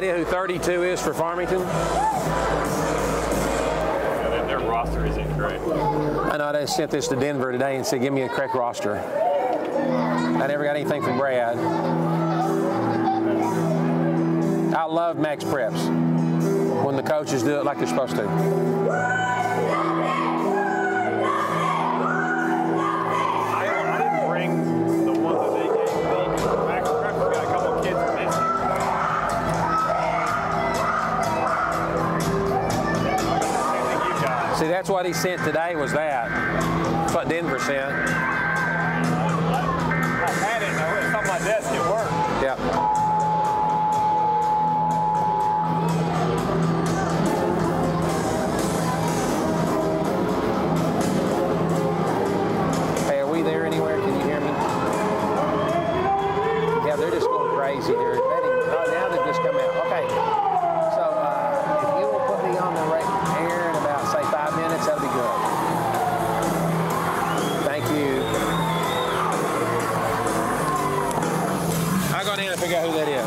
idea who 32 is for Farmington? Yeah, their roster isn't correct. I know, I sent this to Denver today and said, give me a correct roster. I never got anything from Brad. I love max preps when the coaches do it like they're supposed to. I didn't bring the one that they gave me. Max preps got a couple kids missing. See, that's what he sent today was that. That's what Denver sent. I had it, though. It's on my desk at work. Yeah. Hey, are we there anywhere? Can you hear me? Yeah, they're just going crazy. They're betting. Oh, now they've just come out. Okay. So if you will put me on the air in about, say, 5 minutes, that'll be good. Thank you. I'll go down and figure out who that is.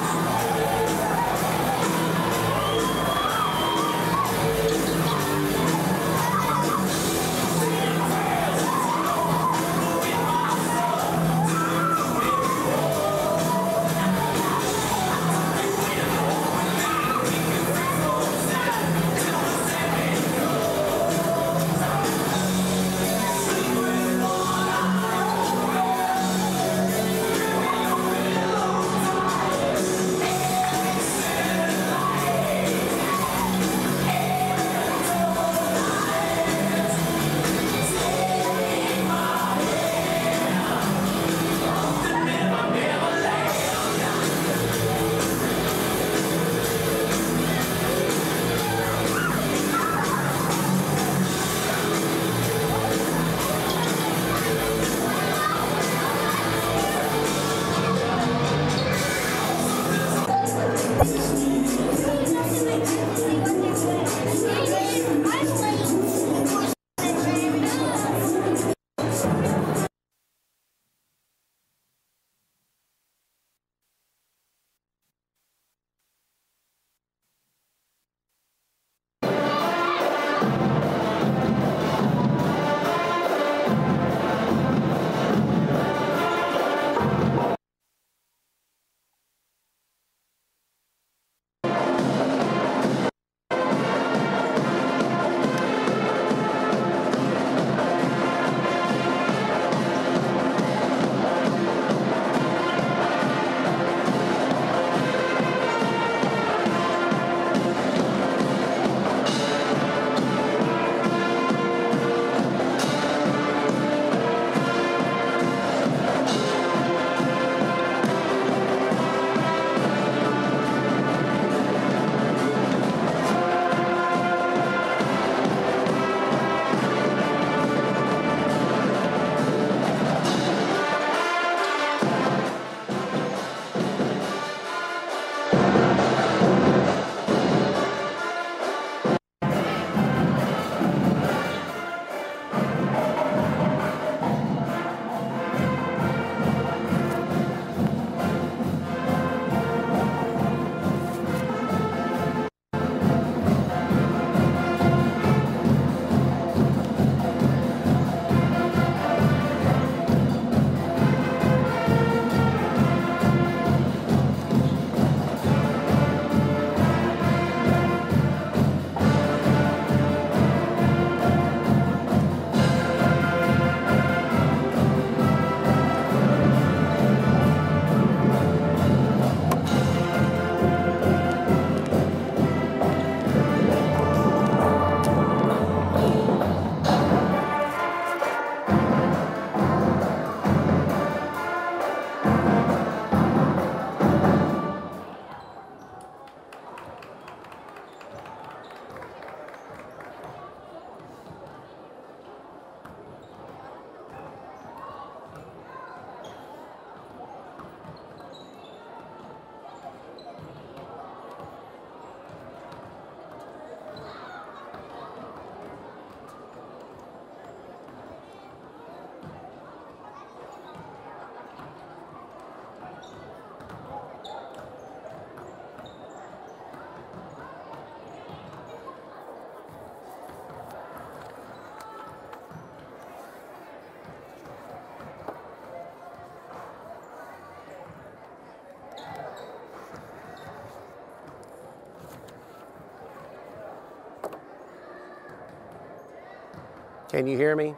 Can you hear me?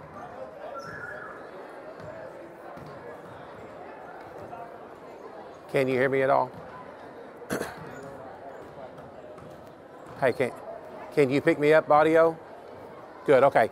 Can you hear me at all? Hey, can you pick me up audio? Good, okay.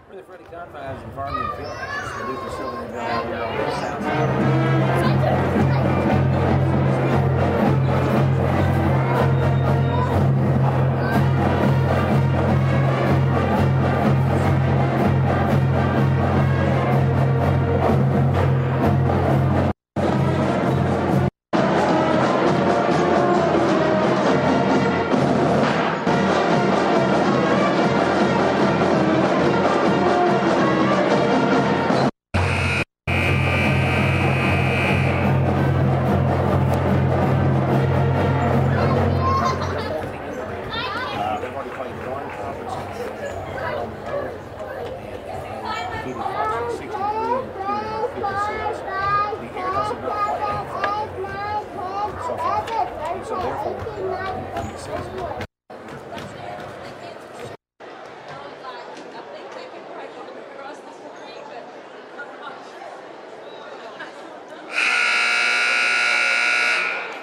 We're the Freddie Confines and Farmington Field House, the new facility they built out here on the south side.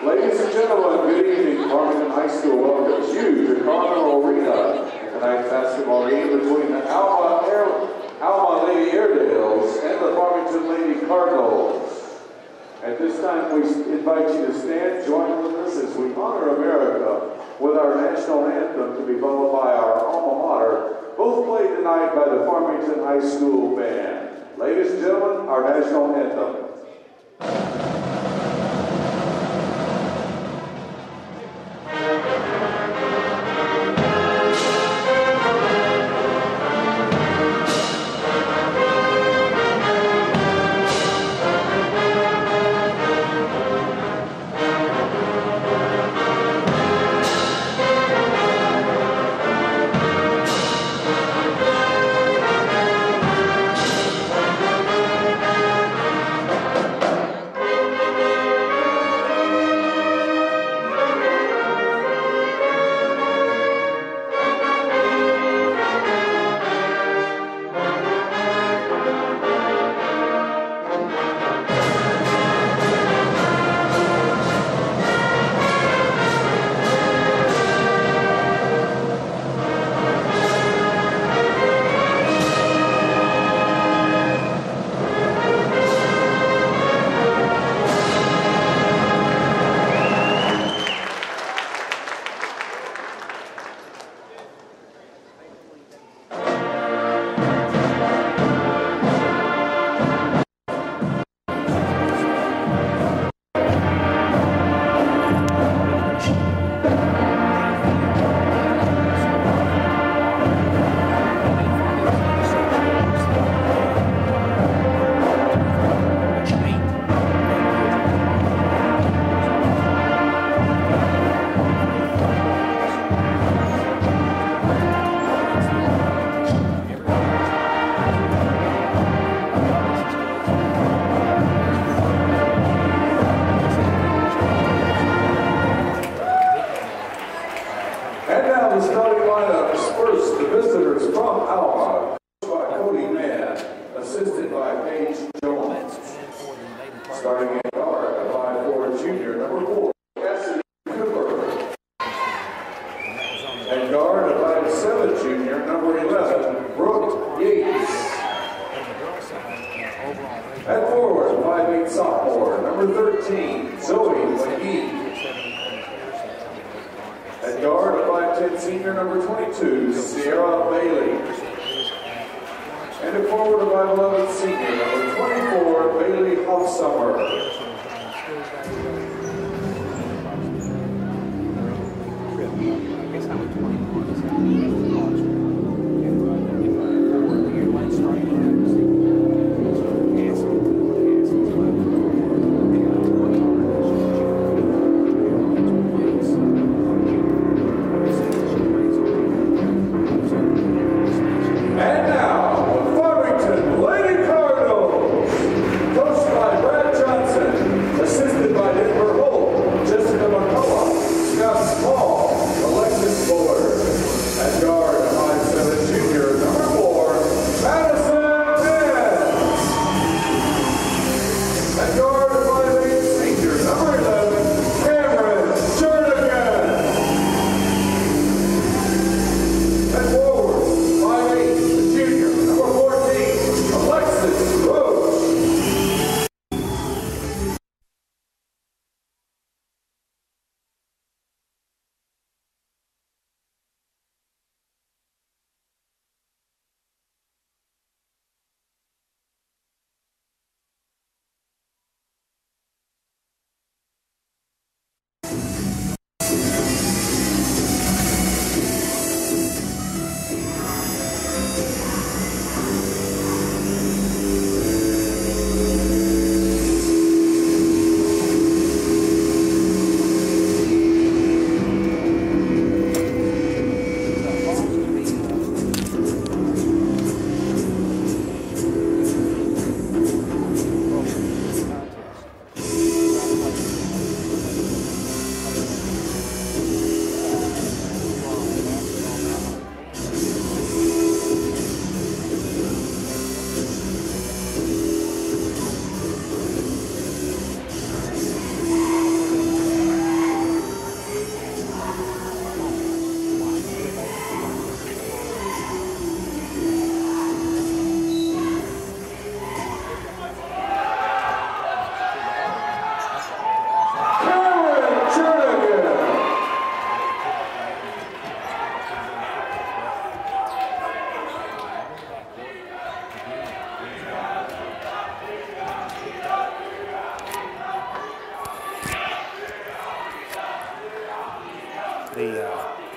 Ladies and gentlemen, good evening. Farmington High School welcomes you to Carmel Arena. Tonight's basketball game between the Alma Lady Airedales and the Farmington Lady Cardinals. At this time, we invite you to stand, join with us as we honor America with our national anthem to be followed by our alma mater, both played tonight by the Farmington High School band. Ladies and gentlemen, our national anthem. a 5'7" junior, number 11, Brooke Yates. At forward, 5'8" sophomore, number 13, Zoe McGee. At guard, a 5'10" senior, number 22, Sierra Bailey. And at forward, a 5'11" senior, number 24, Bailey Hoffsummer. And now, the Farmington Lady Cardinals, coached by Brad Johnson, assisted by Denver Holt, Jessica McCullough, Scott Small, Alexis Bullard. At guard, 5'7" junior, number 4, Madison Penn. At guard, 5'8" senior, number 11, Cameron Jernigan. At forward, 5'8", junior, number 14, Alexis Roach.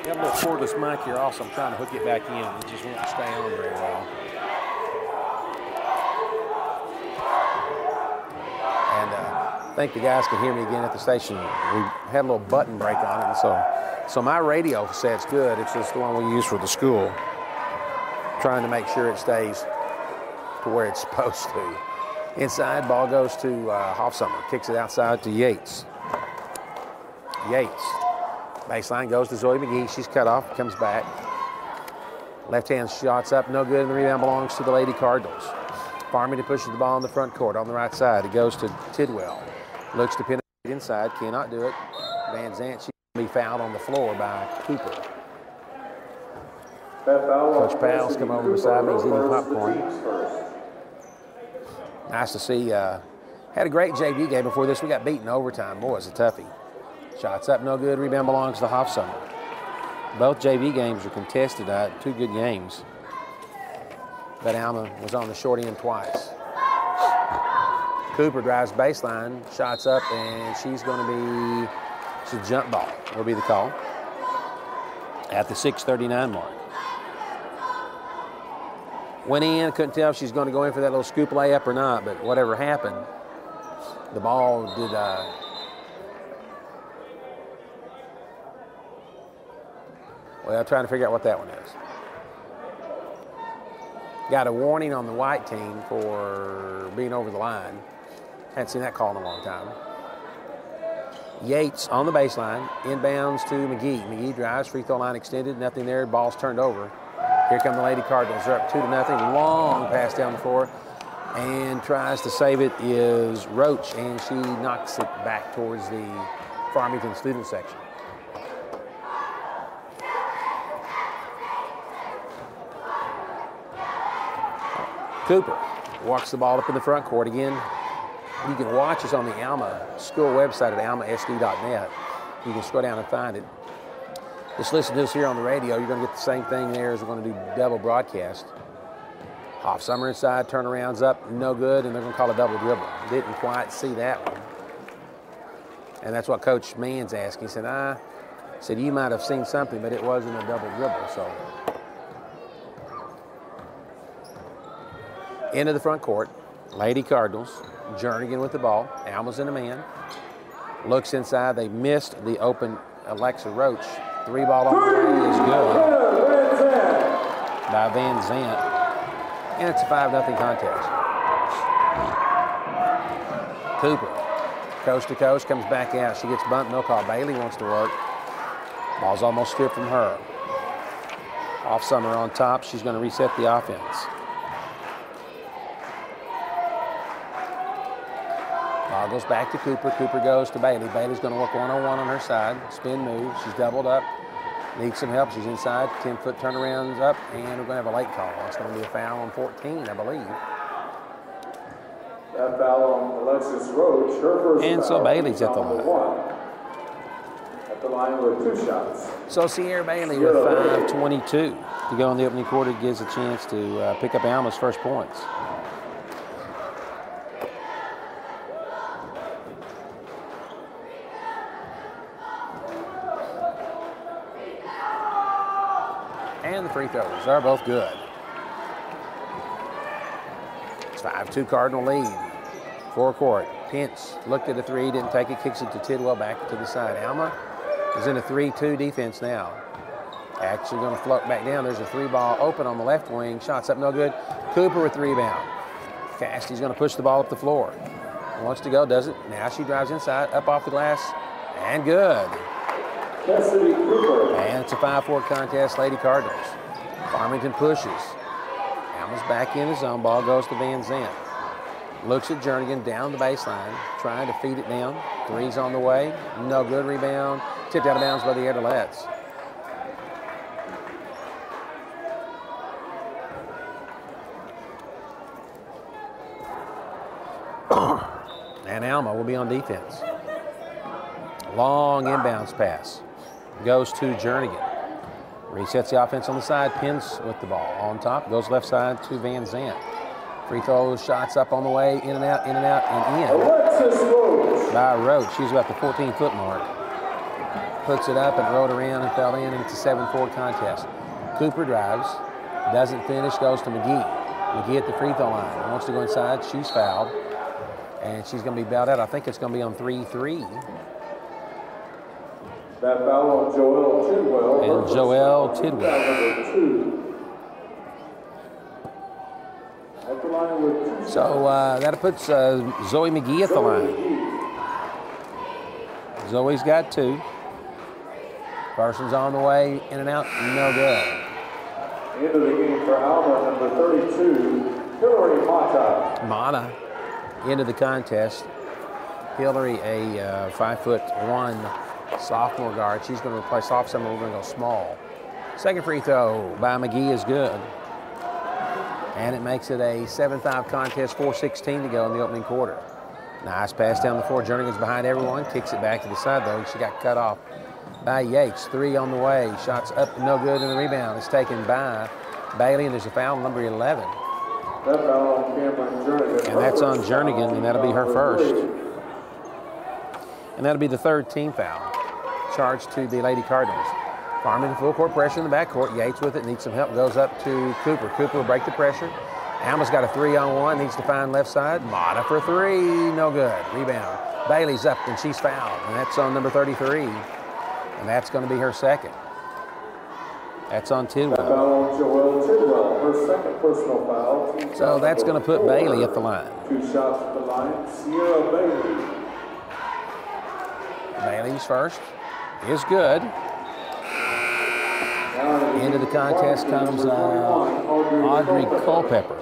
Got a little cordless mic here also. I'm trying to hook it back in. It just won't stay on very well. And I think the guys can hear me again at the station. We had a little button break on it, and so my radio set's good. It's just the one we use for the school. Trying to make sure it stays to where it's supposed to. Inside, ball goes to Hoffsummer. Kicks it outside to Yates. Yates. Baseline goes to Zoe McGee. She's cut off, comes back. Left-hand shots up, no good, and the rebound belongs to the Lady Cardinals. Farmington pushes the ball in the front court on the right side. It goes to Tidwell. Looks to penetrate inside, cannot do it. Van Zant, she's going to be fouled on the floor by Cooper. Coach Powell's come over beside me. He's eating popcorn. Nice to see. Had a great JV game before this. We got beaten overtime. Boy, it's a toughie. Shots up, no good. Rebound belongs to Hoffsummer. Both JV games are contested. Two good games. But Alma was on the short end twice. Cooper drives baseline, shots up, and she's going to be, it's a jump ball, will be the call at the 6:39 mark. Went in, couldn't tell if she's going to go in for that little scoop layup or not, but whatever happened, the ball did, well, trying to figure out what that one is. Got a warning on the white team for being over the line. Hadn't seen that call in a long time. Yates on the baseline, inbounds to McGee. McGee drives, free throw line extended, nothing there, ball's turned over. Here come the Lady Cardinals. They're up 2-0. Long pass down the floor, and tries to save it is Roach, and she knocks it back towards the Farmington student section. Cooper walks the ball up in the front court again. You can watch us on the Alma school website at almasd.net. You can scroll down and find it. Just listen to us here on the radio. You're going to get the same thing there as we're going to do double broadcast. Hoffsummer inside, turnarounds up, no good, and they're going to call a double dribble. Didn't quite see that one. And that's what Coach Mann's asking. He said, you might have seen something, but it wasn't a double dribble. So, into the front court, Lady Cardinals. Jernigan with the ball. Alma's in a man. Looks inside. They missed the open Alexa Roach. 3-ball on the way is good by Van Zant. And it's a 5-0 contest. Cooper, coast to coast, comes back out. She gets bumped, no call. Bailey wants to work. Ball's almost stripped from her. Hoffsummer on top. She's going to reset the offense. Ball goes back to Cooper. Cooper goes to Bailey. Bailey's going to work one-on-one on her side. Spin move. She's doubled up. Needs some help. She's inside. 10-foot turnarounds up, and we're going to have a late call. It's going to be a foul on 14, I believe. That foul on Alexis Roach, her first and so Bailey's at the line. At the line with 2 shots. So Sierra Bailey with 5:22 to go in the opening quarter gives a chance to pick up Alma's first points. And the free throws are both good. It's 5-2 Cardinal lead. Forecourt. Pence looked at a 3, didn't take it, kicks it to Tidwell back to the side. Alma is in a 3-2 defense now. Actually going to float back down. There's a 3-ball open on the left wing. Shots up, no good. Cooper with the rebound. Cassidy's going to push the ball up the floor. Wants to go, doesn't. Now she drives inside, up off the glass, and good. Cassidy Cooper. And it's a 5-4 contest, Lady Cardinals. Farmington pushes. Alma's back in the zone. Ball goes to Van Zant. Looks at Jernigan down the baseline, trying to feed it down. 3's on the way. No good. Rebound. Tipped out of bounds by the Adelets. And Alma will be on defense. Long inbounds pass. Goes to Jernigan. Resets the offense on the side. Pins with the ball. On top. Goes left side to Van Zant. Free throws, shots up on the way. In and out, and in. Alexis Roach. By Roach. She's about the 14-foot mark. Puts it up and rolled around and fell in. And it's a 7-4 contest. Cooper drives. Doesn't finish. Goes to McGee. McGee at the free throw line. Wants to go inside. She's fouled. And she's going to be bailed out. I think it's going to be on 3-3. That foul on Joelle Tidwell. And Joelle Tidwell. At the line with 2 So that puts Zoe McGee at the line. Zoe's got 2. Parsons on the way, in and out, no good. End of the game for Alma, number 32, Hillary Mata. Mata into the contest. Hillary, a 5'1" sophomore guard. She's going to replace Hoffsummer. We're going to go small. Second free throw by McGee is good. And it makes it a 7-5 contest, 4:16 to go in the opening quarter. Nice pass down the floor. Jernigan's behind everyone. Kicks it back to the side, though. She got cut off by Yates. 3 on the way. Shots up, no good, and the rebound is taken by Bailey, and there's a foul on number 11. That foul on Cameron Jernigan. And that's on Jernigan, and that'll be her first. And that'll be the 3rd team foul. Charged to the Lady Cardinals. Farmington full court pressure in the backcourt. Yates with it, needs some help, goes up to Cooper. Cooper will break the pressure. Alma's got a 3-on-1, needs to find left side. Mata for 3, no good. Rebound. Bailey's up and she's fouled, and that's on number 33. And that's going to be her second. That's on Tidwell. That foul on Joelle Tidwell, her second personal foul. So that's going to put Bailey at the line. 2 shots at the line. Sierra Bailey. Bailey's first is good. Into the contest comes Audrey Culpepper.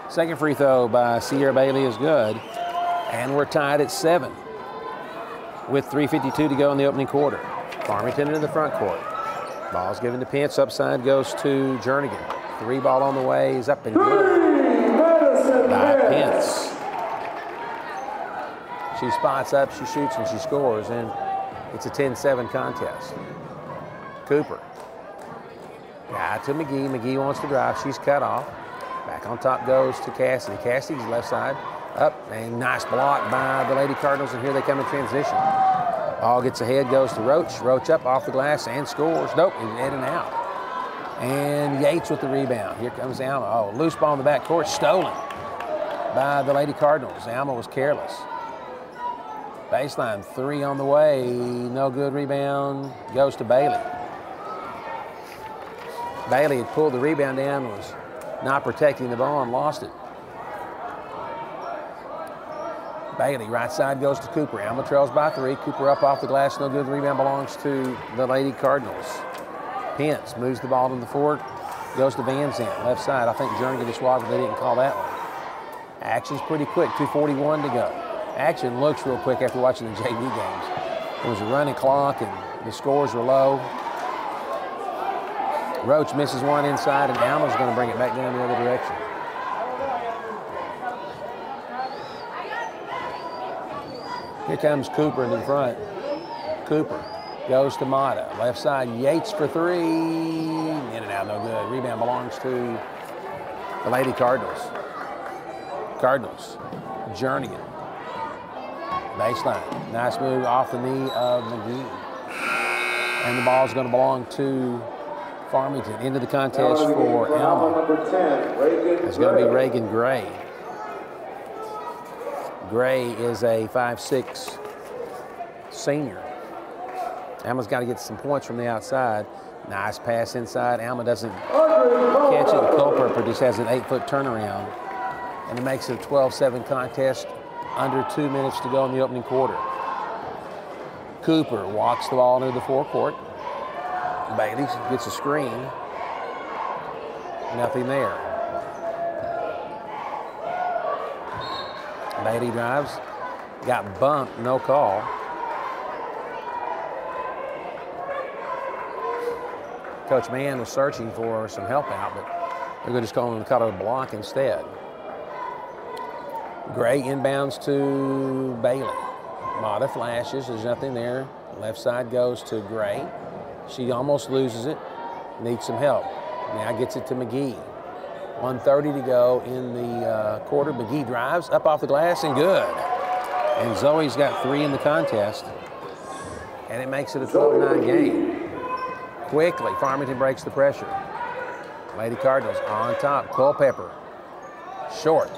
Second free throw by Sierra Bailey is good. And we're tied at 7 with 3:52 to go in the opening quarter. Farmington into the front court. Ball's given to Pence. Upside goes to Jernigan. 3 ball on the way. Is up and good by Pence. She spots up, she shoots, and she scores, and it's a 10-7 contest. Cooper. Got to McGee. McGee wants to drive. She's cut off. Back on top goes to Cassidy. Cassidy's left side. Up, and nice block by the Lady Cardinals, and here they come in transition. Ball gets ahead, goes to Roach. Roach up off the glass and scores. Nope, he's in and out. And Yates with the rebound. Here comes Alma. Oh, loose ball in the backcourt, stolen by the Lady Cardinals. Alma was careless. Baseline 3 on the way. No good. Rebound goes to Bailey. Bailey had pulled the rebound down, was not protecting the ball and lost it. Bailey, right side goes to Cooper. Alma trails by 3. Cooper up off the glass, no good. Rebound belongs to the Lady Cardinals. Pence moves the ball to the forward, goes to Van Zandt, left side. I think Jernigan just wobbled, they didn't call that one. Action's pretty quick, 2:41 to go. Action looks real quick after watching the JV games. There was a running clock and the scores were low. Roach misses one inside, and Alma's going to bring it back down the other direction. Here comes Cooper into the front. Cooper goes to Mata. Left side, Yates for 3. In and out, no good. Rebound belongs to the Lady Cardinals. Cardinals, Jernigan. Baseline, nice move off the knee of McGee. And the ball's going to belong to Farmington. Into the contest for Alma. It's going to be Reagan Gray. Gray is a 5'6" senior. Alma's got to get some points from the outside. Nice pass inside. Alma doesn't catch it. Culper just has an 8-foot turnaround. And it makes it a 12-7 contest. Under 2 minutes to go in the opening quarter. Cooper walks the ball into the forecourt. Bailey gets a screen. Nothing there. Bailey drives. Got bumped, no call. Coach Mann was searching for some help out, but they're going to just call him to cut a block instead. Gray inbounds to Bailey. Mata flashes, there's nothing there. Left side goes to Gray. She almost loses it, needs some help. Now gets it to McGee. 1:30 to go in the quarter. McGee drives up off the glass and good. And Zoe's got 3 in the contest. And it makes it a 12-9 game. Quickly, Farmington breaks the pressure. Lady Cardinals on top. Culpepper, short.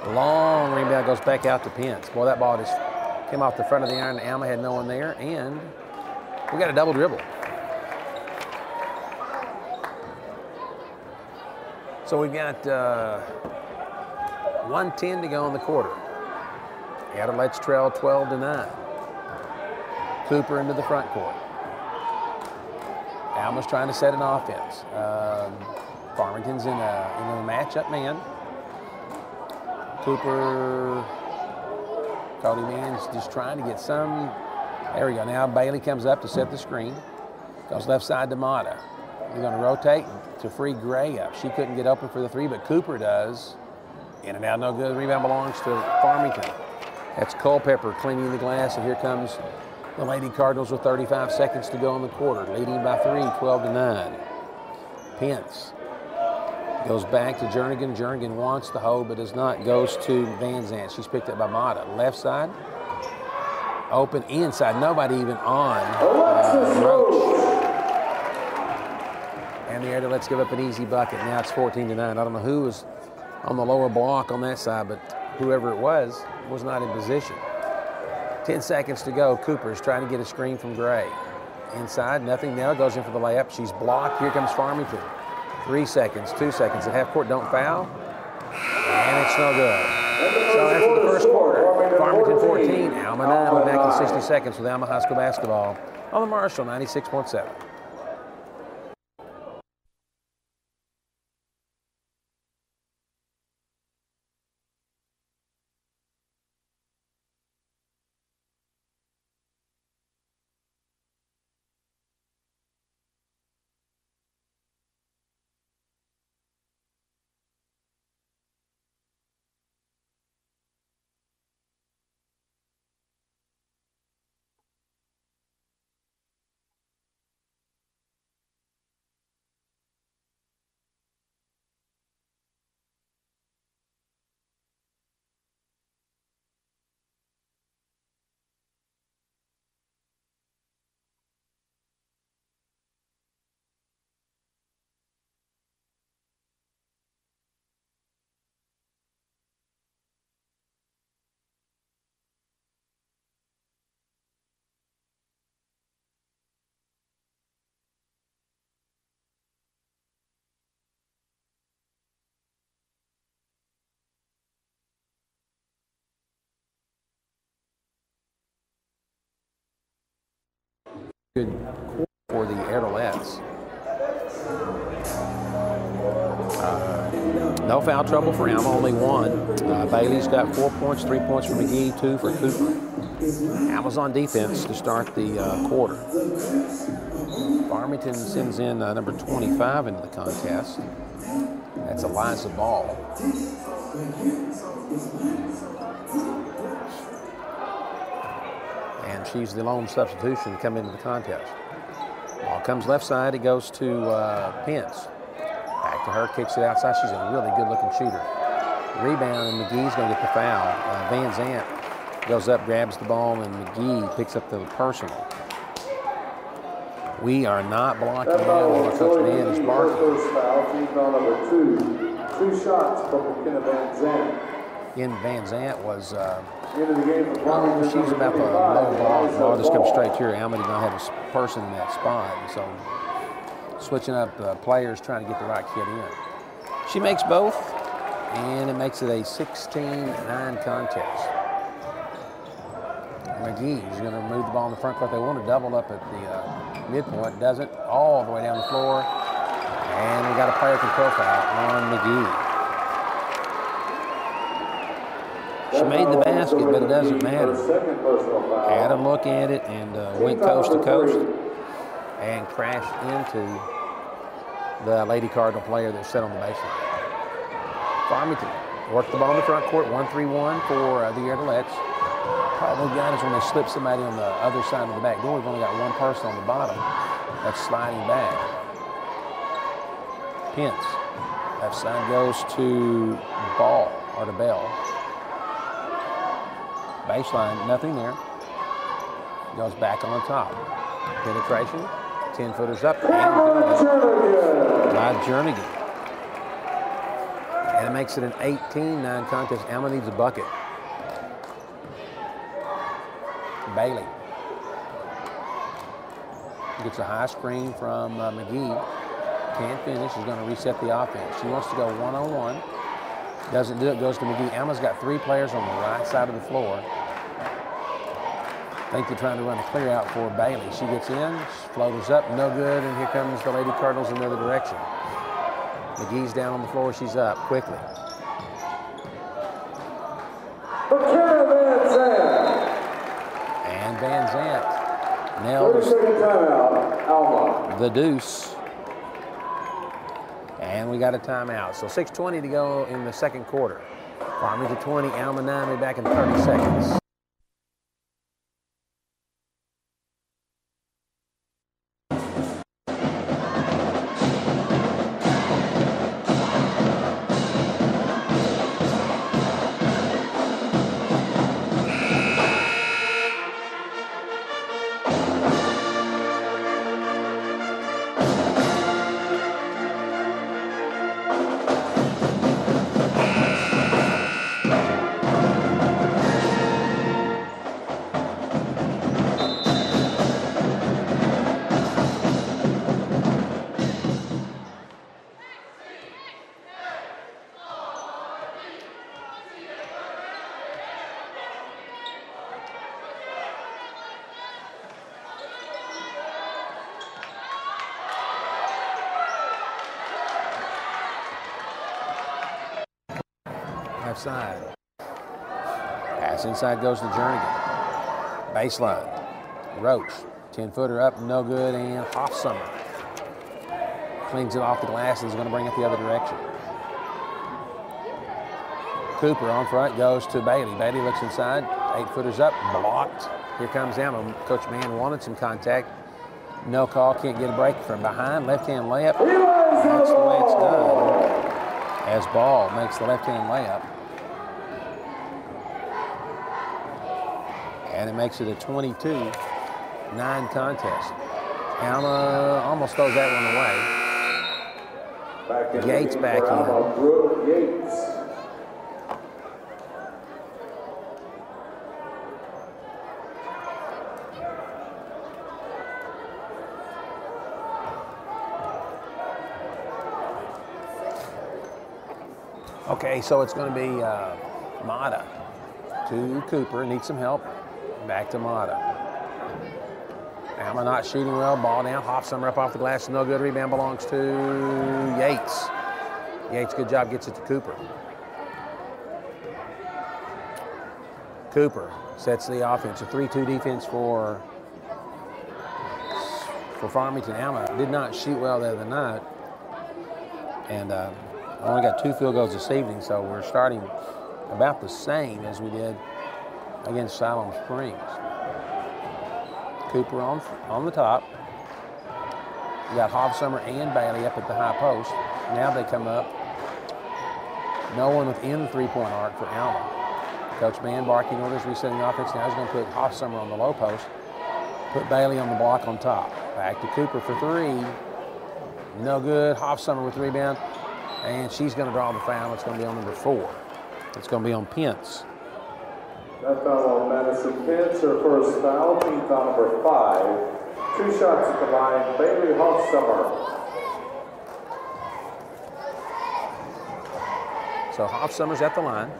Long rebound goes back out to Pence. Boy, that ball just came off the front of the iron. Alma had no one there, and we got a double dribble. So we've got 1:10 to go in the quarter. Adelaide's trail 12-9. Cooper into the front court. Alma's trying to set an offense. Farmington's in a matchup man. Cooper, Cody Mann's just trying to get some. There we go. Now Bailey comes up to set the screen. Goes left side to Mata. They're going to rotate to free Gray up. She couldn't get open for the 3, but Cooper does. In and out, no good. Rebound belongs to Farmington. That's Culpepper cleaning the glass, and here comes the Lady Cardinals with 35 seconds to go in the quarter, leading by 3, 12-9. Pence goes back to Jernigan. Jernigan wants the hold, but does not. Goes to Van Zandt. She's picked up by Mata. Left side. Open inside. Nobody even on Roach. And the Air, let's give up an easy bucket. Now it's 14-9. I don't know who was on the lower block on that side, but whoever it was not in position. 10 seconds to go. Cooper's trying to get a screen from Gray. Inside, nothing. Now goes in for the layup. She's blocked. Here comes Farmington. 3 seconds, 2 seconds. At half court, don't foul. And it's no good. So after the first quarter, Farmington 14, Alma 9. We're back in 60 seconds with Alma High School basketball on the Marshall 96.7. good for the Erdelets. No foul trouble for Alma, only one. Bailey's got 4 points, 3 points for McGee, 2 for Cooper. Alma's on defense to start the quarter. Farmington sends in number 25 into the contest. That's Eliza Ball. And she's the lone substitution to come into the contest. Ball comes left side, it goes to Pence. Back to her, kicks it outside. She's a really good-looking shooter. Rebound, and McGee's going to get the foul. Van Zant goes up, grabs the ball, and McGee picks up the personal. We are not blocking down what Coach Mann is barking. First foul, team foul number 2. 2 shots from McKenna Van Zant. In Van Zant was, Into the game for she's about the low ball. The ball just comes straight to her. Alma did not have a person in that spot. And so switching up players, trying to get the right kid in. She makes both, and it makes it a 16-9 contest. McGee is going to move the ball in the front court. They want to double up at the midpoint. Doesn't, all the way down the floor. And we got a player control foul on McGee. She made the basket, but it doesn't matter. Had a look at it and went coast to coast and crashed into the Lady Cardinal player that sat on the baseline. Farmington worked the ball in the front court, 1-3-1 for the Erdelets. Problem we got is when they slip somebody on the other side of the back door, we've only got one person on the bottom that's sliding back. Pence. Left side goes to Ball, or to Bell. Baseline, nothing there. Goes back on top. Penetration, 10-footers up. By Jernigan. And it makes it an 18-9 contest. Alma needs a bucket. Bailey gets a high screen from McGee. Can't finish. She's going to reset the offense. She wants to go one-on-one. Doesn't do it. Goes to McGee. Alma's got 3 players on the right side of the floor. I think they're trying to run a clear out for Bailey. She gets in, floaters up, no good, and here comes the Lady Cardinals in the other direction. McGee's down on the floor. She's up quickly. And Van Zant nails the deuce. And we got a timeout. So 6:20 to go in the second quarter. Farmington 20, Alma 9. We'll be back in 30 seconds. Left side. Pass inside goes to Jernigan. Baseline. Roach. 10-footer up, no good, and Hoffsummer cleans it off the glass and is going to bring it the other direction. Cooper on front goes to Bailey. Bailey looks inside. 8-footers up, blocked. Here comes Alma. Coach Mann wanted some contact. No call, can't get a break from behind. Left-hand layup. That's the way it's done. As Ball makes the left-hand layup. And it makes it a 22-9 contest. Alma almost throws that one away. Yates back in. Okay, so it's going to be Mata to Cooper. Needs some help. Back to Mata. Alma not shooting well. Ball down. Hoffsummer up off the glass. No good. Rebound belongs to Yates. Yates, good job. Gets it to Cooper. Cooper sets the offense. A 3-2 defense for Farmington. Alma did not shoot well the other night. And only got 2 field goals this evening, so we're starting about the same as we did against Siloam Springs. Cooper on the top. You got Hoffsummer and Bailey up at the high post. Now they come up. No one within the 3-point arc for Alma. Coach Mann barking orders, resetting the offense. Now he's going to put Hoffsummer on the low post. Put Bailey on the block on top. Back to Cooper for 3. No good. Hoffsummer with the rebound. And she's going to draw the foul. It's going to be on number 4. It's going to be on Pence. That foul on Madison Pence, her first foul, team foul number 5. 2 shots at the line, Bailey Hoffsummer. So Hoffsummer's at the line.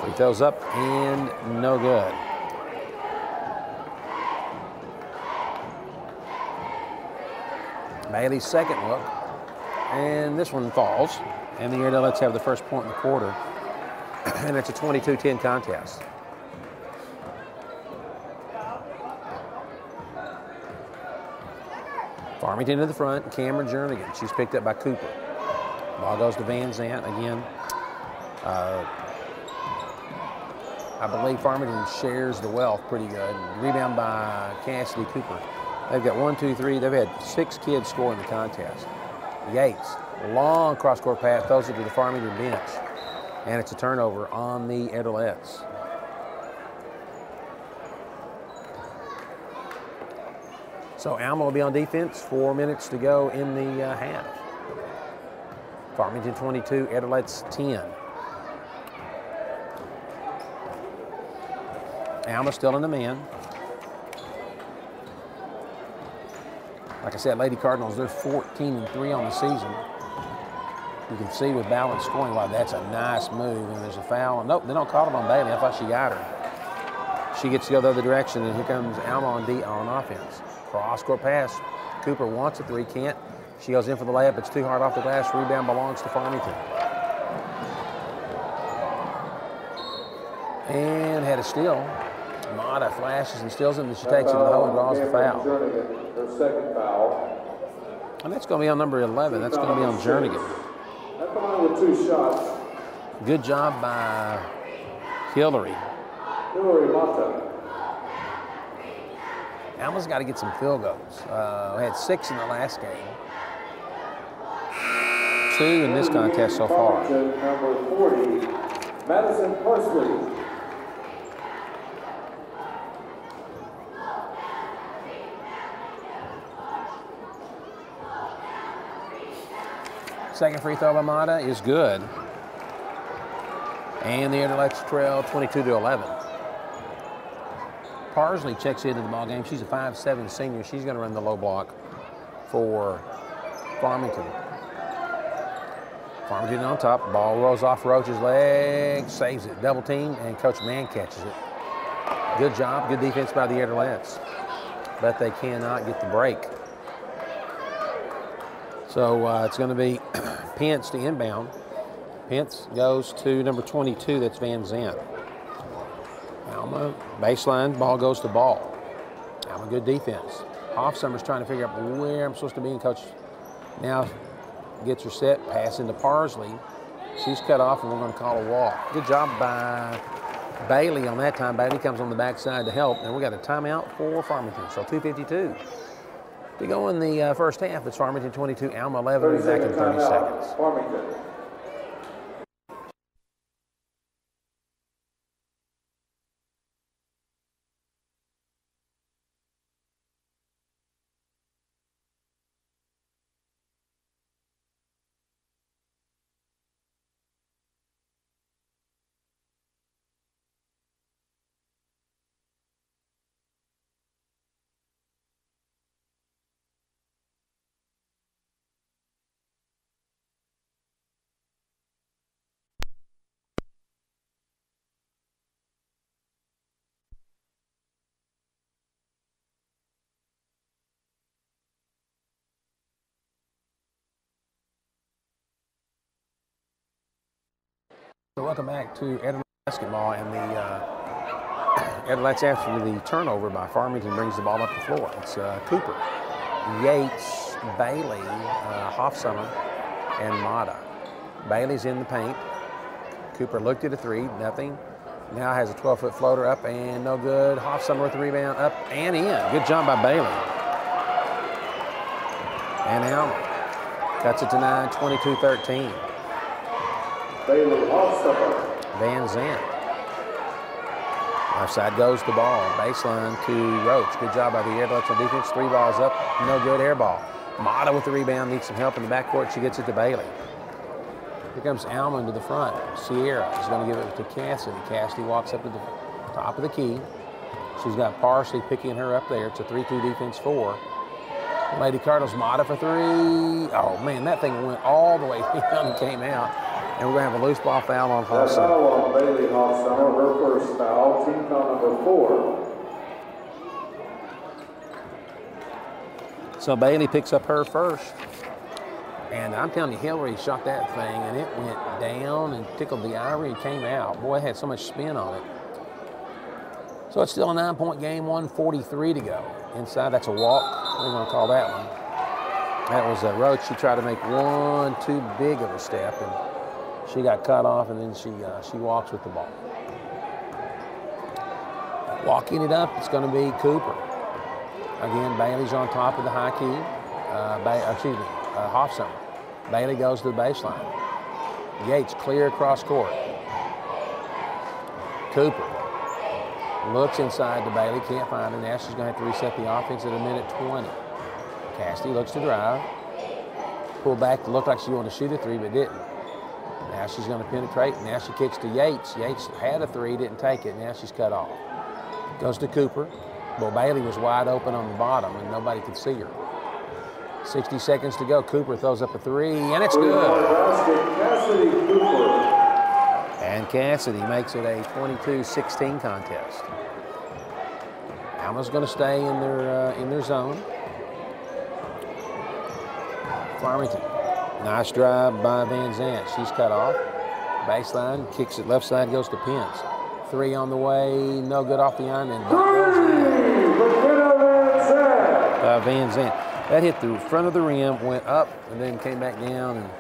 Free throws up and no good. Bailey's second look. And this one falls. And the Airedale Let's have the first point in the quarter. And it's a 22-10 contest. Farmington to the front. Cameron Jernigan. She's picked up by Cooper. Ball goes to Van Zant again. I believe Farmington shares the wealth pretty good. Rebound by Cassidy Cooper. They've got 1, 2, 3. They've had 6 kids score in the contest. Yates, long cross-court pass, throws it to the Farmington bench. And it's a turnover on the Airedalettes. So Alma will be on defense. 4 minutes to go in the half. Farmington 22, Airedalettes 10. Alma still in the man. Like I said, Lady Cardinals, they're 14-3 on the season. You can see with balance scoring, wow, that's a nice move. And there's a foul. Nope, they don't call it on Bailey. I thought she got her. She gets to go the other direction, and here comes Alma on offense. Cross-court pass. Cooper wants a 3, can't. She goes in for the layup. It's too hard off the glass. Rebound belongs to Farmington. And had a steal. Mata flashes and steals it, and she takes it to the hole and draws the foul. Her second foul. And that's going to be on number 11. That's going to be on Jernigan. That's the line with 2 shots. Good job by Hillary. Hillary Mata. Alma's got to get some field goals. We had 6 in the last game. 2 in this contest so far. Number 40, Madison Parsley. Second free throw by Mata is good. And the Airedalettes trail 22-11. Parsley checks into the ball game. She's a 5'7" senior. She's going to run the low block for Farmington. Farmington on top. Ball rolls off Roach's leg, saves it. Double team, and Coach Mann catches it. Good job. Good defense by the Airedalettes. But they cannot get the break. So it's going to be Pence to inbound. Pence goes to number 22. That's Van Zant. Alma, baseline, ball goes to Ball. Alma, good defense. Hoffsummer's trying to figure out where I'm supposed to be, and Coach now gets her set, pass into Parsley. She's cut off, and we're going to call a walk. Good job by Bailey on that time. Bailey comes on the backside to help, and we got a timeout for Farmington. So 2:52 to go in the first half. It's Farmington 22, Alma 11. We'll be back in 30 seconds. Farmington. So welcome back to Edwards basketball, and the Edwards after the turnover by Farmington brings the ball up the floor. It's Cooper, Yates, Bailey, Hoffsummer, and Mata. Bailey's in the paint. Cooper looked at a three, nothing. Now has a 12-foot floater up and no good. Hoffsummer with the rebound, up and in. Good job by Bailey. And Alma cuts it to 9, 22-13. Bailey Hoffsummer. Van Zandt. Left side goes the ball. Baseline to Roach. Good job by the Airbucks on defense. 3 balls up, no good. Air ball. Mata with the rebound, needs some help in the backcourt. She gets it to Bailey. Here comes Alma into the front. Sierra is going to give it to Cassidy. Cassidy walks up to the top of the key. She's got Parsley picking her up there. It's a 3-2 defense 4. Lady Cardinals, Mata for 3. Oh, man, that thing went all the way down and came out. And we're going to have a loose ball foul on Hoffsummer. Foul on Bailey Hoffsummer, her first foul, team foul number 4. So Bailey picks up her first. And I'm telling you, Hillary shot that thing, and it went down and tickled the ivory and came out. Boy, it had so much spin on it. So it's still a 9-point game, 1:43 to go. Inside, that's a walk. We're going to call that one. That was a Roach. She tried to make one too big of a step, and she got cut off, and then she walks with the ball. Walking it up, it's going to be Cooper. Again, Bailey's on top of the high key. Hoffsummer. Bailey goes to the baseline. Yates clear across court. Cooper looks inside to Bailey, can't find her. Now she's going to have to reset the offense at 1:20. Cassidy looks to drive. Pull back to look like she wanted to shoot a 3, but didn't. Now she's going to penetrate. Now she kicks to Yates. Yates had a 3, didn't take it. Now she's cut off. Goes to Cooper. Well, Bailey was wide open on the bottom, and nobody could see her. 60 seconds to go. Cooper throws up a 3, and it's good. Cassidy Cooper. And Cassidy makes it a 22-16 contest. Alma's going to stay in their zone. Farmington. Nice drive by Van Zandt. She's cut off. Baseline, kicks it left side, goes to Pence. 3 on the way, no good off the iron, and goes in. Van Zandt. That hit the front of the rim, went up, and then came back down, and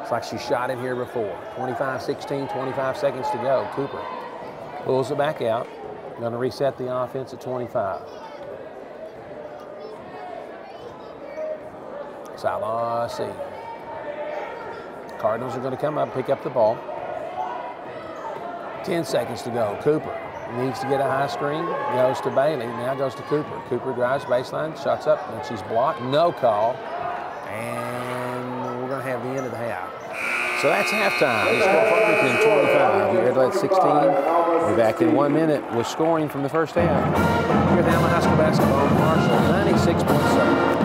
it's like she shot it here before. 25-16, 25 seconds to go. Cooper pulls it back out. Going to reset the offense at 25. Salasi. Cardinals are going to come up, pick up the ball. 10 seconds to go. Cooper needs to get a high screen, goes to Bailey, now goes to Cooper. Cooper drives baseline, shots up, and she's blocked, no call. And we're going to have the end of the half. So that's halftime. The score Farmington 25, the Airbucks 16. We'll be back in 1 minute with scoring from the first half. Here at Alma High School basketball, Marshall 96.7.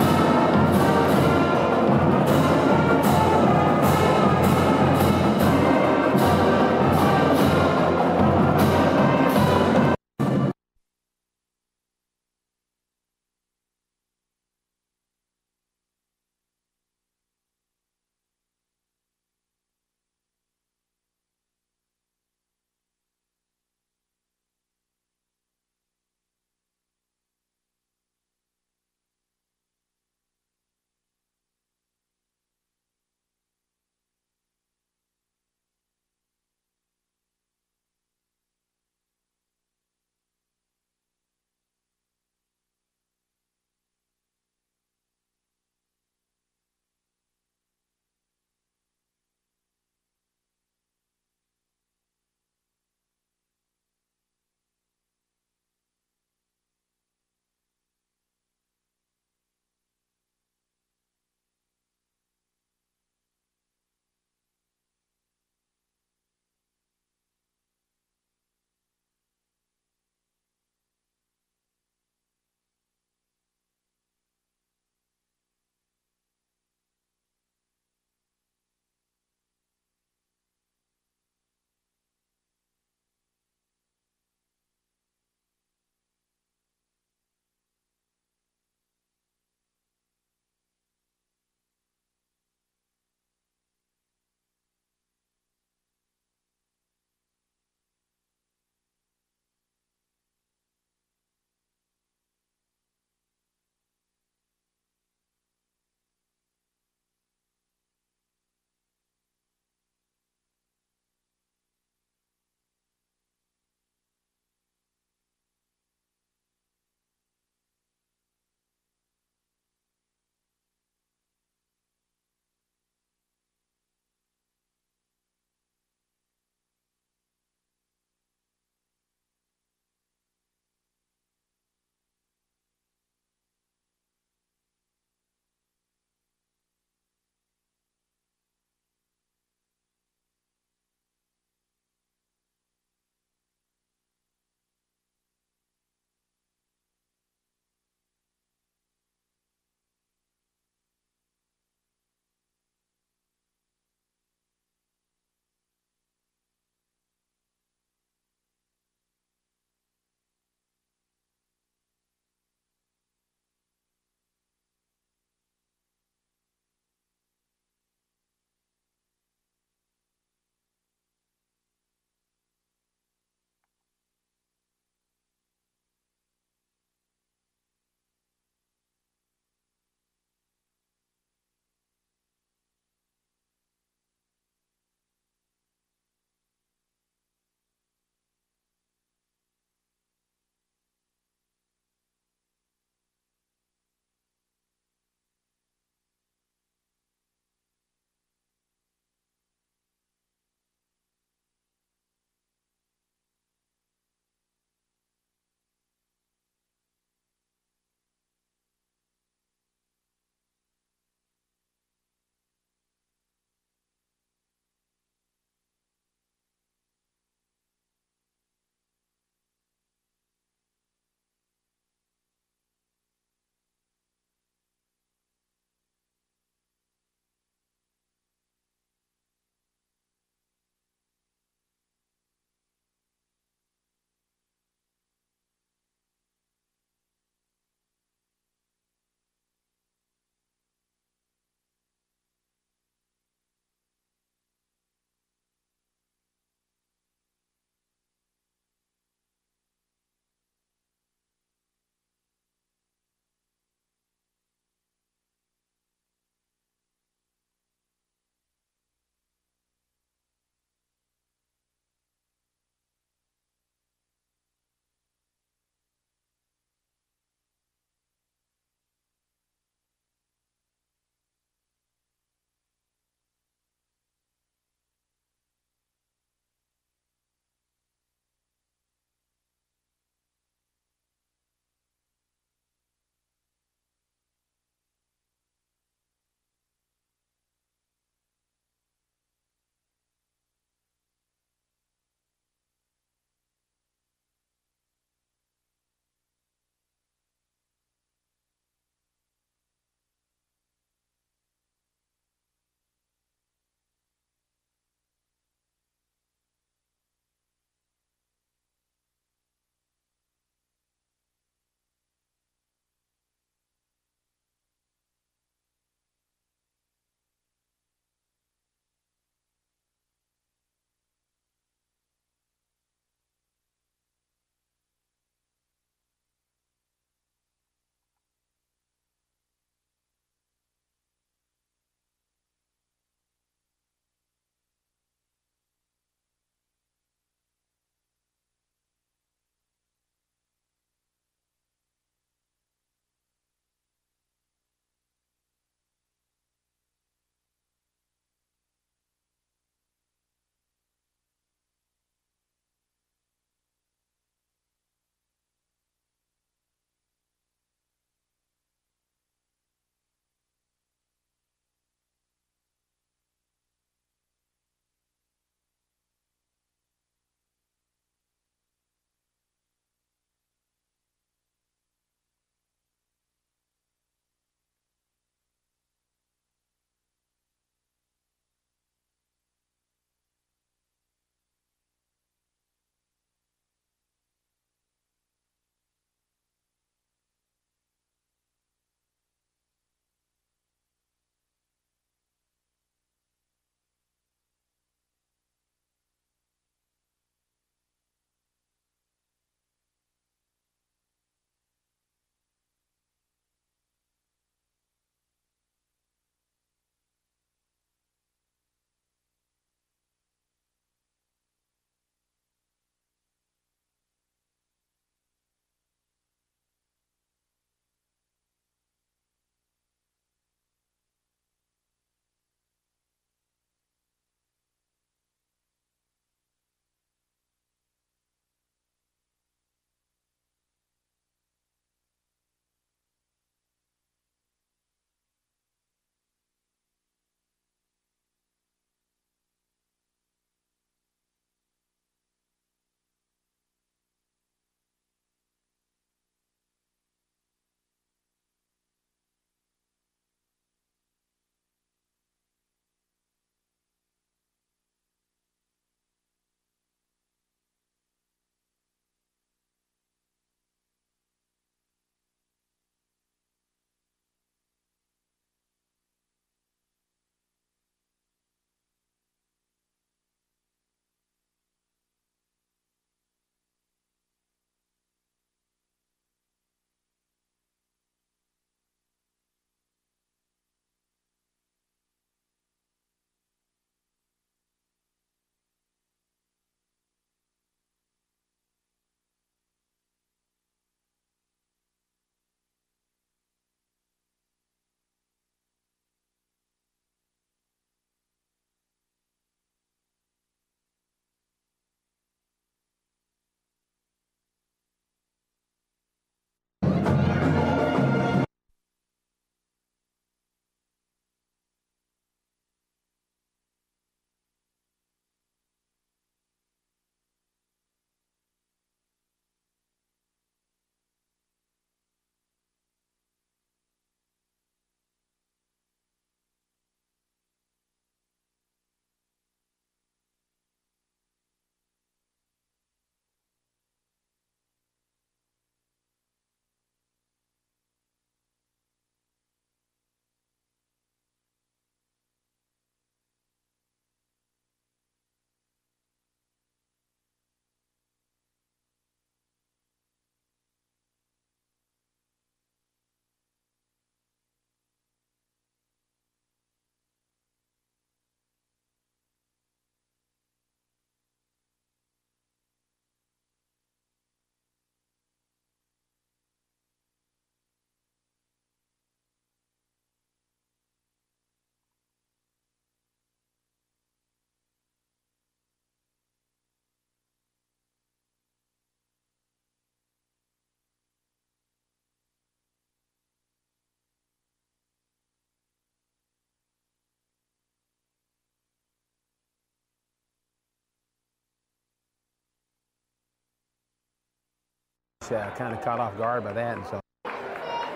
kind of caught off guard by that, and so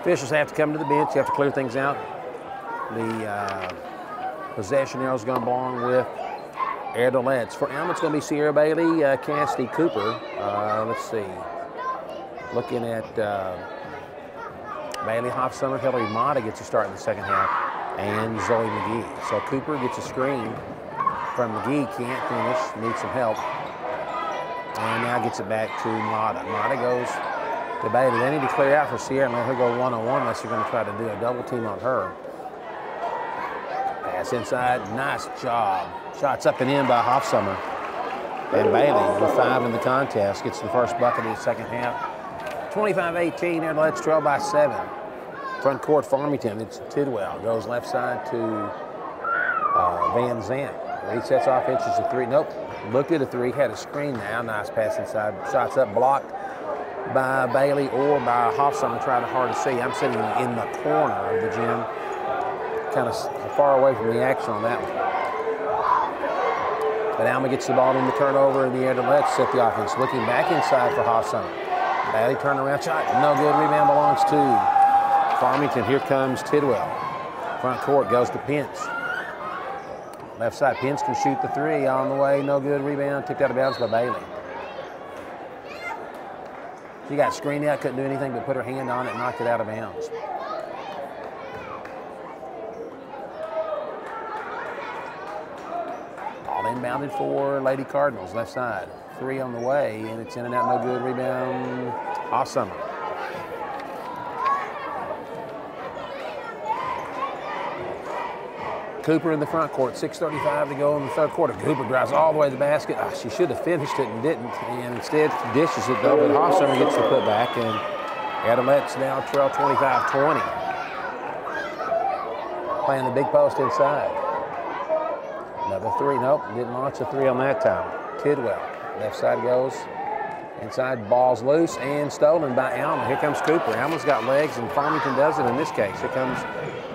officials have to come to the bench. You have to clear things out. The possession arrow is going to belong with Erdeletz. For Alma, it's going to be Sierra Bailey, Cassidy Cooper. Let's see. Looking at Bailey, Hoffsummer, Hillary Mata gets a start in the second half, and Zoe McGee. So Cooper gets a screen from McGee, can't finish, needs some help. And now gets it back to Mata. Mata goes to Bailey. They need to clear out for Sierra and let her go one-on-one unless they're going to try to do a double team on her. Pass inside, nice job. Shots up and in by Hoffsummer. And Bailey, with 5 in the contest, gets the first bucket in the second half. 25-18, Erdeletz trail by 7. Front court, Farmington, it's Tidwell. Goes left side to Van Zandt. Resets off, inches a 3. Nope, looked at a 3, had a screen now. Nice pass inside, shots up, blocked by Bailey or by Hoffsummer. Trying hard to see. I'm sitting in the corner of the gym, kind of far away from the action on that one. But Alma gets the ball in the turnover, and the Erdeletz set the offense. Looking back inside for Hoffsummer. Bailey turnaround shot, no good. Rebound belongs to Farmington. Here comes Tidwell. Front court goes to Pence. Left side, Pence can shoot the 3 on the way. No good. Rebound tipped out of bounds by Bailey. She got screened out, couldn't do anything but put her hand on it and knocked it out of bounds. All inbounded for Lady Cardinals, left side. 3 on the way, and it's in and out, no good. Rebound, Hoffsummer. Cooper in the front court, 6:35 to go in the third quarter. Cooper drives all the way to the basket. She should have finished it and didn't, and instead dishes it though, but Hoffsummer gets the putback, and Erdeletz now trail 25-20. Playing the big post inside. Another 3, nope, didn't launch a 3 on that time. Tidwell, left side goes. Inside, ball's loose and stolen by Alma. Here comes Cooper. Alma's got legs, and Farmington does it in this case. Here comes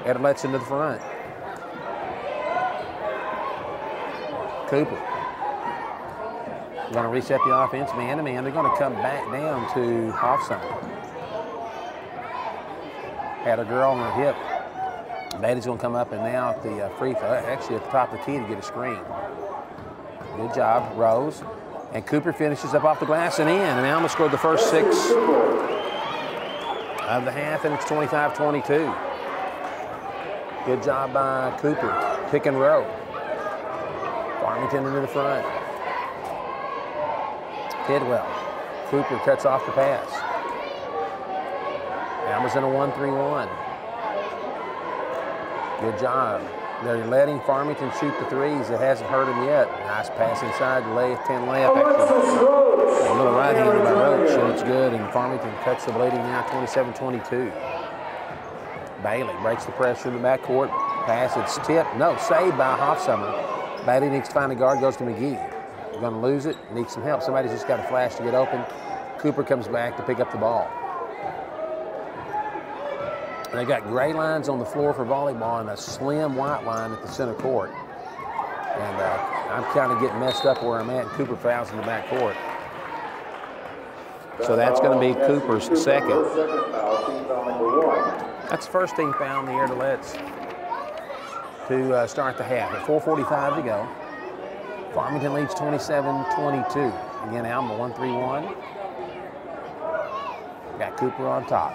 Erdeletz into the front. Cooper. Going to reset the offense, man-to-man. They're going to come back down to Hoffsummer. Had a girl on her hip. Bailey's going to come up and now at the free throw, actually at the top of the key to get a screen. Good job, Rose. And Cooper finishes up off the glass and in. And Alma scored the first 6 of the half, and it's 25-22. Good job by Cooper. Pick and roll. Farmington into the front. Tidwell. Cooper cuts off the pass. Alma's in a 1-3-1. Good job. They're letting Farmington shoot the 3s. It hasn't hurt them yet. Nice pass inside, 10 layup. A little right-hander by Roach, and it's good. And Farmington cuts the bleeding now, 27-22. Bailey breaks the pressure in the backcourt. Pass, it's tipped. No, saved by Hoffsummer. Bailey needs to find a guard, goes to McGee. They're going to lose it, needs some help. Somebody's just got a flash to get open. Cooper comes back to pick up the ball. And they've got gray lines on the floor for volleyball and a slim white line at the center court. And I'm kind of getting messed up where I'm at. Cooper fouls in the backcourt. So that's going to be Cooper's second. That's the first team foul in the Erdeletz to start the half. At 4:45 to go. Farmington leads 27-22. Again, Alma 1-3-1. Got Cooper on top.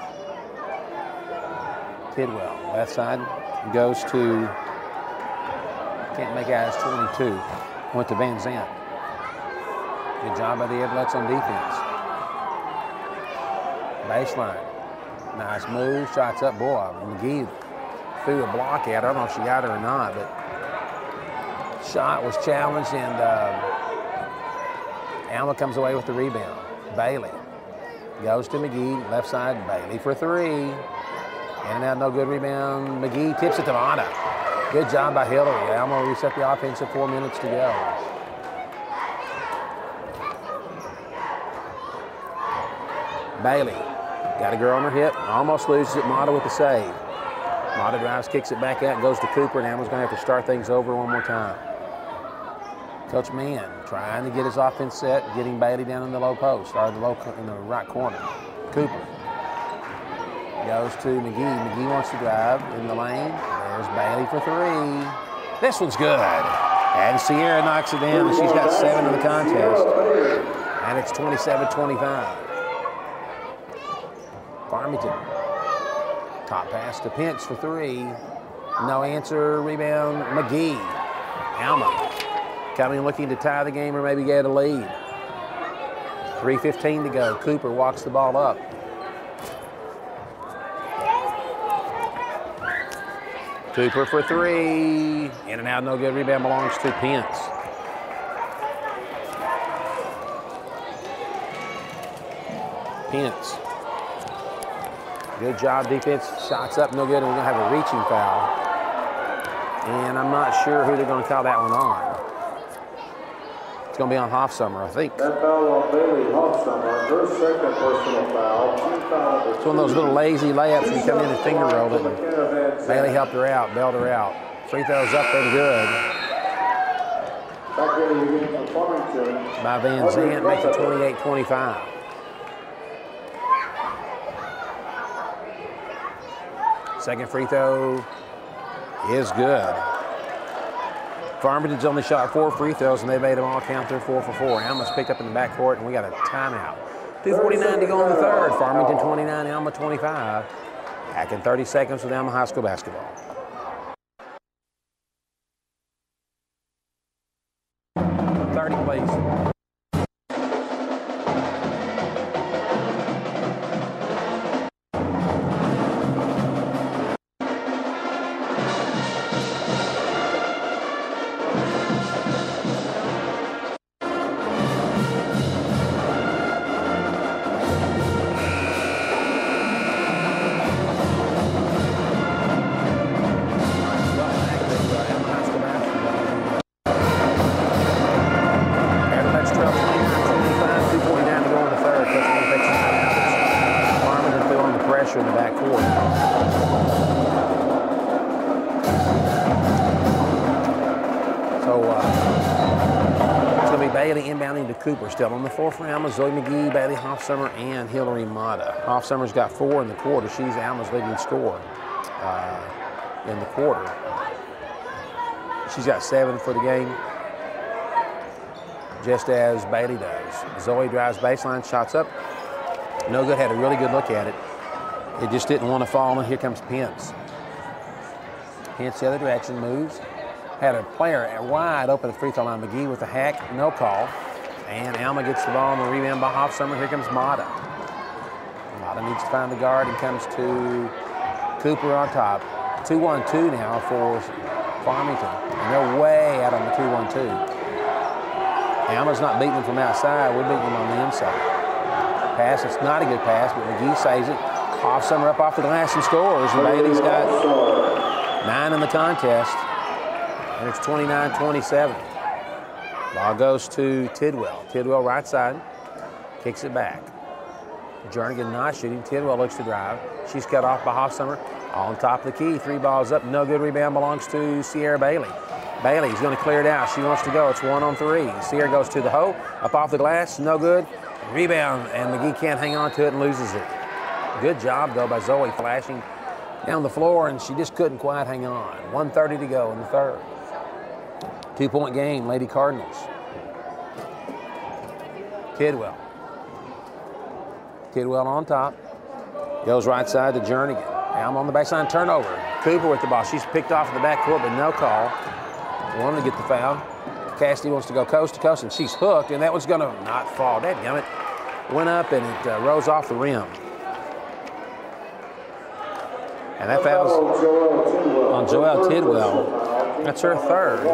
Tidwell, left side, goes to, can't make out his 22. Went to Van Zandt. Good job by the Erdeletz on defense. Baseline. Nice move, shots up. Boy, McGee threw a block at her. I don't know if she got her or not, but shot was challenged, and Alma comes away with the rebound. Bailey goes to McGee, left side, Bailey for 3. In and out, no good rebound. McGee tips it to Mata. Good job by Hillary. Alma reset the offense at 4 minutes to go. Bailey got a girl on her hip, almost loses it. Mata with the save. Mata drives, kicks it back out, goes to Cooper, and Alma's going to have to start things over one more time. Coach Mann trying to get his offense set, getting Bailey down in the low post, or in the right corner. Cooper goes to McGee. McGee wants to drive in the lane. There's Bailey for three. This one's good. And Sierra knocks it down, and she's got 7 in the contest. And it's 27-25. Farmington. Top pass to Pence for three. No answer. Rebound, McGee. Alma coming looking to tie the game or maybe get a lead. 3:15 to go. Cooper walks the ball up. Cooper for three. In and out, no good. Rebound belongs to Pence. Pence. Good job, defense. Shots up, no good. And we're going to have a reaching foul. And I'm not sure who they're going to call that one on. It's going to be on Hoffsummer, I think. That foul on Bailey Hoffsummer, her second personal foul. It's one of those little lazy layups where you come in and finger roll it. And Bailey helped her out, bailed her out. Free throws up and good. Back in the game for Farmington. By Van Zandt, makes it 28-25. Second free throw is good. Farmington's only shot 4 free throws, and they made them all count. They're 4 for 4. Alma's picked up in the backcourt, and we got a timeout. 2:49 to go in the third. Farmington 29, Alma 25. Back in 30 seconds with Alma High School basketball. 30, please. In the backcourt. So it's going to be Bailey inbounding to Cooper. Still on the floor for Alma, Zoe McGee, Bailey Hoffsummer, and Hillary Mata. Hoffsummer's got 4 in the quarter. She's Alma's leading scorer in the quarter. She's got 7 for the game, just as Bailey does. Zoe drives baseline, shots up. No good, had a really good look at it. It just didn't want to fall, and here comes Pence. Pence the other direction, moves. Had a player wide open at the free throw line. McGee with a hack, no call. And Alma gets the ball on the rebound by Hoffsummer. Here comes Mata. Mata needs to find the guard and comes to Cooper on top. 2-1-2 now for Farmington. And they're way out on the 2-1-2. Alma's not beating them from outside. We're beating them on the inside. Pass, it's not a good pass, but McGee saves it. Hoffsummer up off the glass and scores. And Bailey's got 9 in the contest. And it's 29-27. Ball goes to Tidwell. Tidwell right side. Kicks it back. Jernigan not shooting. Tidwell looks to drive. She's cut off by Hoffsummer. On top of the key. 3 balls up. No good. Rebound belongs to Sierra Bailey. Bailey's going to clear it out. She wants to go. It's 1 on 3. Sierra goes to the hole. Up off the glass. No good. Rebound. And McGee can't hang on to it and loses it. Good job, though, by Zoe flashing down the floor, and she just couldn't quite hang on. 1:30 to go in the third. 2-point game, Lady Cardinals. Tidwell. Tidwell on top. Goes right side to Jernigan. Alma on the baseline, turnover. Cooper with the ball. She's picked off in the backcourt, but no call. Wanted to get the foul. Cassidy wants to go coast to coast, and she's hooked, and that one's going to not fall. Dadgummit. Went up, and it rose off the rim. And that foul's on Joelle Tidwell. That's her third.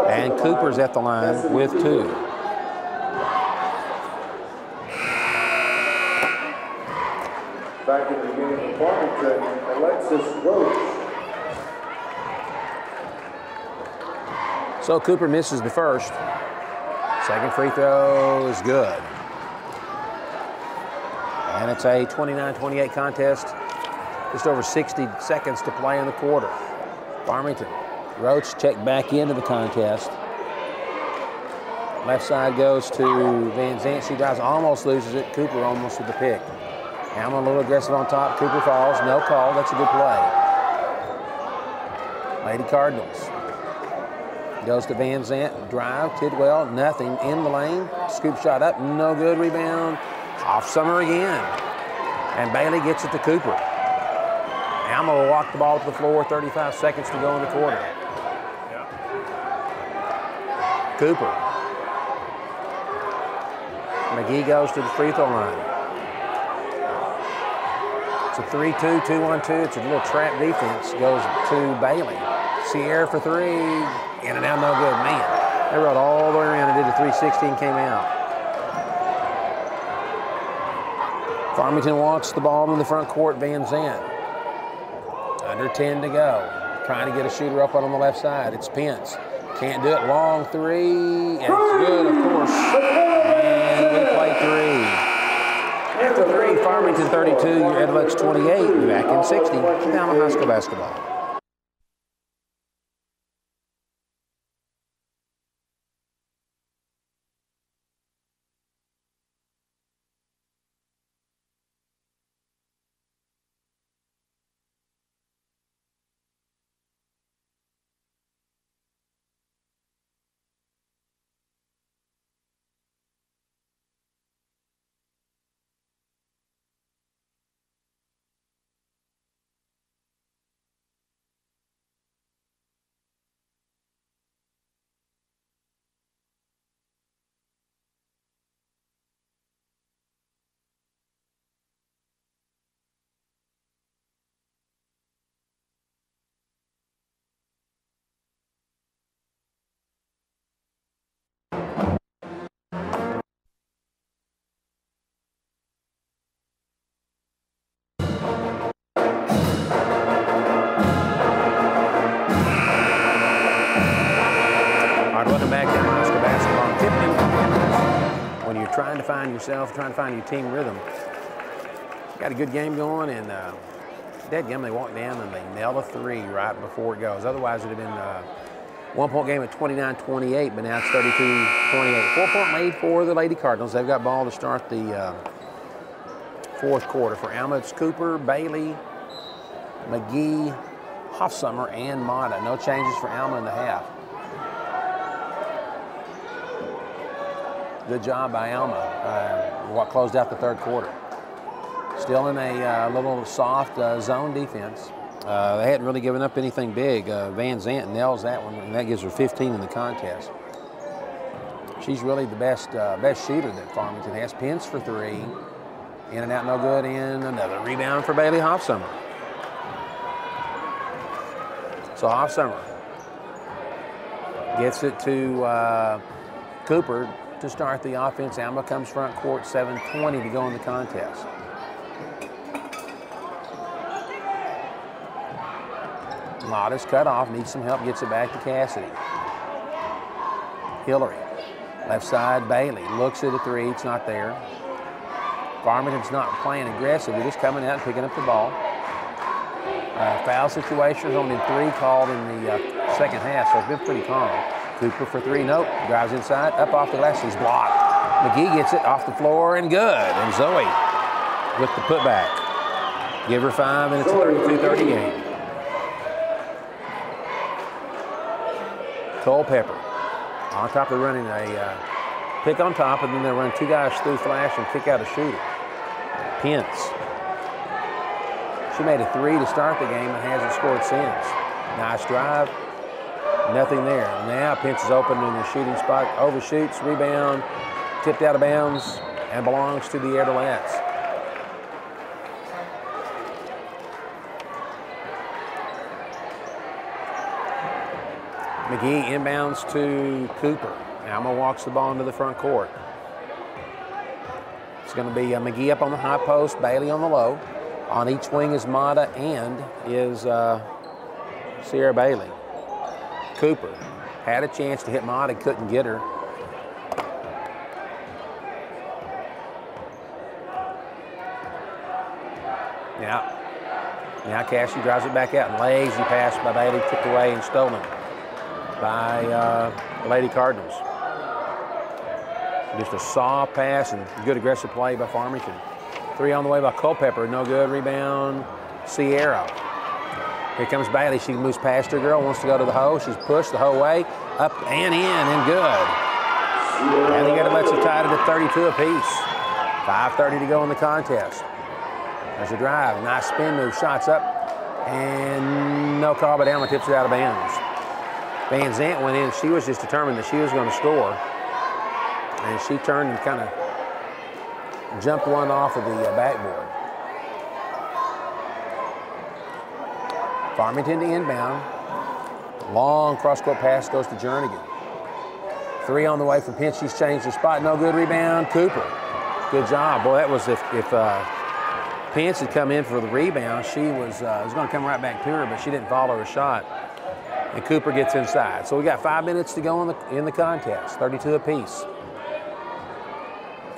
And Cooper's at the line with 2. Back in the game, Farmington, Alexis Roach. So Cooper misses the first. Second free throw is good. And it's a 29-28 contest. Just over 60 seconds to play in the quarter. Farmington. Roach checked back into the contest. Left side goes to Van Zant. She drives, almost loses it. Cooper almost with the pick. Alma a little aggressive on top. Cooper falls. No call. That's a good play. Lady Cardinals. Goes to Van Zant. Drive. Tidwell. Nothing. In the lane. Scoop shot up. No good. Rebound. Off Summer again. And Bailey gets it to Cooper. Alma will walk the ball to the floor. 35 seconds to go in the quarter. Cooper. McGee goes to the free throw line. It's a 3-2, 2-1-2. It's a little trap defense. Goes to Bailey. Sierra for three. In and out, no good. Man, they rode all the way around and did a 360 and came out. Farmington walks the ball in the front court. Van Zant. Under 10 to go. Trying to get a shooter up on the left side. It's Pence. Can't do it. Long three. And it's good, of course. And we play three. After three, Farmington 32, your Edlux 28. Back in 60. Down on high school basketball. Trying to find yourself, trying to find your team rhythm. Got a good game going, and dadgum, they walk down and they nail a three right before it goes. Otherwise, it would have been a one-point game at 29-28, but now it's 32-28. 4-point lead for the Lady Cardinals. They've got ball to start the fourth quarter. For Alma, it's Cooper, Bailey, McGee, Hoffsummer, and Mata. No changes for Alma in the half. Good job by Alma, what closed out the third quarter. Still in a little soft zone defense. They hadn't really given up anything big. Van Zant nails that one, and that gives her 15 in the contest. She's really the best shooter that Farmington has. Pence for three. In and out, no good. In another rebound for Bailey Hoffsummer. So Hoffsummer gets it to Cooper to start the offense. Alma comes front court, 7:20 to go in the contest. Lotta's cut off, needs some help, gets it back to Cassidy. Hillary, left side, Bailey, looks at a three, it's not there. Farmington's not playing aggressive, they're just coming out and picking up the ball. Foul situations, only three called in the second half, so it's been pretty calm. Cooper for three, nope. Drives inside, up off the glass, he's blocked. McGee gets it off the floor and good. And Zoe with the putback. Give her 5 and it's a 32-30 game. Culpepper on top of running a pick on top, and then they run two guys through flash and kick out a shooter. Pence. She made a three to start the game and hasn't scored since. Nice drive. Nothing there. Now Pence is open in the shooting spot, overshoots, rebound, tipped out of bounds, and belongs to the Edelettes. McGee inbounds to Cooper. Alma walks the ball into the front court. It's going to be McGee up on the high post, Bailey on the low. On each wing is Mata and is Sierra Bailey. Cooper had a chance to hit Mata, couldn't get her. Now Cassie drives it back out, and lazy pass by Bailey, tipped away and stolen by the Lady Cardinals. Just a soft pass and good aggressive play by Farmington. 3 on the way by Culpepper, no good. Rebound, Sierra. Here comes Bailey. She moves past her girl, wants to go to the hole. She's pushed the whole way, up and in, and good. And they get it, lets it tie it at 32 apiece. 5:30 to go in the contest. There's a drive, a nice spin move, shots up, and no call, but Alma tips it out of bounds. Van Zant went in. She was just determined that she was going to score. And she turned and kind of jumped one off of the backboard. Farmington to inbound. Long cross-court pass goes to Jernigan. 3 on the way from Pinch. She's changed her spot. No good rebound. Cooper. Good job. Boy, that was if Pinch had come in for the rebound, she was going to come right back to her, but she didn't follow her shot. And Cooper gets inside. So we got 5 minutes to go in the contest. 32 apiece.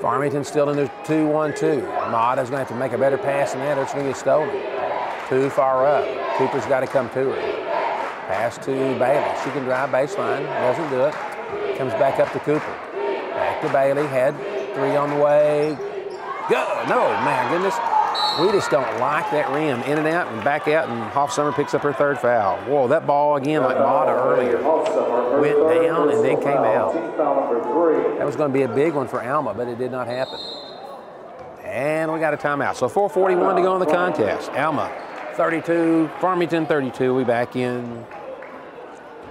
Farmington still in their 2-1-2. Mata's going to have to make a better pass than that or it's going to get stolen. Too far up. Cooper's got to come to her. Pass to Bailey. She can drive baseline. Doesn't do it. Comes back up to Cooper. Back to Bailey. Had 3 on the way. Good. No, man, goodness. We just don't like that rim. In and out and back out, and Hoffsummer picks up her 3rd foul. Whoa, that ball again, like Mata earlier, went down and then came out. That was going to be a big one for Alma, but it did not happen. And we got a timeout. So 4:41 to go in the contest. Alma 32, Farmington 32. We back in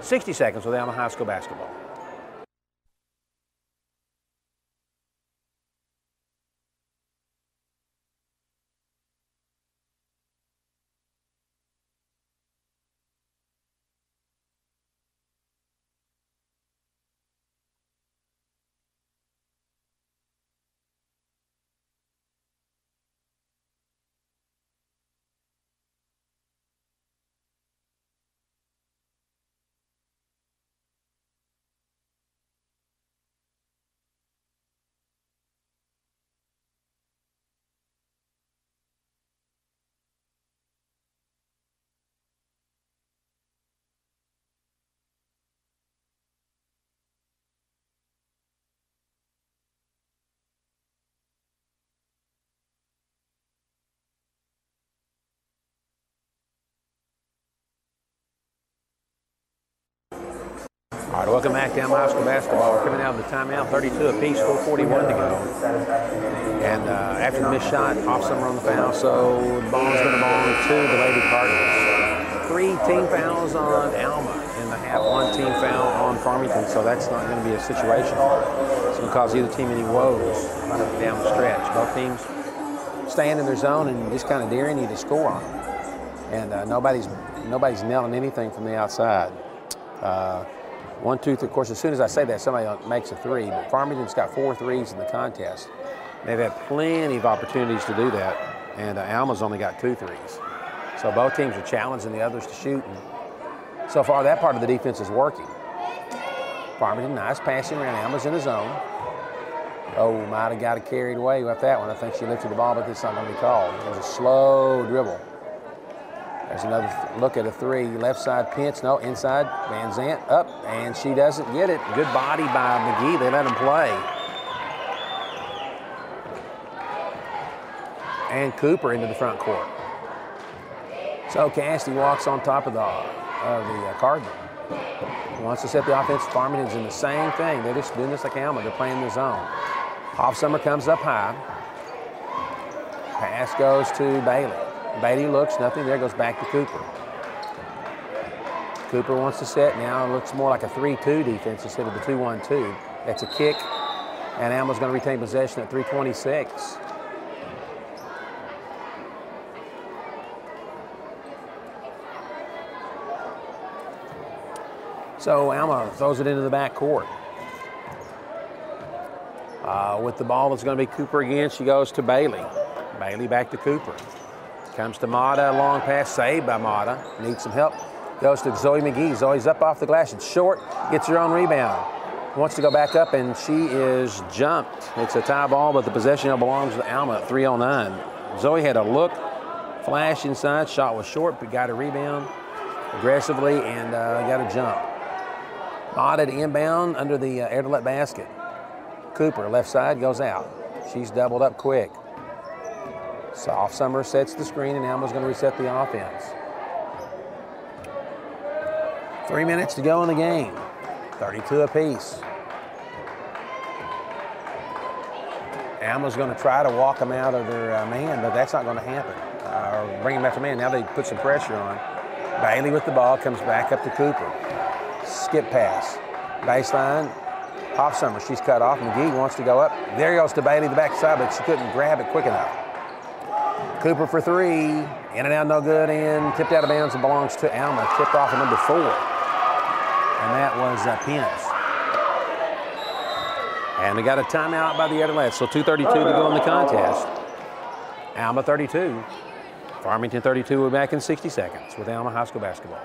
60 seconds with Alma High School basketball. All right, welcome back to Alma High School basketball. We're coming out of the timeout, 32 apiece, 4:41 to go. And after the missed shot, Hoffsummer on the foul, so the ball is going to belong to the Lady Cardinals. 3 team fouls on Alma in the half, 1 team foul on Farmington, so that's not going to be a situation. It's going to cause either team any woes down the stretch. Both teams staying in their zone and just kind of daring you to score on them. And nobody's nailing anything from the outside. 1, 2, 3. Of course, as soon as I say that, somebody makes a 3. But Farmington's got 4 threes in the contest. They've had plenty of opportunities to do that, and Alma's only got 2 threes. So both teams are challenging the others to shoot. And so far, that part of the defense is working. Farmington, nice passing around. Alma's in the zone. Oh, might have got it carried away with that one. I think she lifted the ball, but it's not going to be called. It was a slow dribble. There's another look at a 3. Left side pinch. No, inside. Van Zant up, and she doesn't get it. Good body by McGee. They let him play. And Cooper into the front court. So Cassidy walks on top of the Cardinal. Wants to set the offense. Farmington's in the same thing. They're just doing this like Alma. They're playing the zone. Hoffsummer comes up high. Pass goes to Bailey. Bailey looks, nothing there, goes back to Cooper. Cooper wants to set now. It looks more like a 3-2 defense instead of the 2-1-2. That's a kick, and Alma's going to retain possession at 3:26. So Alma throws it into the back court. With the ball, it's going to be Cooper again. She goes to Bailey. Bailey back to Cooper. Comes to Mata, long pass, saved by Mata. Needs some help. Goes to Zoe McGee. Zoe's up off the glass. It's short, gets her own rebound. Wants to go back up, and she is jumped. It's a tie ball, but the possession now belongs to Alma at 3:09. Zoe had a look, flash inside. Shot was short, but got a rebound aggressively and got a jump. Mata to inbound under the air-to-let basket. Cooper, left side, goes out. She's doubled up quick. Soft Summer sets the screen, and Alma's going to reset the offense. 3 minutes to go in the game. 32 apiece. Alma's going to try to walk them out of their man, but that's not going to happen. Or bring them back to man. Now they put some pressure on. Bailey with the ball, comes back up to Cooper. Skip pass. Baseline. Hoffsummer, she's cut off. McGee wants to go up. There goes to Bailey, the backside, but she couldn't grab it quick enough. Cooper for three. In and out, no good. And tipped out of bounds and belongs to Alma. Tipped off at number 4. And that was Pence. And we got a timeout by the Adelettes. So 2:32 to go in the contest. Alma 32. Farmington 32. We're back in 60 seconds with Alma High School basketball.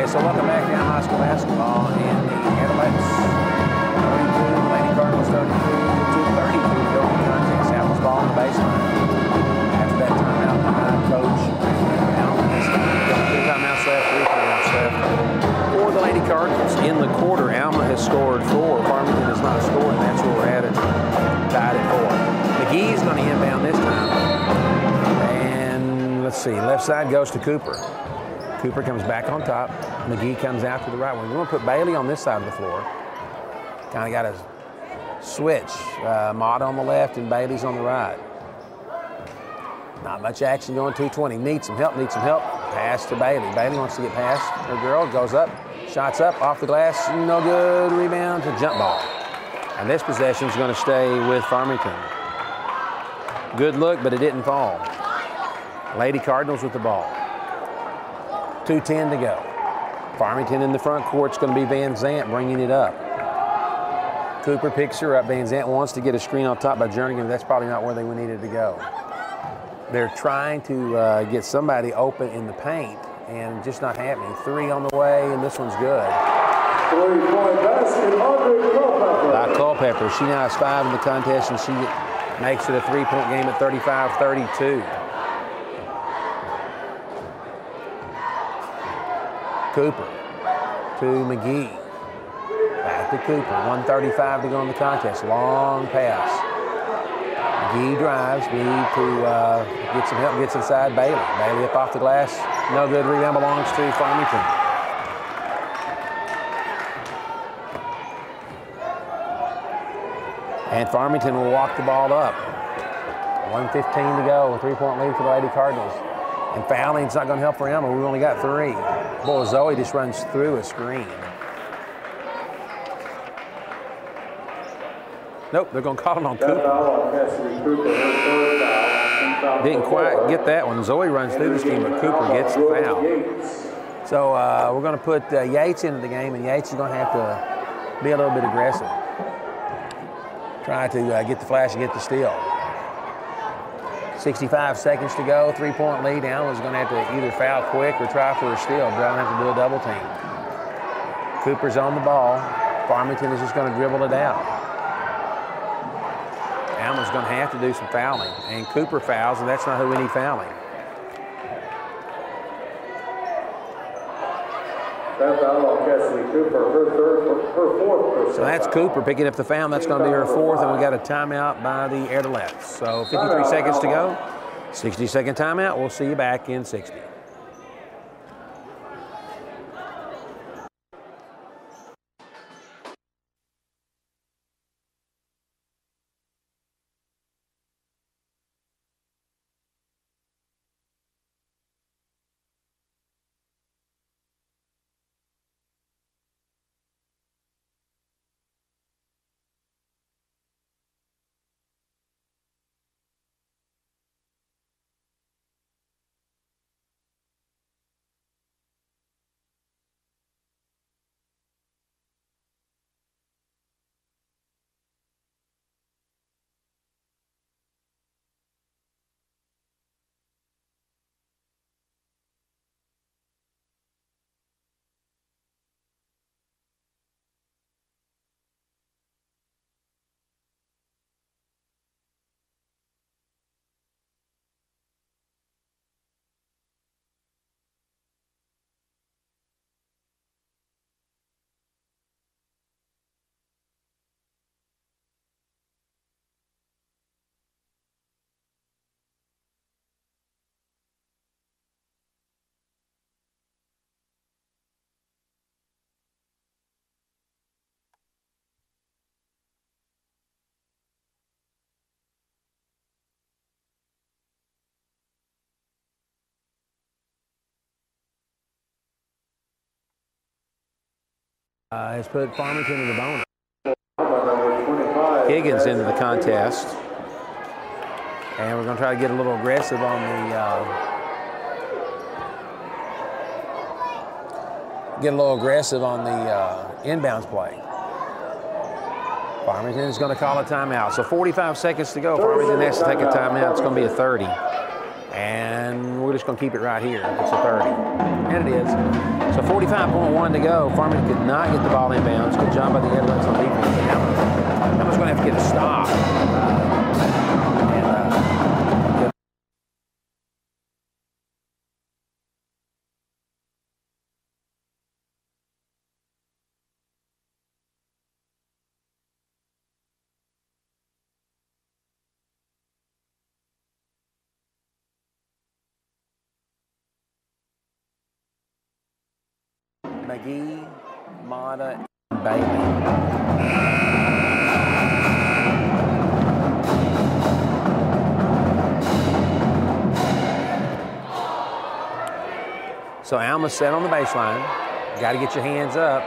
So welcome back to Alma High School basketball, and the Adelettes 32, the Lady Cardinals 32, 2:32 to go in the contest. Alma's ball on the baseline. After that timeout by Coach Alma has 2 timeouts left, 3 timeouts left for the Lady Cardinals. In the quarter, Alma has scored 4. Farmington has not scored, and that's where we're at, tied at 4. McGee's going to inbound this time. And let's see, left side goes to Cooper. Cooper comes back on top. McGee comes out to the right wing. We're going to put Bailey on this side of the floor. Kind of got a switch. Mott on the left and Bailey's on the right. Not much action going 2:20. Needs some help, Pass to Bailey. Bailey wants to get past her girl. Goes up. Shots up. Off the glass. No good. Rebound to jump ball. And this possession is going to stay with Farmington. Good look, but it didn't fall. Lady Cardinals with the ball. 2:10 to go. Farmington in the front court. It's going to be Van Zant bringing it up. Cooper picks her up. Van Zant wants to get a screen on top by Jernigan. That's probably not where they needed to go. They're trying to get somebody open in the paint, and just not happening. 3 on the way, and this one's good. 3-point basket, Culpepper. By Culpepper. She now has 5 in the contest, and she makes it a 3-point game at 35-32. Cooper to McGee. Back to Cooper. 1:35 to go in the contest. Long pass. McGee drives. Need to get some help. Gets inside Bailey. Bailey up off the glass. No good. Rebound belongs to Farmington. And Farmington will walk the ball up. 1:15 to go. A 3-point lead for the Lady Cardinals. And fouling's not going to help for Alma. We've only got 3. Boy, Zoe just runs through a screen. Nope, they're going to call it on Cooper. Didn't quite get that one. Zoe runs through the screen, but Cooper gets the foul. So we're going to put Yates into the game, and Yates is going to have to be a little bit aggressive. Try to get the flash and get the steal. 65 seconds to go, 3-point lead. Alma's going to have to either foul quick or try for a steal. Brown have to do a double team. Cooper's on the ball. Farmington is just going to dribble it out. Alma's going to have to do some fouling. And Cooper fouls, and that's not who we need fouling. That foul on Kesley Cooper, her 4th. So that's Cooper picking up the foul. That's going to be her 4th, and we got a timeout by the Adelettes. So 53 seconds to go. 60-second timeout. We'll see you back in 60. has put Farmington in the bonus. Number 25. Higgins into the contest. And we're going to try to get a little aggressive on the inbounds play. Farmington is going to call a timeout. So 45 seconds to go. Farmington has to take a timeout. It's going to be a 30. And we're just going to keep it right here. It's a 30. And it is. So 45.1 to go. Farmington could not get the ball inbounds. Good job by the Edwards on defense. Alma's going to have to get a stop. McGee, Mata, and Bailey. So Alma's set on the baseline. Got to get your hands up.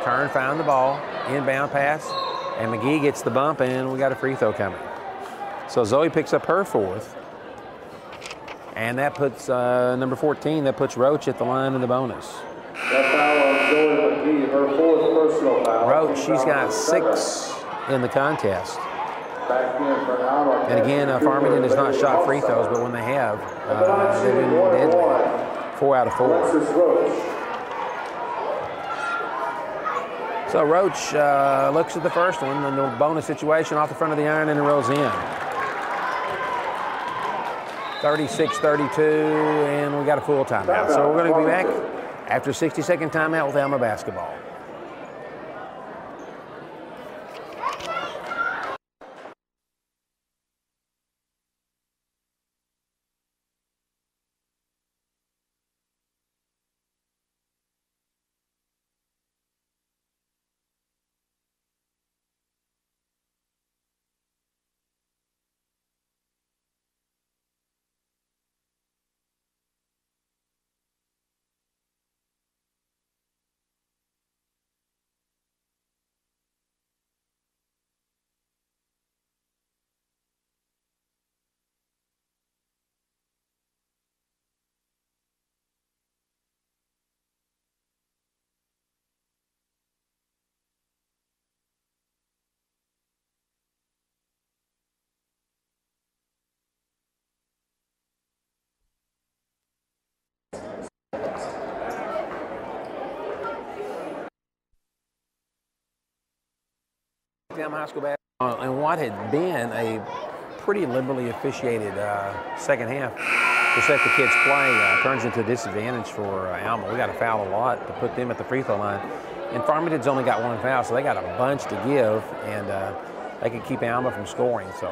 Turn, find the ball. Inbound pass. And McGee gets the bump, and we got a free throw coming. So Zoe picks up her fourth. And that puts number 14, that puts Roach at the line in the bonus. That foul on Zoe McGee, her fourth personal foul. Roach, she's got 6 in the contest. Back in for Alma. And again, Farmington has not shot free throws, but when they have, they've been deadly. 4 out of 4. So Roach looks at the first one, and the bonus situation off the front of the iron, and it rolls in. 36-32, and we got a full timeout. So we're going to be back after a 60-second timeout with Alma basketball. Alma High School basketball, and what had been a pretty liberally officiated second half to set the kids' play turns into a disadvantage for Alma. We got to foul a lot to put them at the free throw line. And Farmington's only got 1 foul, so they got a bunch to give, and they can keep Alma from scoring. So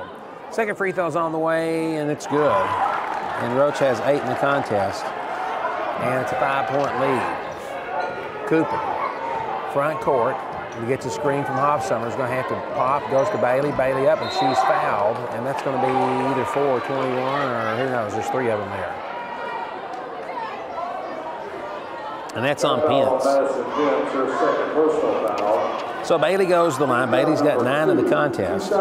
second free throw's on the way, and it's good. And Roach has 8 in the contest, and it's a 5-point lead. Cooper, front court. He gets a screen from Hofsummer. He's going to have to pop, goes to Bailey. Bailey up, and she's fouled. And that's going to be either 4 or 21, or who knows. There's 3 of them there. And that's on Pence. So Bailey goes to the line. Bailey's got 9 in the contest.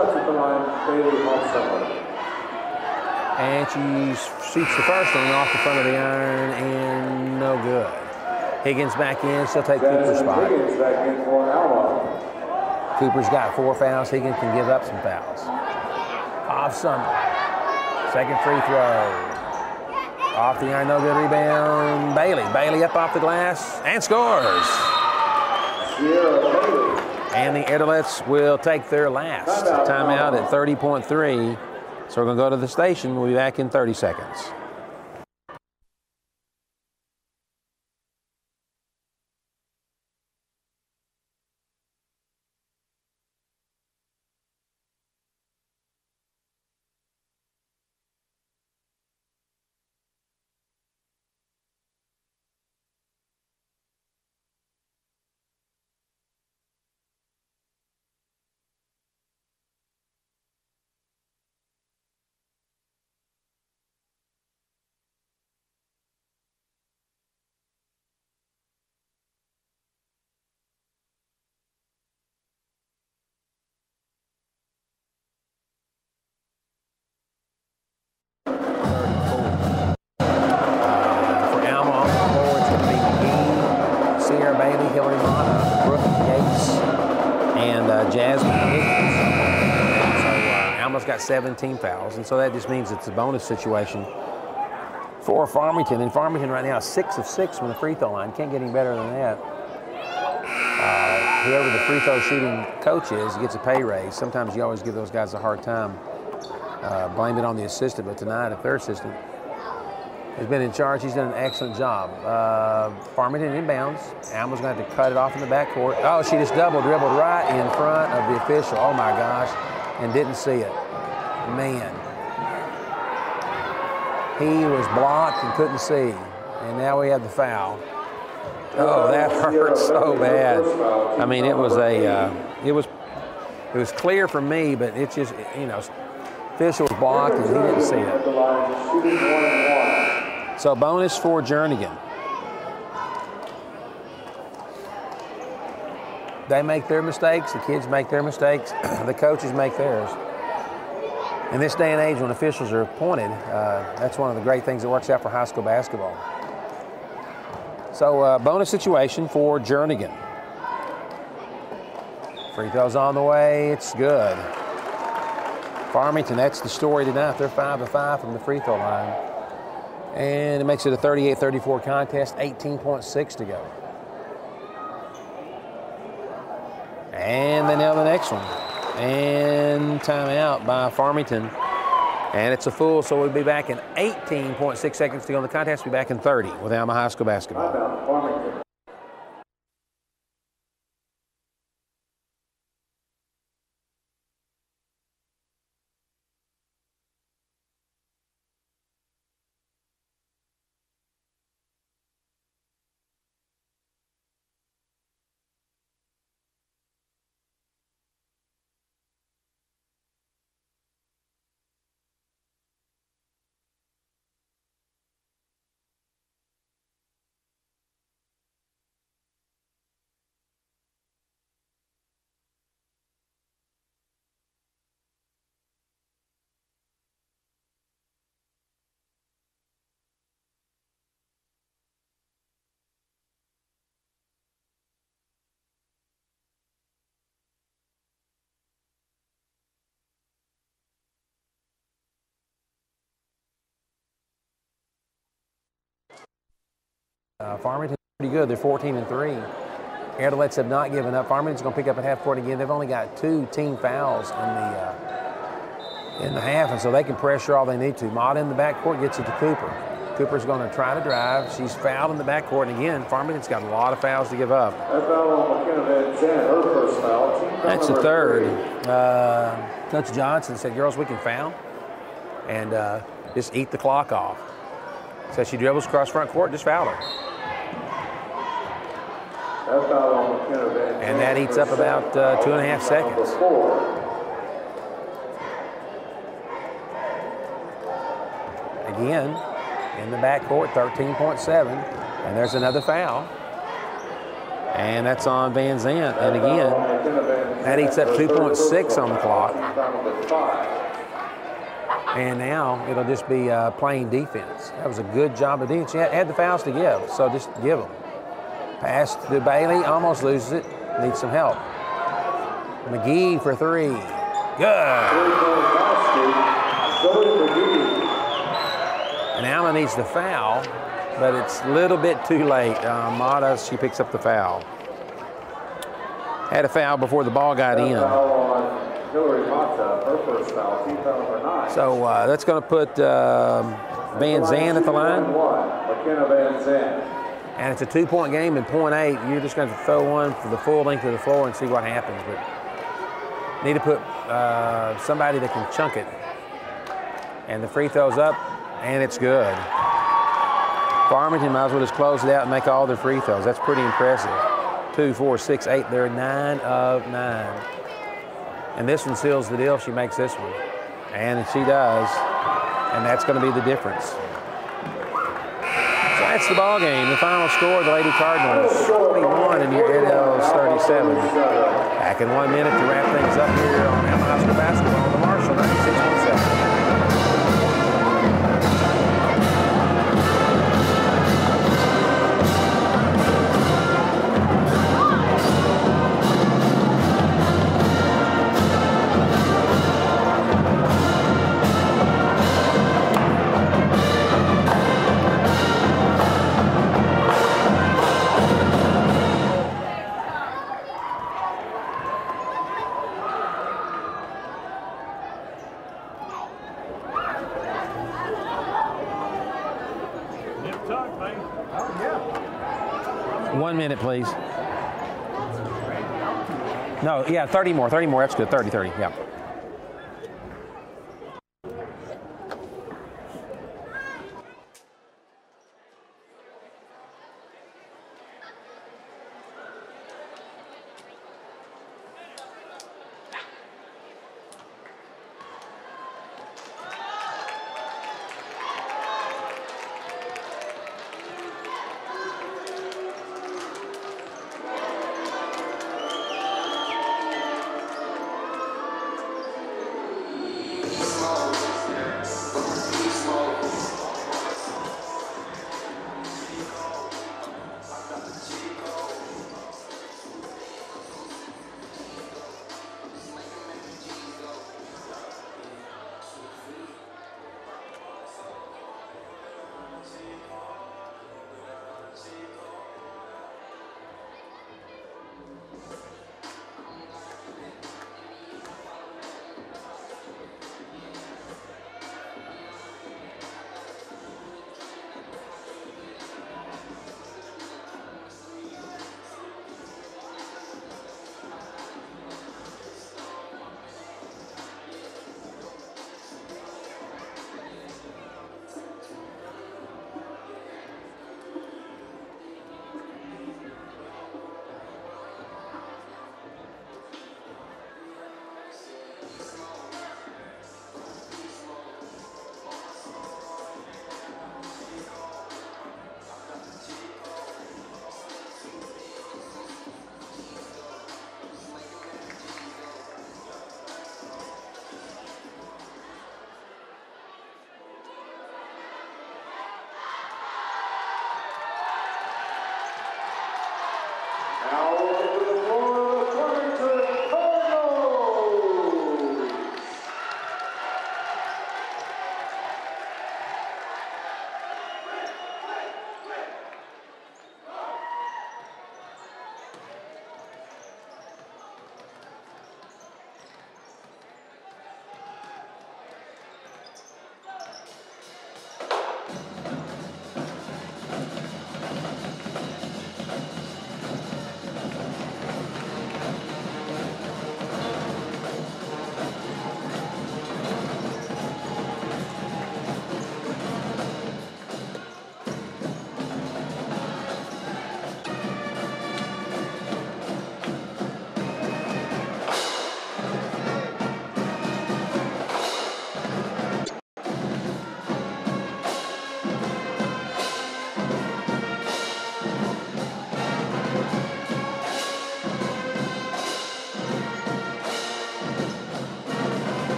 And she shoots the first one off the front of the iron, and no good. Higgins back in, she'll take Cooper's spot. Cooper's got 4 fouls. Higgins can give up some fouls. Hofsummer, second free throw. Off the iron, no good rebound. Bailey up off the glass and scores. And the Edwards will take their last timeout at 30.3. So we're going to go to the station. We'll be back in 30 seconds. got 17 fouls, and so that just means it's a bonus situation for Farmington. And Farmington right now is 6 of 6 from the free throw line. Can't get any better than that. Whoever the free throw shooting coach is gets a pay raise. Sometimes you always give those guys a hard time. Blame it on the assistant, but tonight if their assistant has been in charge, he's done an excellent job. Farmington inbounds. Alma's going to have to cut it off in the backcourt. Oh, she just dribbled right in front of the official. Oh my gosh, and didn't see it. Man. He was blocked and couldn't see, and now we have the foul. Oh, that hurt so bad. I mean, it was it was clear for me, but it's just, you know, official was blocked and he didn't see it. So bonus for Jernigan. They make their mistakes, the kids make their mistakes, the coaches make theirs. In this day and age when officials are appointed, that's one of the great things that works out for high school basketball. So bonus situation for Jernigan. Free throws on the way, it's good. Farmington, that's the story tonight. They're 5 of 5 from the free throw line. And it makes it a 38-34 contest, 18.6 to go. And they nail the next one. And timeout by Farmington. And it's a full, so we'll be back in 18.6 seconds to go in the contest. We'll be back in 30 with Alma High School basketball. Farmington's pretty good. They're 14 and 3. Airlets have not given up. Farmington's going to pick up at half court again. They've only got 2 team fouls in the half, and so they can pressure all they need to. Mott in the backcourt gets it to Cooper. Cooper's going to try to drive. She's fouled in the backcourt, and again, Farmington's got a lot of fouls to give up. That's the third. Coach Johnson said, girls, we can foul and just eat the clock off. So she dribbles across front court, just foul her. And that eats up about 2.5 seconds. Again, in the backcourt, 13.7. And there's another foul. And that's on Van Zandt. And again, that eats up 2.6 on the clock. And now it'll just be plain defense. That was a good job of defense. She had the fouls to give, so just give them. Pass to Bailey, almost loses it, needs some help. McGee for 3. Good. And Alma needs the foul, but it's a little bit too late. Mata, she picks up the foul. Had a foul before the ball got in. So that's going to put Van Zandt at the line. And it's a 2-point game in .8. You're just going to throw one for the full length of the floor and see what happens. But need to put somebody that can chunk it. And the free throw's up, and it's good. Farmington might as well just close it out and make all their free throws. That's pretty impressive. 2, 4, 6, 8. They're 9 of 9. And this one seals the deal if she makes this one. And she does. And that's going to be the difference. So that's the ball game. The final score, the Lady Cardinals 41 and the Airedales 37. Back in 1 minute to wrap things up here on Alma High School basketball on the Marshall 96.7. 1 minute, please. No, yeah, 30 more, that's good, 30, yeah.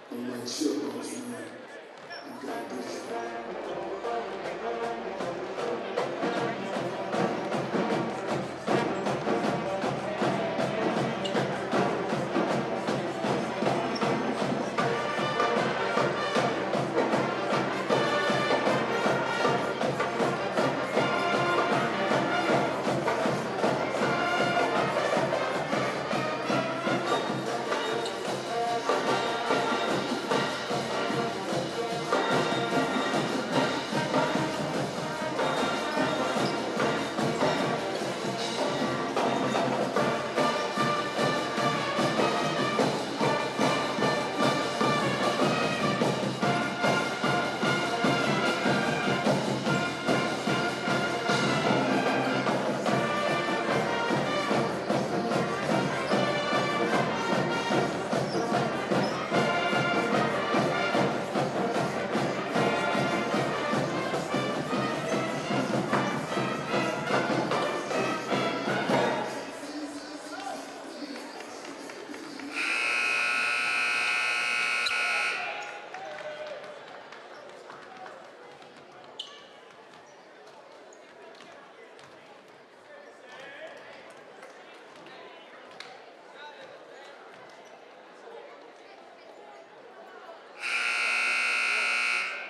I'm like, shit, boss, man. You got this.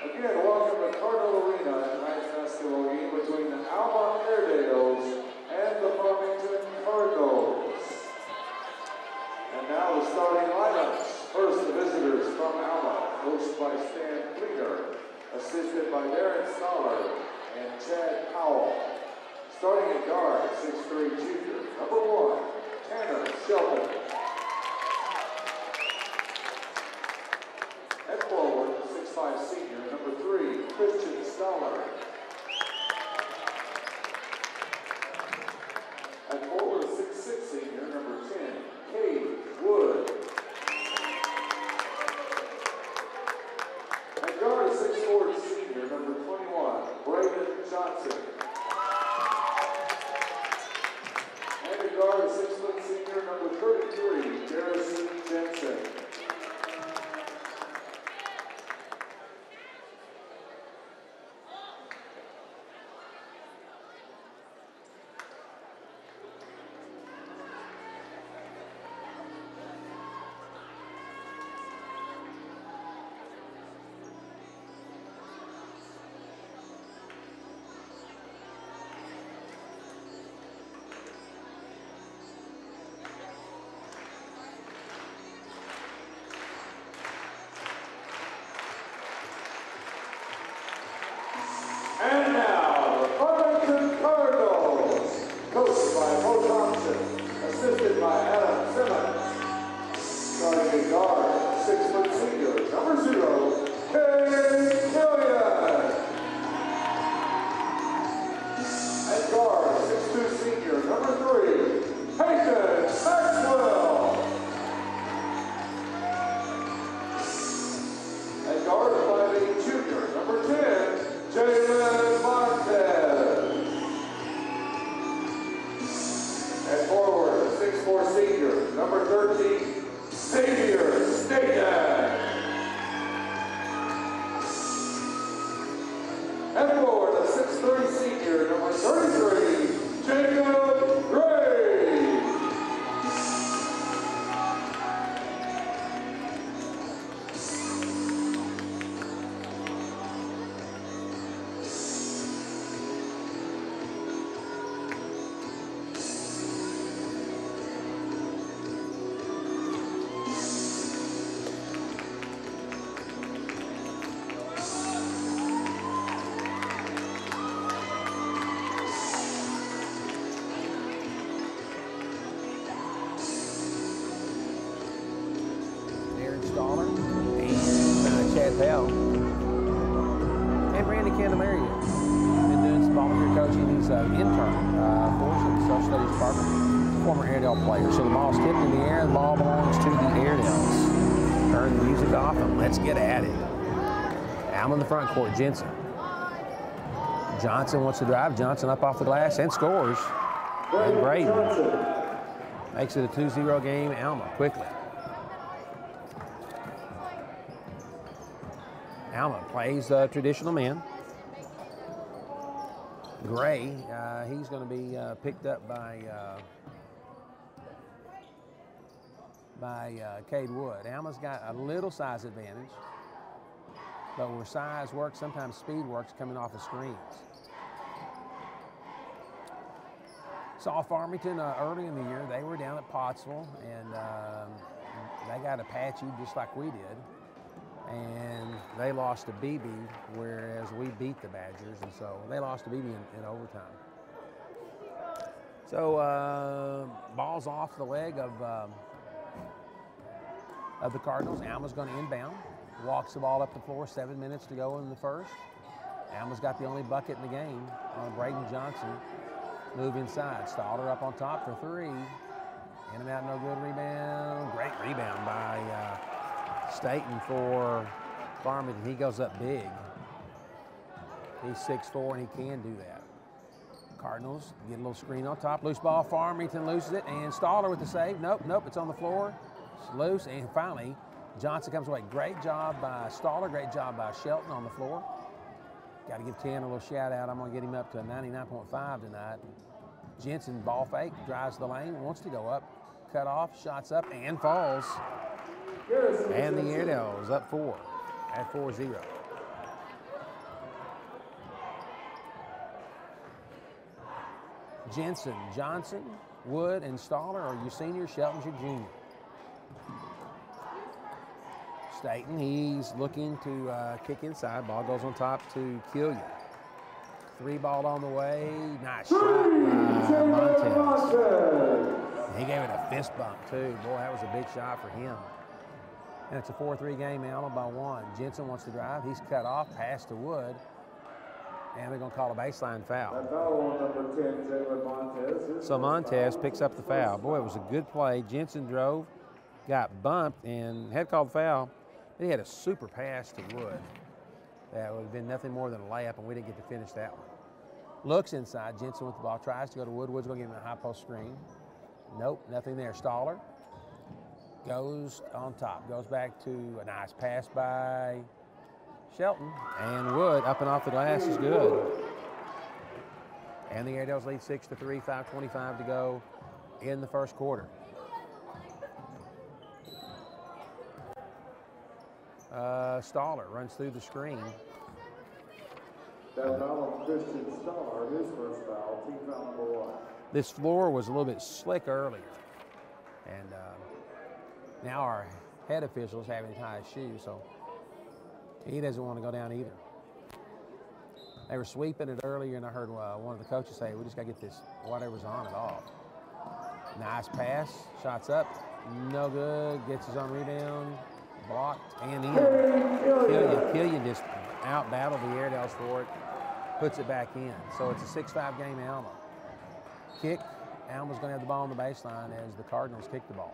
Again, welcome to Cardinal Arena, a tonight's basketball game between the Alma Airedales and the Farmington Cardinals. And now the starting lineups. First, the visitors from Alma, coached by Stan Fleeter, assisted by Darren Stoller and Chad Powell. Starting at guard, 6'3" junior, number 1, Tanner Shelton. At forward, 6'5" senior, number 3, Christian Stoller. At forward, 6'6" senior, number 10, Cade Wood. At guard, 6'4" senior, number 21, Brayden Johnson. And at guard, 6' senior, number 33, Garrison Jensen. And now, the Farmington Cardinals, coached by Mo Thompson, assisted by Adam Simmons. Starting at guard, 6' senior, number 0, Cade Killian. At guard, 6'2" senior, number 3, Peyton Maxwell. At guard, 5'8" junior, number 10, Jalen Montez. At forward, 6'4" senior, number 13, Xavier Staten. At forward, a 6'3" senior, number 33, Jacob Gray. Bell and Randy Candelaria. Been doing some volunteer coaching. He's an intern for us in the Social Studies Department, former Airedale player. So the ball's tipped in the air, the ball belongs to the Airedales. Turn the music off and let's get at it. Alma in the front court, Jensen. Johnson wants to drive. Johnson up off the glass and scores. And Brayden makes it a 2-0 game. Alma quickly. Alma plays the traditional man. Gray, he's going to be picked up by Cade Wood. Alma's got a little size advantage, but where size works, sometimes speed works coming off of screens. Saw Farmington early in the year. They were down at Pottsville, and they got Apache just like we did. And they lost to BB, whereas we beat the Badgers, and so they lost to BB in overtime. So ball's off the leg of the Cardinals. Alma's going to inbound. Walks the ball up the floor, 7 minutes to go in the first. Alma's got the only bucket in the game on Braden Johnson. Move inside. Staller up on top for three. In and out, no good. Rebound. Great rebound by Staten for Farmington. He goes up big. He's 6'4", and he can do that. Cardinals get a little screen on top. Loose ball. Farmington loses it, and Staller with the save. Nope, it's on the floor. It's loose, and finally, Johnson comes away. Great job by Staller. Great job by Shelton on the floor. Got to give Tan a little shout out. I'm going to get him up to 99.5 tonight. Jensen, ball fake, drives the lane, wants to go up. Cut off, shots up, and falls. And the Airedales up 4 at 4-0. Jensen, Johnson, Wood, and Staller are your senior. Shelton's your junior. Staten, he's looking to kick inside. Ball goes on top to Killian. 3 ball on the way. Nice shot by Montez. He gave it a fist bump too. Boy, that was a big shot for him. And it's a 4-3 game, Alma by 1. Jensen wants to drive. He's cut off, pass to Wood. And they're going to call a baseline foul. Number 10, Jalen Montez. So Montez picks up the foul. Boy, it was a good play. Jensen drove, got bumped, and had called the foul. He had a super pass to Wood. That would have been nothing more than a layup, and we didn't get to finish that one. Looks inside. Jensen with the ball. Tries to go to Wood. Wood's going to give him a high post screen. Nope, nothing there. Staller goes on top. Goes back to a nice pass by Shelton. And Wood up and off the glass is good. And the Airedales lead 6-3, 5:25 to go in the first quarter. Staller runs through the screen. That's Donald Christian Staller, his first foul, team foul number 1. This floor was a little bit slick earlier. And now our head official is having to tie his shoes, so he doesn't want to go down either. They were sweeping it earlier, and I heard one of the coaches say, we just got to get this, whatever's on it off. Nice pass, shots up, no good, gets his own rebound. Blocked and in. Killian just out-battled the Airedales for it, puts it back in. So it's a 6-5 game Alma. Kick, Alma's going to have the ball on the baseline as the Cardinals kick the ball.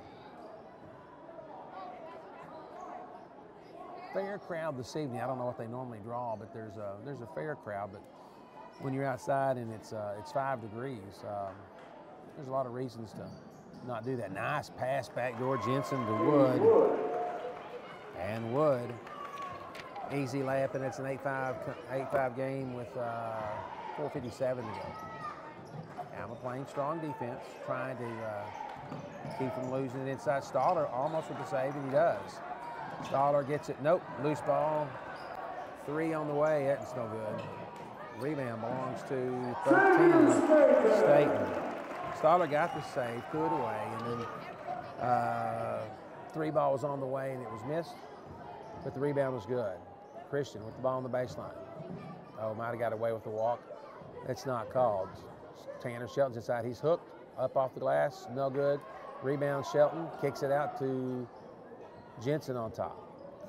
Fair crowd this evening. I don't know what they normally draw, but there's a fair crowd. But when you're outside and it's 5 degrees, there's a lot of reasons to not do that. Nice pass backdoor Jensen to Wood. And Wood, easy layup, and it's an 8-5 game with 4:57 to go. Alma playing strong defense, trying to keep from losing it inside. Staller almost with the save, and he does. Staller gets it, nope, loose ball. 3 on the way, that's no good. Rebound belongs to 13, Staten. Staller got the save, threw it away, and then 3 ball was on the way, and it was missed, but the rebound was good. Christian with the ball on the baseline. Oh, might have got away with the walk. It's not called. Tanner Shelton's inside. He's hooked, up off the glass, no good. Rebound Shelton, kicks it out to Jensen on top.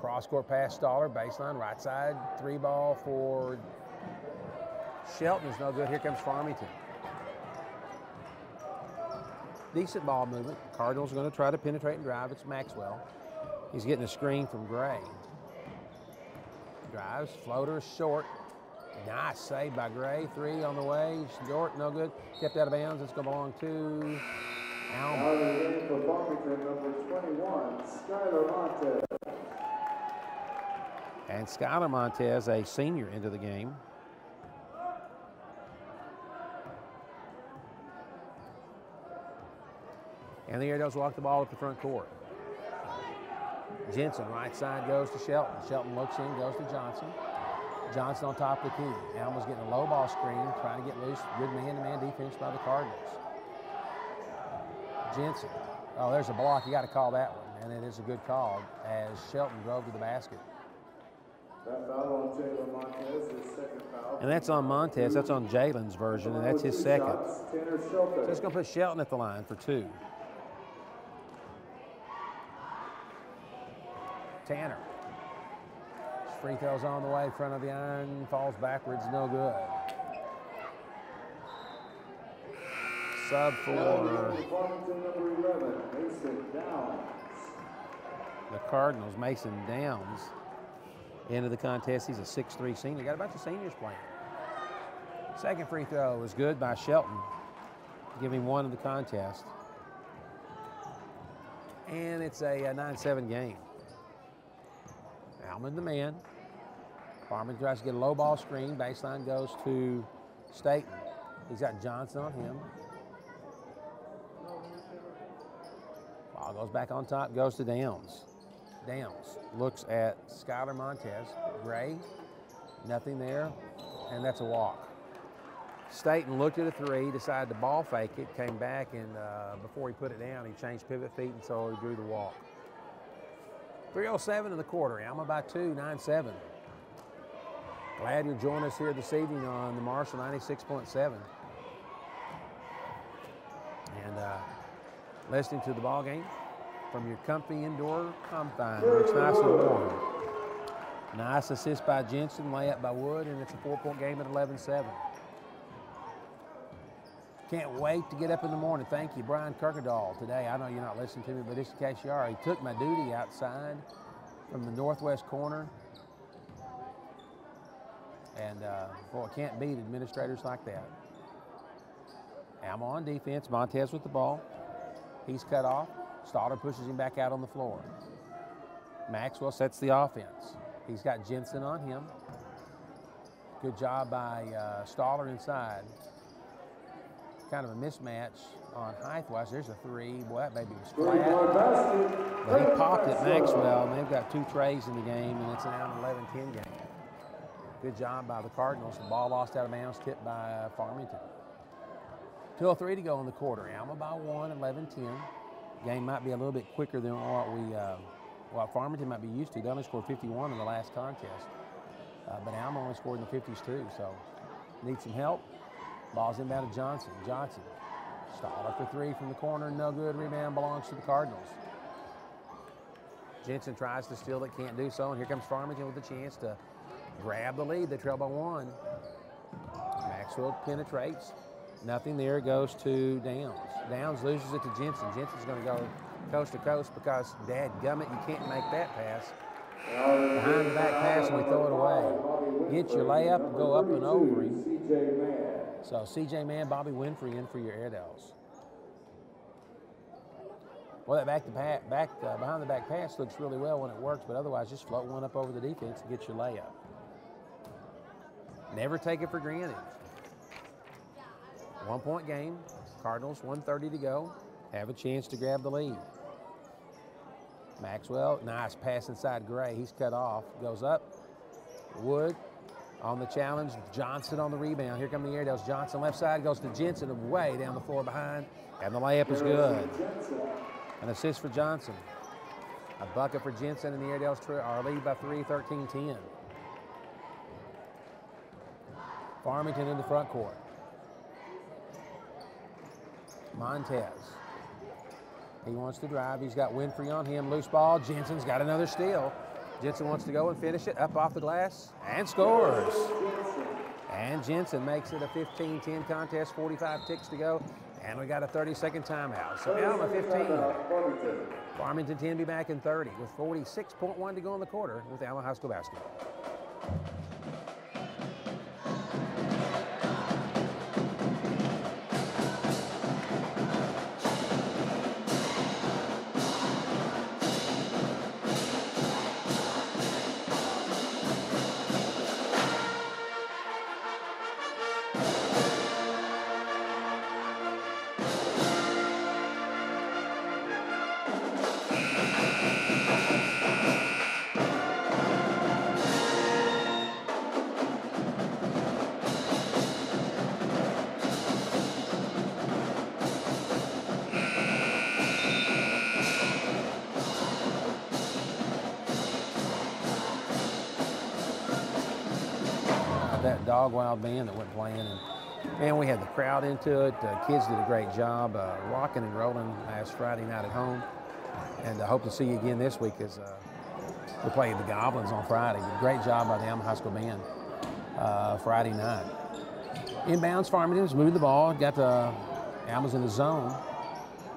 Cross-court pass, Staller, baseline, right side. 3 ball for Shelton is no good. Here comes Farmington. Decent ball movement. Cardinals are going to try to penetrate and drive. It's Maxwell. He's getting a screen from Gray. Drives, floater, short. Nice save by Gray. 3 on the way. Short, no good. Kept out of bounds. It's going to belong to Alma. Out of the game for Farmington, number 21, Skylar Montez. And Skylar Montez, a senior, into the game. And the Airedales walk the ball up the front court. Jensen, right side, goes to Shelton. Shelton looks in, goes to Johnson. Johnson on top of the key. Alma's getting a low ball screen, trying to get loose. Good man-to-man defense by the Cardinals. Jensen. Oh, there's a block. You got to call that one. And it is a good call as Shelton drove to the basket. That foul on Jalen Montez, his second foul. And that's on Montez. That's on Jalen's version, and that's his second. Tanner Shelton. So it's going to put Shelton at the line for 2. Tanner. His free throw's on the way, front of the iron, falls backwards, no good. Sub for the Cardinals, Mason Downs, into the contest. He's a 6'3" senior. Got a bunch of seniors playing. Second free throw is good by Shelton, giving 1 in the contest. And it's a 9-7 game. Alma the man. Farmington tries to get a low ball screen. Baseline goes to Staten. He's got Johnson on him. Ball goes back on top, goes to Downs. Downs looks at Skylar Montez. Gray, nothing there, and that's a walk. Staten looked at a 3, decided to ball fake it, came back, and before he put it down, he changed pivot feet, and so he drew the walk. 3:07 in the quarter. Alma by 2, 9-7. Glad you're joining us here this evening on the Marshall 96.7. And listening to the ball game from your comfy indoor confine. Looks nice and warm. Nice assist by Jensen, layup by Wood, and it's a 4-point game at 11-7. Can't wait to get up in the morning. Thank you, Brian Kirkendall. Today, I know you're not listening to me, but just in case you are, he took my duty outside from the northwest corner. And, boy, can't beat administrators like that. Alma on defense. Montez with the ball. He's cut off. Stoddard pushes him back out on the floor. Maxwell sets the offense. He's got Jensen on him. Good job by Stoddard inside. Kind of a mismatch on height-wise. There's a 3. Boy, that baby was flat. But he popped it, Maxwell, and they've got 2 trays in the game, and it's now an 11-10 game. Good job by the Cardinals. The ball lost out of bounds, tipped by Farmington. 2:03 to go in the quarter. Alma by 1, 11-10. Game might be a little bit quicker than what Farmington might be used to. They only scored 51 in the last contest. But Alma only scored in the 50s too, so need some help. Ball's inbound to Johnson. Johnson, Stoddard for 3 from the corner, no good. Rebound belongs to the Cardinals. Jensen tries to steal it, can't do so, and here comes Farmington with a chance to grab the lead. They trail by 1. Maxwell penetrates. Nothing there, goes to Downs. Downs loses it to Jensen. Jensen's going to go coast to coast because, dadgummit, you can't make that pass. Behind the back pass and we throw it away. Get your layup, go up and over him. So C.J. Mann, Bobby Winfrey in for your Airedales. Well, that behind the back pass looks really well when it works, but otherwise just float one up over the defense and get your layup. Never take it for granted. 1-point game. Cardinals, 1:30 to go. Have a chance to grab the lead. Maxwell, nice pass inside Gray. He's cut off. Goes up. Wood on the challenge. Johnson on the rebound. Here come the Airedales. Johnson left side goes to Jensen way down the floor behind. And the layup is good. An assist for Johnson. A bucket for Jensen, and the Airedales are lead by 3, 13-10. Farmington in the front court. Montez. He wants to drive. He's got Winfrey on him. Loose ball. Jensen's got another steal. Jensen wants to go and finish it. Up off the glass and scores. And Jensen makes it a 15-10 contest. 45 ticks to go. And we got a 30-second timeout. So Alma 15. Farmington 10 be back in 30 with 46.1 to go in the quarter with Alma High School basketball. dog wild band that went playing, and we had the crowd into it. Kids did a great job rocking and rolling last Friday night at home, and I hope to see you again this week as we play the Goblins on Friday. But great job by the Alma High School band Friday night. Inbounds, Farmington's moved the ball, got the Alma's in the zone.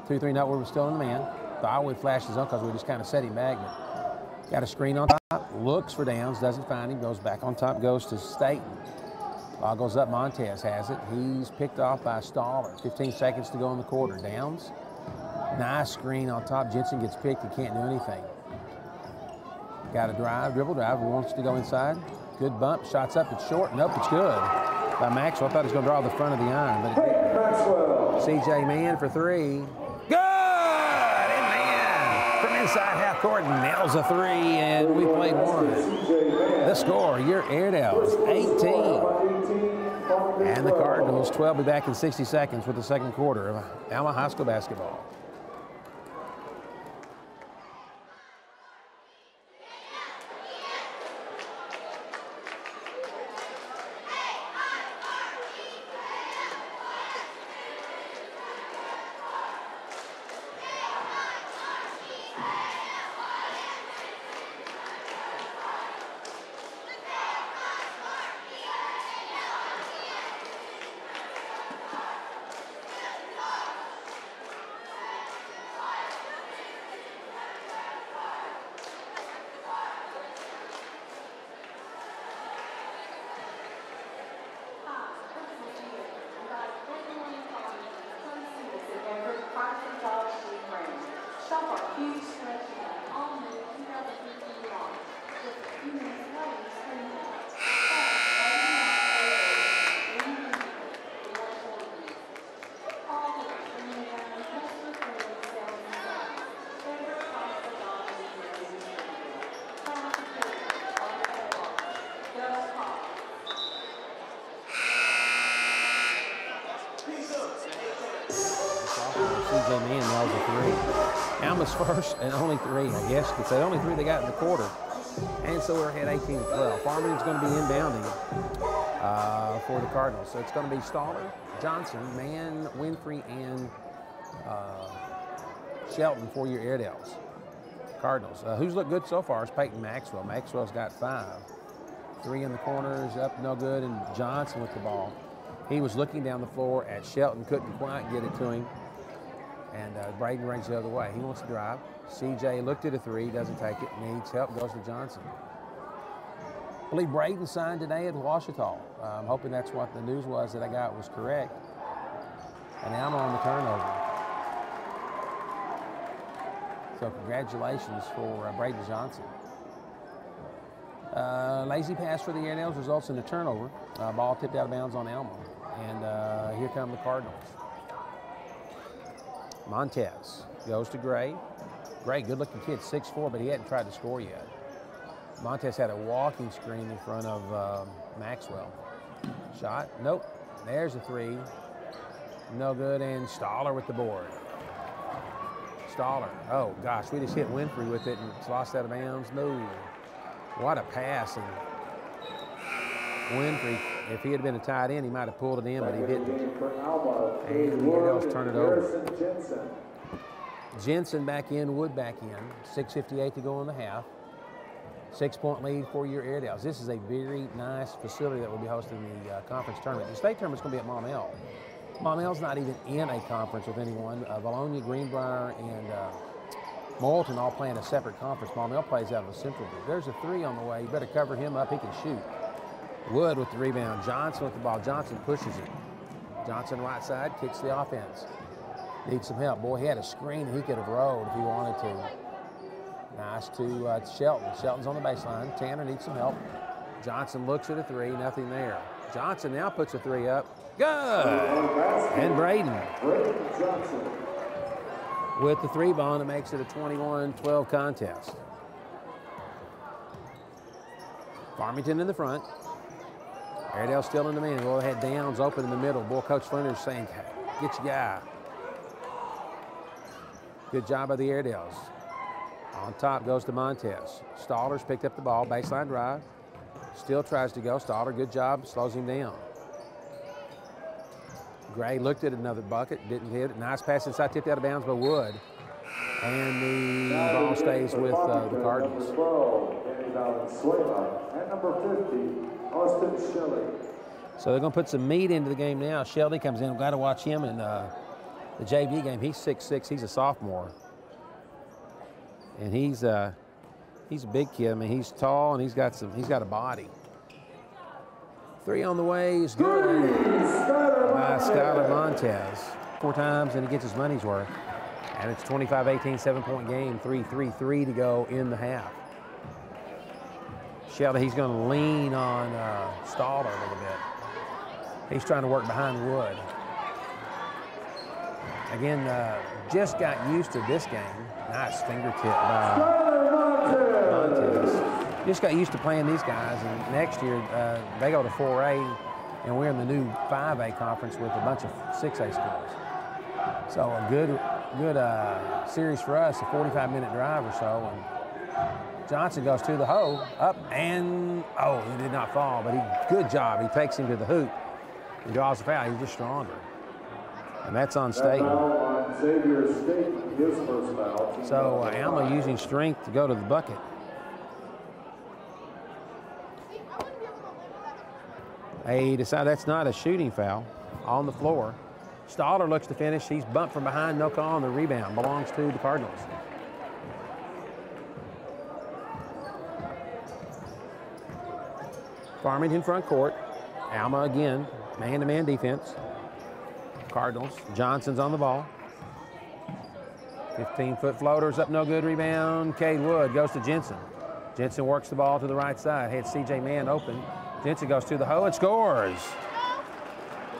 2-3 note, we're still in the man. Thought we'd flash the zone because we just kind of set him back, but got a screen on top, looks for Downs, doesn't find him, goes back on top, goes to Staten. Ball goes up, Montez has it. He's picked off by Staller. 15 seconds to go in the quarter. Downs, nice screen on top. Jensen gets picked, he can't do anything. Got a drive, dribble drive, wants to go inside. Good bump, shots up, it's short, nope, it's good. By Maxwell, I thought he was going to draw the front of the iron, but it didn't. CJ Mann for three. Good! And Mann from inside half court nails a three, and we played one. The score, your Airedales, 18. And the Cardinals, 12. Be back in 60 seconds with the second quarter of Alma High School basketball. CJ Mann nails a three. Alma's first and only three, I guess you could say. Only three they got in the quarter. And so we're ahead 18-12. Farmington's going to be inbounding for the Cardinals. So it's going to be Staller, Johnson, Mann, Winfrey, and Shelton for your Airedales. Cardinals. Who's looked good so far is Peyton Maxwell. Maxwell's got 5. 3 in the corners, up no good, and Johnson with the ball. He was looking down the floor at Shelton, couldn't quite get it to him. And Braden rings the other way. He wants to drive. CJ looked at a three, doesn't take it, needs help, goes to Johnson. I believe Braden signed today at Ouachita. I'm hoping that's what the news was that I got was correct. And Alma on the turnover. So congratulations for Braden Johnson. Lazy pass for the Airedales results in a turnover. Ball tipped out of bounds on Alma. And here come the Cardinals. Montez goes to Gray. Gray, good-looking kid, 6'4", but he hadn't tried to score yet. Montez had a walking screen in front of Maxwell. Shot, nope. There's a three. No good, and Staller with the board. Staller, oh gosh, we just hit Winfrey with it and it's lost out of bounds. No. What a pass. And Winfrey, if he had been a tight end, he might have pulled it in, but he didn't. And the Airedales turn it over. Jensen back in, Wood back in. 6:58 to go in the half. 6-point lead for your Airedales. This is a very nice facility that will be hosting the conference tournament. The state tournament's going to be at Maumelle. Maumelle's not even in a conference with anyone. Bologna, Greenbrier, and Moulton all play in a separate conference. Maumelle plays out of the Central Group. There's a three on the way. You better cover him up. He can shoot. Wood with the rebound. Johnson with the ball. Johnson pushes it. Johnson right side, kicks the offense. Needs some help. Boy, he had a screen he could have rolled if he wanted to. Nice to Shelton. Shelton's on the baseline. Tanner needs some help. Johnson looks at a three, nothing there. Johnson now puts a three up. Good! And Braden with the three ball, and it makes it a 21-12 contest. Farmington in the front. Airedale still in the man. Go ahead, Downs open in the middle. Boy, Coach Flinder's saying, get your guy. Good job by the On top goes to Montez. Staller's picked up the ball, baseline drive. Still tries to go. Staller, good job, slows him down. Gray looked at another bucket, didn't hit it. Nice pass inside, tipped out of bounds by Wood. And the ball stays with the Cardinals. Number 12, Danny Valenzuela, and number 50, Austin Shelley. So they're going to put some meat into the game now. Shelby comes in. We've got to watch him in the JV game. He's 6'6". He's a sophomore. And he's a big kid. I mean, he's tall and he's got a body. 3 on the way is good by Skylar Montez. 4 times and he gets his money's worth. And it's 25-18, 7-point game. 3-3-3 to go in the half. Shelby, he's going to lean on Staller a little bit. He's trying to work behind Wood. Again, just got used to this game. Nice fingertip by Montez. Just got used to playing these guys, and next year they go to 4A, and we're in the new 5A conference with a bunch of 6A schools. So a good series for us, a 45-minute drive or so. And Johnson goes to the hole, up, and he did not fall, but good job. He takes him to the hoop and draws the foul. He's just stronger. And that's on State. So Alma using strength to go to the bucket. They decide that's not a shooting foul on the floor. Staller looks to finish. He's bumped from behind. No call on the rebound. Belongs to the Cardinals. Farmington front court. Alma again. Man-to-man defense. Cardinals. Johnson's on the ball. 15-foot floaters up, no good. Rebound. Cade Wood goes to Jensen. Jensen works the ball to the right side. Had C.J. Mann open. Jensen goes to the hole and scores.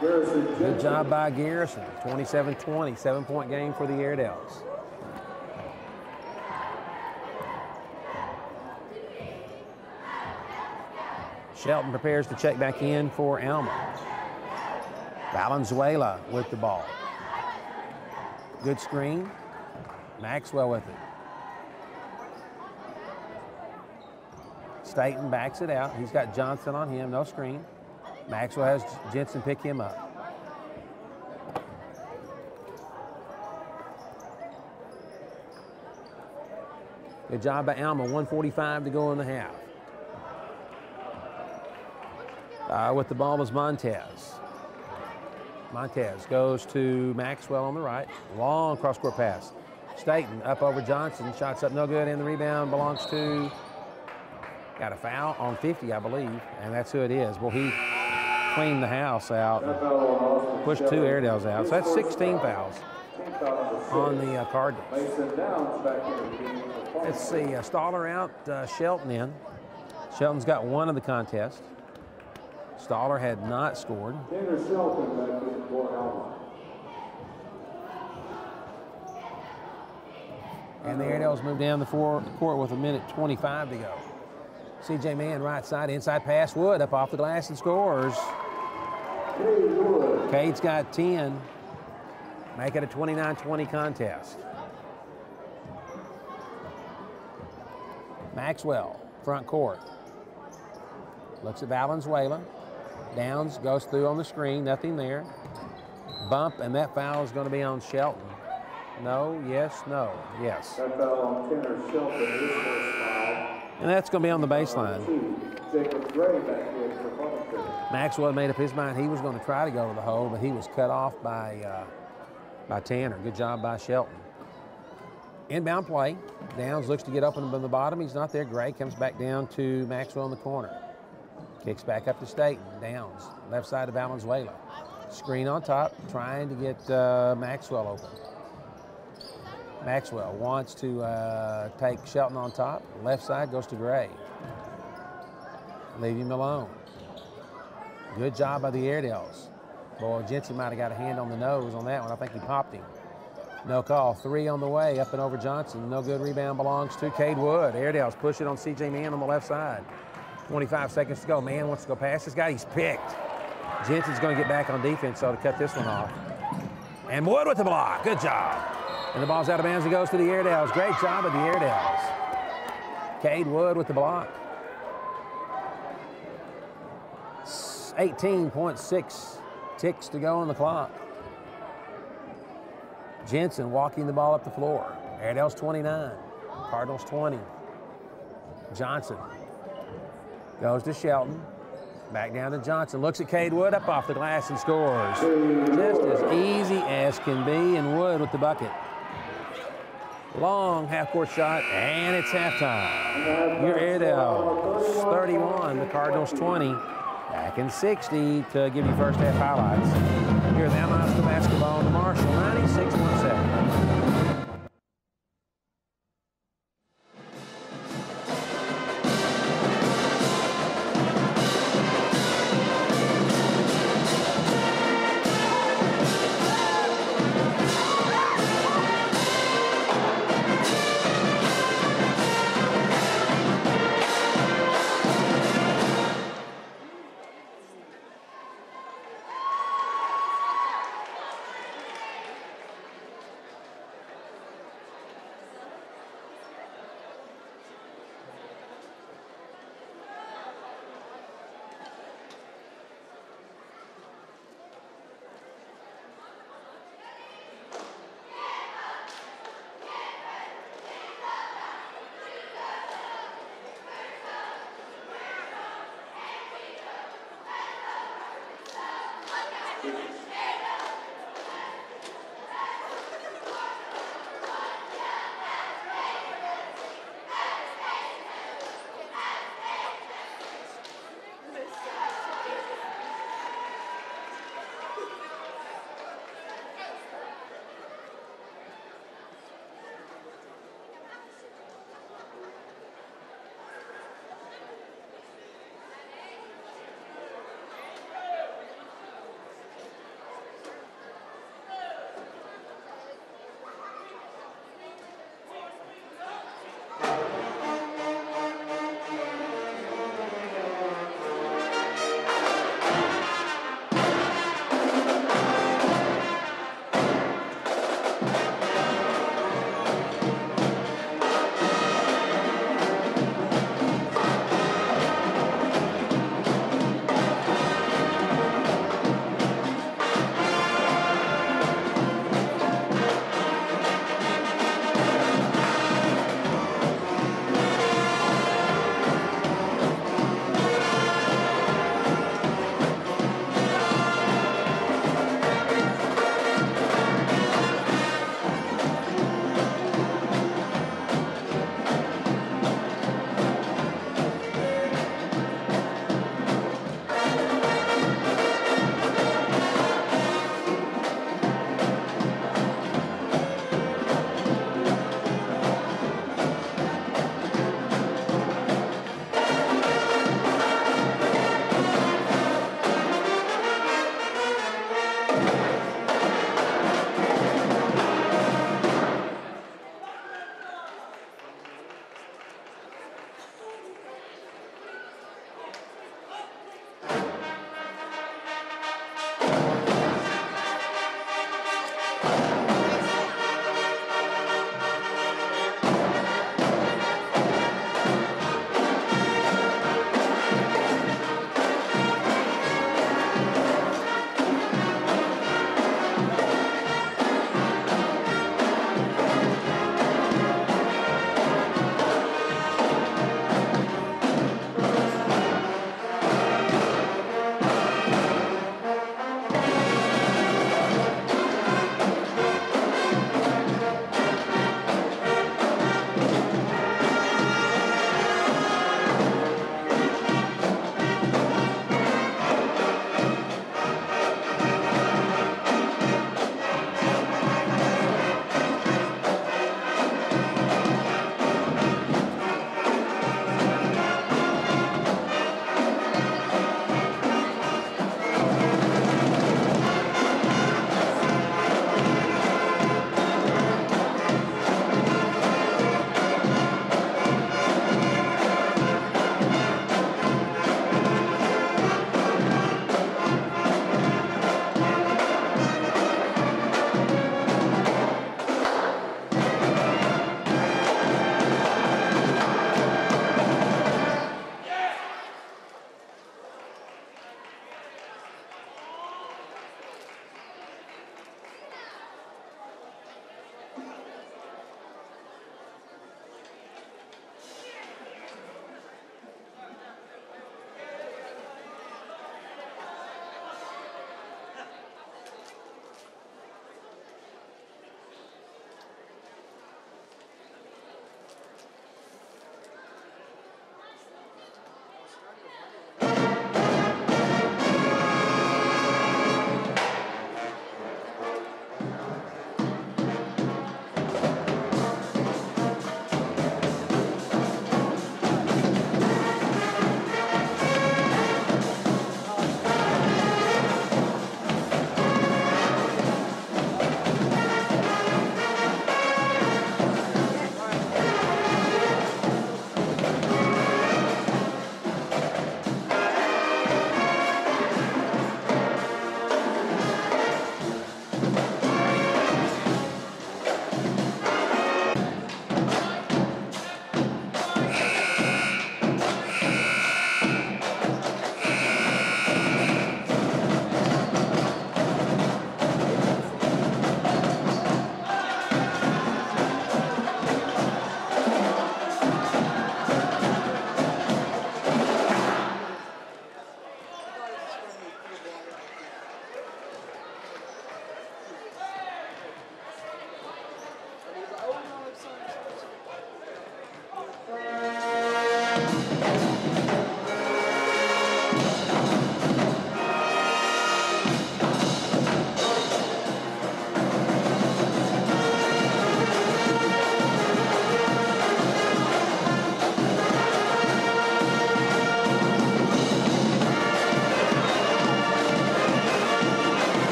Good job by Garrison. 27-20, 7-point game for the Airedales. Shelton prepares to check back in for Alma. Valenzuela with the ball. Good screen. Maxwell with it. Staten backs it out. He's got Johnson on him, no screen. Maxwell has Jensen pick him up. Good job by Alma, 1:45 to go in the half. With the ball is Montez. Montez goes to Maxwell on the right. Long cross-court pass. Staten up over Johnson. Shots up no good, and the rebound belongs to, got a foul on 50, I believe, and that's who it is. Well, he cleaned the house out, pushed 2 Airedales out. So that's 16 fouls on the Cardinals. Let's see, Staller out, Shelton in. Shelton's got 1 of the contest. Staller had not scored. And the Airedales move down the court with 1:25 to go. C.J. Mann right side, inside pass. Wood up off the glass and scores. Cade's got 10. Make it a 29-20 contest. Maxwell, front court. Looks at Valenzuela. Downs goes through on the screen, nothing there. Bump, and that foul is going to be on Shelton. No, yes, no, yes. That foul on Tanner Shelton, his first foul. And that's going to be on the baseline. Jacob Gray back in for Farmington. Maxwell made up his mind he was going to try to go to the hole, but he was cut off by Tanner. Good job by Shelton. Inbound play. Downs looks to get open from the bottom. He's not there. Gray comes back down to Maxwell in the corner. Kicks back up to Staten. Downs. Left side of Valenzuela. Screen on top, trying to get Maxwell open. Maxwell wants to take Shelton on top. Left side goes to Gray. Leave him alone. Good job by the Airedales. Boy, Jensen might have got a hand on the nose on that one. I think he popped him. No call. 3 on the way, up and over Johnson. No good. Rebound belongs to Cade Wood. Airedales push it on C.J. Mann on the left side. 25 seconds to go. Mann wants to go past this guy. He's picked. Jensen's going to get back on defense, so to cut this one off. And Wood with the block. Good job. And the ball's out of bounds. It goes to the Airedales. Great job of the Airedales. Cade Wood with the block. 18.6 ticks to go on the clock. Jensen walking the ball up the floor. Airedale's 29, Cardinals 20. Johnson goes to Shelton. Back down to Johnson. Looks at Cade Wood up off the glass and scores. Just as easy as can be, and Wood with the bucket. Long half-court shot, and it's halftime. Your Airedale 31, the Cardinals 20. Back in 60 to give you first half highlights. Here at the Alma High School basketball on the Marshall 96.7.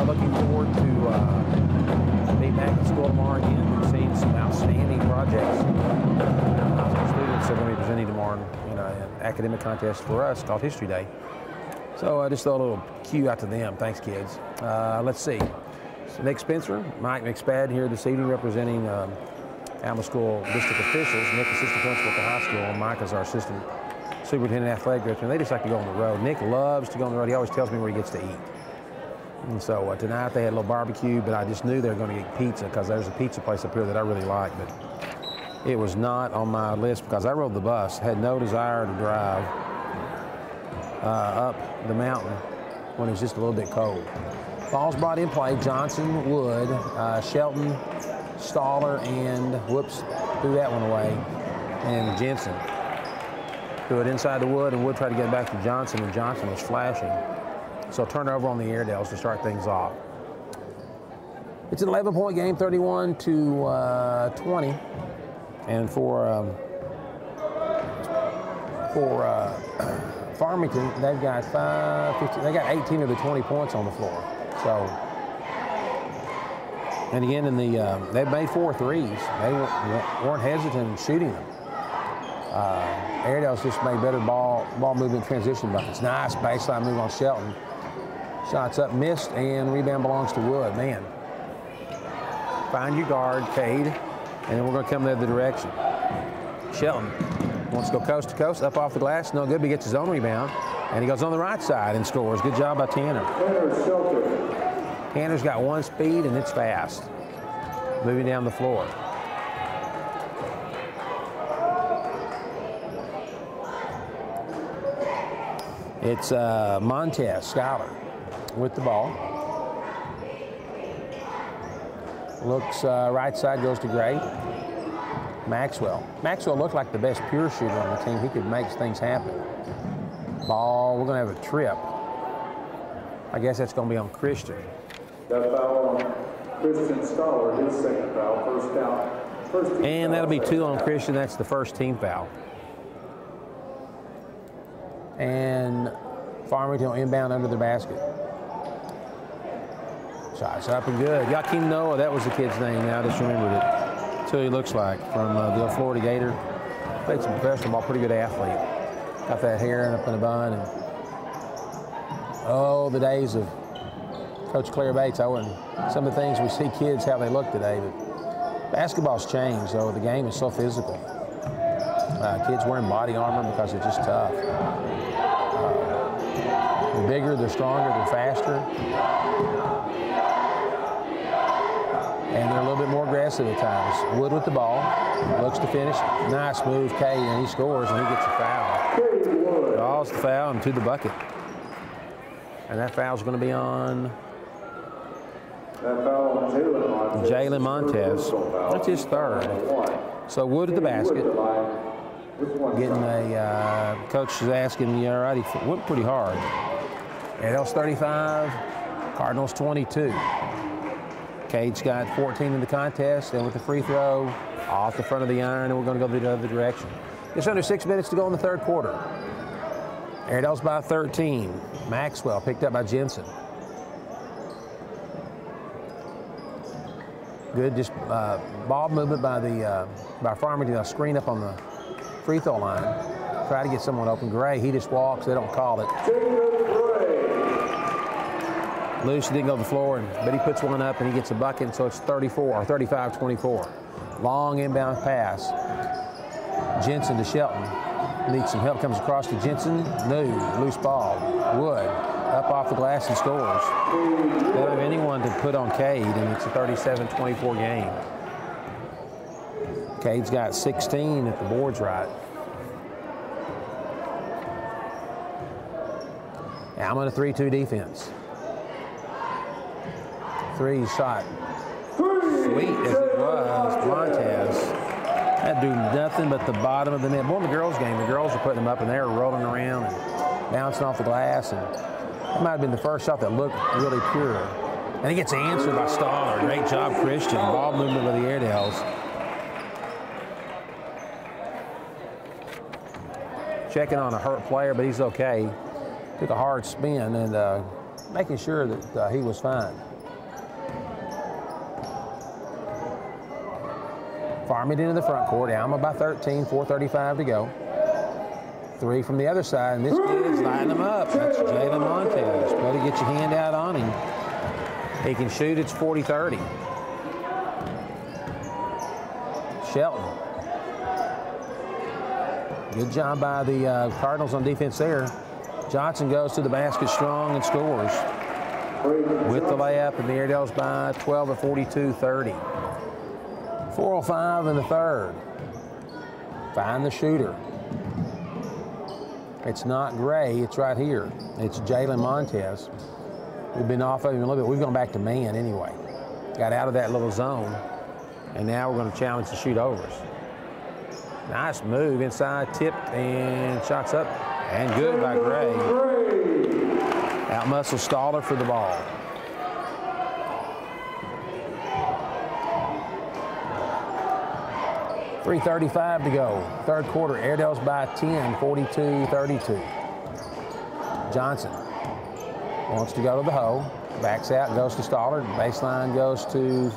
Looking forward to being back at school tomorrow again and seeing some outstanding projects. Students are going to be presenting tomorrow in an academic contest for us called History Day. So just throw a little cue out to them. Thanks, kids. Let's see. So Nick Spencer, Mike McSpad here this evening representing Alma School district officials. Nick, assistant principal at the high school, and Mike is our assistant superintendent athletic director. And they just like to go on the road. Nick loves to go on the road. He always tells me where he gets to eat. And so tonight they had a little barbecue, but I just knew they were going to get pizza because there's a pizza place up here that I really like, but it was not on my list because I rode the bus, had no desire to drive up the mountain when it was just a little bit cold. Balls brought in play, Johnson, Wood, Shelton, Staller, and whoops, threw that one away, and Jensen. Threw it inside the Wood, and Wood tried to get back to Johnson, and Johnson was flashing. So turnover on the Airedales to start things off. It's an 11-point game, 31-20. And for Farmington, they've got 18 of the 20 points on the floor. So, and again, they've made 4 threes. They weren't hesitant in shooting them. Airedales just made better ball movement transition buckets. Nice baseline move on Shelton. Shots up, missed, and rebound belongs to Wood. Man, find your guard, Cade, and then we're going to come the other direction. Shelton wants to go coast to coast, up off the glass, no good, but he gets his own rebound, and he goes on the right side and scores. Good job by Tanner. Tanner's got one speed, and it's fast. Moving down the floor. It's Montez, Schuyler, with the ball. Looks right side, goes to Gray. Maxwell. Maxwell looked like the best pure shooter on the team. He could make things happen. Ball, we're going to have a trip. I guess that's going to be on Christian. That foul on Christian Scholar, his second foul, first count. And that'll be 2 on Christian. That's the first team foul. And Farmington will inbound under the basket. Shots up and good. Joaquin Noah, that was the kid's name. Now I just remembered it. That's who he looks like from the old Florida Gator. Played some professional ball, pretty good athlete. Got that hair up in a bun. And oh, the days of Coach Claire Bates. Some of the things we see kids, how they look today. But basketball's changed, though. The game is so physical. Kids wearing body armor because it's just tough. They're bigger, they're stronger, they're faster. And they're a little bit more aggressive at times. Wood with the ball, looks to finish. Nice move, Cade, and he scores, and he gets a foul. Draws the foul and to the bucket. And that foul's going to be on Jalen Montez. That's his third. So Wood at the basket. Getting a, coach is asking, you all right? He went pretty hard. Airedale's 35, Cardinals 22. Cage got 14 in the contest, then with the free throw, off the front of the iron, and we're going to go the other direction. Just under 6 minutes to go in the third quarter. Airedale's by 13. Maxwell picked up by Jensen. Good, just ball movement by Farmington. They'll screen up on the free throw line. Try to get someone open. Gray, he just walks. They don't call it. Loose, he didn't go to the floor, but he puts one up and he gets a bucket, so it's 35-24. Long inbound pass. Jensen to Shelton. Needs some help, comes across to Jensen. No, loose ball. Wood, up off the glass and scores. They don't have anyone to put on Cade, and it's a 37-24 game. Cade's got 16 if the board's right. Alma in a 3-2 defense. Three shot. Sweet as it was, Montez. That do nothing but the bottom of the net. More in the girls' game, the girls are putting them up and they're rolling around and bouncing off the glass. And that might have been the first shot that looked really pure. And he gets answered by Stoller. Great job, Christian. Ball movement with the Airedales. Checking on a hurt player, but he's okay. Took a hard spin and making sure that he was fine. Farmington in the front court. Alma by 13, 4:35 to go. Three from the other side, and this kid's lining them up. That's Jalen Montez. Better get your hand out on him. He can shoot. It's 40-30. Shelton. Good job by the Cardinals on defense there. Johnson goes to the basket strong and scores with the layup, and the Airedales by 12 at 42-30. 4:05 in the third. Find the shooter. It's not Gray, it's right here. It's Jalen Montez. We've been off of him a little bit. We've gone back to man anyway. Got out of that little zone, and now we're going to challenge the shoot overs. Nice move inside, tipped, and shots up, and good by Gray. Out-muscle Stoller for the ball. .335 to go. Third quarter, Airedales by 10, 42-32. Johnson wants to go to the hole. Backs out, goes to Stoller. Baseline goes to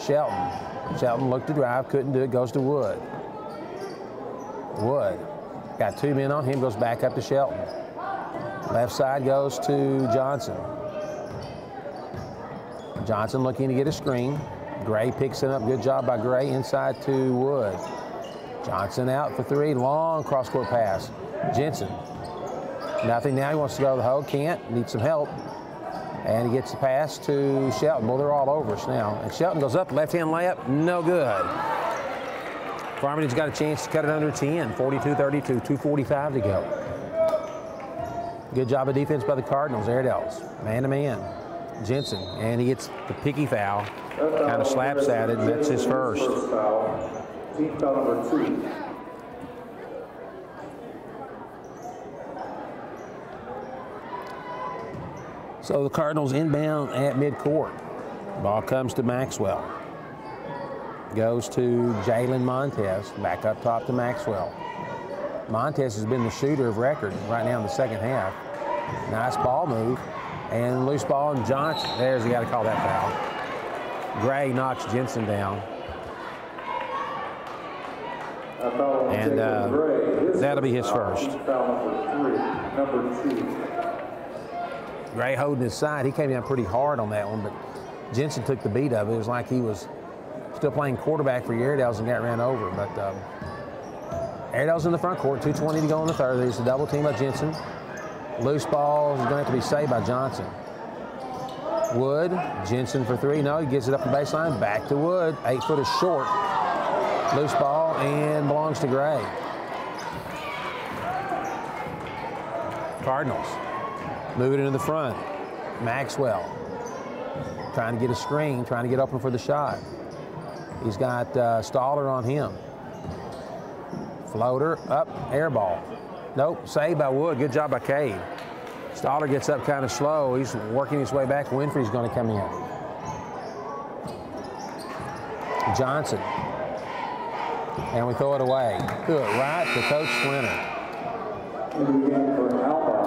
Shelton. Shelton looked to drive, couldn't do it, goes to Wood. Wood got two men on him, goes back up to Shelton. Left side goes to Johnson. Johnson looking to get a screen. Gray picks it up. Good job by Gray. Inside to Wood. Johnson out for three. Long cross-court pass. Jensen. Nothing now. He wants to go to the hole. Can't. Needs some help. And he gets the pass to Shelton. Well, they're all over us now. And Shelton goes up. Left-hand layup. No good. Farmington's got a chance to cut it under 10. 42-32. 2:45 to go. Good job of defense by the Cardinals. Airedales. Man-to-man. Jensen. And he gets the picky foul. Kind of slaps at it, and that's his first. Team foul number 2. So the Cardinals inbound at midcourt. Ball comes to Maxwell. Goes to Jalen Montez. Back up top to Maxwell. Montez has been the shooter of record right now in the second half. Nice ball move. And loose ball, and Johnson. There's, you got to call that foul. Gray knocks Jensen down. And that'll be his first. Number 2. Gray holding his side. He came down pretty hard on that one, but Jensen took the beat of it. It was like he was still playing quarterback for Airedales and got ran over. But Airedales in the front court, 2:20 to go in the third. There's a double team by Jensen. Loose ball is going to have to be saved by Johnson. Wood, Jensen for three. No, he gets it up the baseline. Back to Wood. 8 foot is short. Loose ball and belongs to Gray. Cardinals move it into the front. Maxwell trying to get a screen, trying to get open for the shot. He's got Staller on him. Floater, up, air ball. Nope, saved by Wood. Good job by Cade. Staller gets up kind of slow. He's working his way back. Winfrey's going to come in. Johnson. And we throw it away. Good, right to Coach Splinter. In the game for Alma,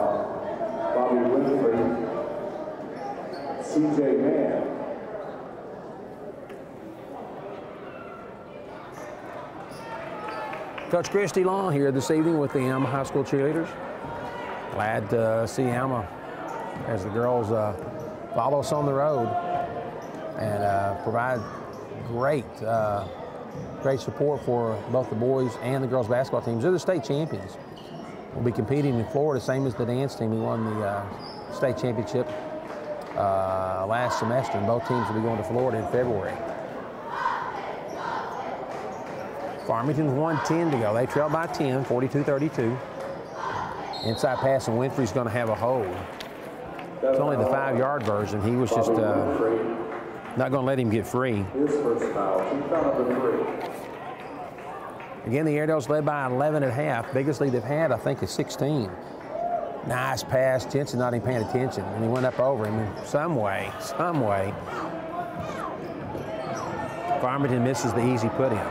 Bobby Winfrey, CJ Mann. Coach Christy Long here this evening with the Alma High School cheerleaders. Glad to see Alma as the girls follow us on the road and provide great support for both the boys and the girls basketball teams. They're the state champions. We'll be competing in Florida, same as the dance team. We won the state championship last semester, and both teams will be going to Florida in February. Farmington's 1:10 to go. They trail by 10, 42-32. Inside pass, and Winfrey's going to have a hold. It's only the 5-yard version. He was just not going to let him get free. His first foul, team foul number 3. Again, the Airedales led by 11 at half. Biggest lead they've had, I think, is 16. Nice pass. Jensen not even paying attention, and he went up over him in some way. Farmington misses the easy put-in.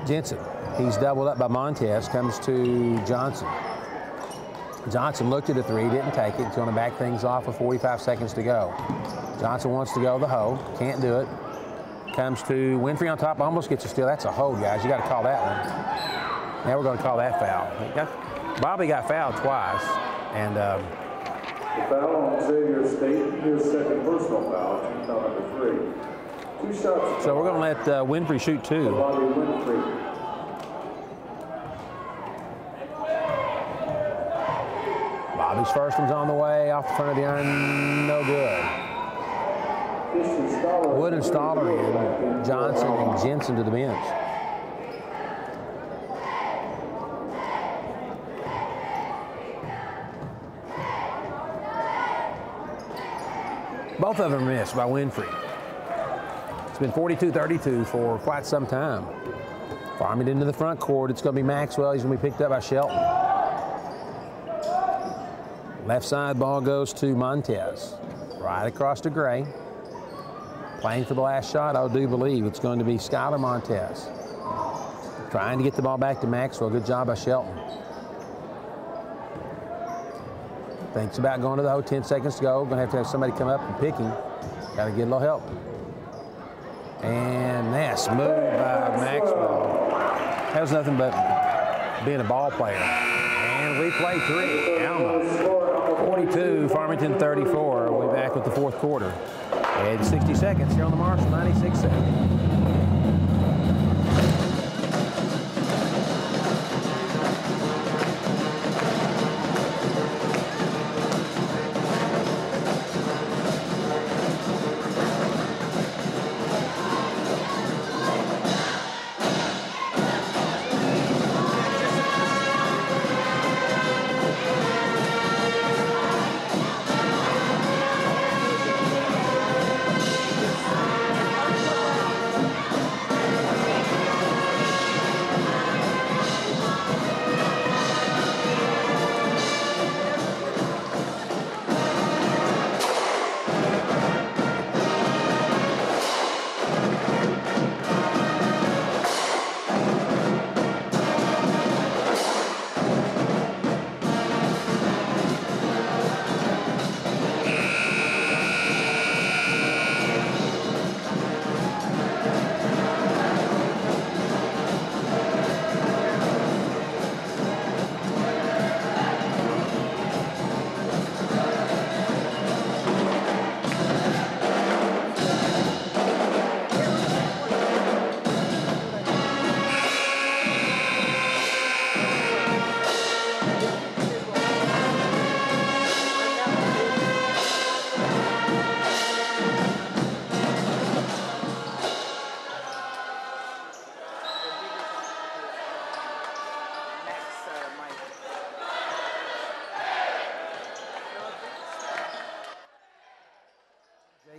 Jensen, he's doubled up by Montez, comes to Johnson. Johnson looked at the 3, didn't take it. He's going to back things off with 45 seconds to go. Johnson wants to go the hold, can't do it. Comes to Winfrey on top, almost gets a steal. That's a hold, guys. You got to call that one. Now we're going to call that foul. Bobby got fouled twice, and the foul on Xavier State, his second personal foul, team foul number 3. 2 shots. So we're going to let Winfrey shoot 2. Bobby Winfrey. Bobby's first one's on the way, off the front of the iron, no good. Wood and Staller in, Johnson and Jensen to the bench. Both of them missed by Winfrey. It's been 42-32 for quite some time. Farming into the front court. It's going to be Maxwell. He's going to be picked up by Shelton. Left side ball goes to Montez. Right across to Gray. Playing for the last shot, I do believe it's going to be Skylar Montez. Trying to get the ball back to Maxwell. Good job by Shelton. Thinks about going to the hole. 10 seconds to go. Going to have somebody come up and pick him. Got to get a little help. And that's moved by Maxwell. That was nothing but being a ball player. And we play 3. Alma 42, Farmington 34. We'll be back with the 4th quarter. And 60 seconds here on the Marshall 96.7.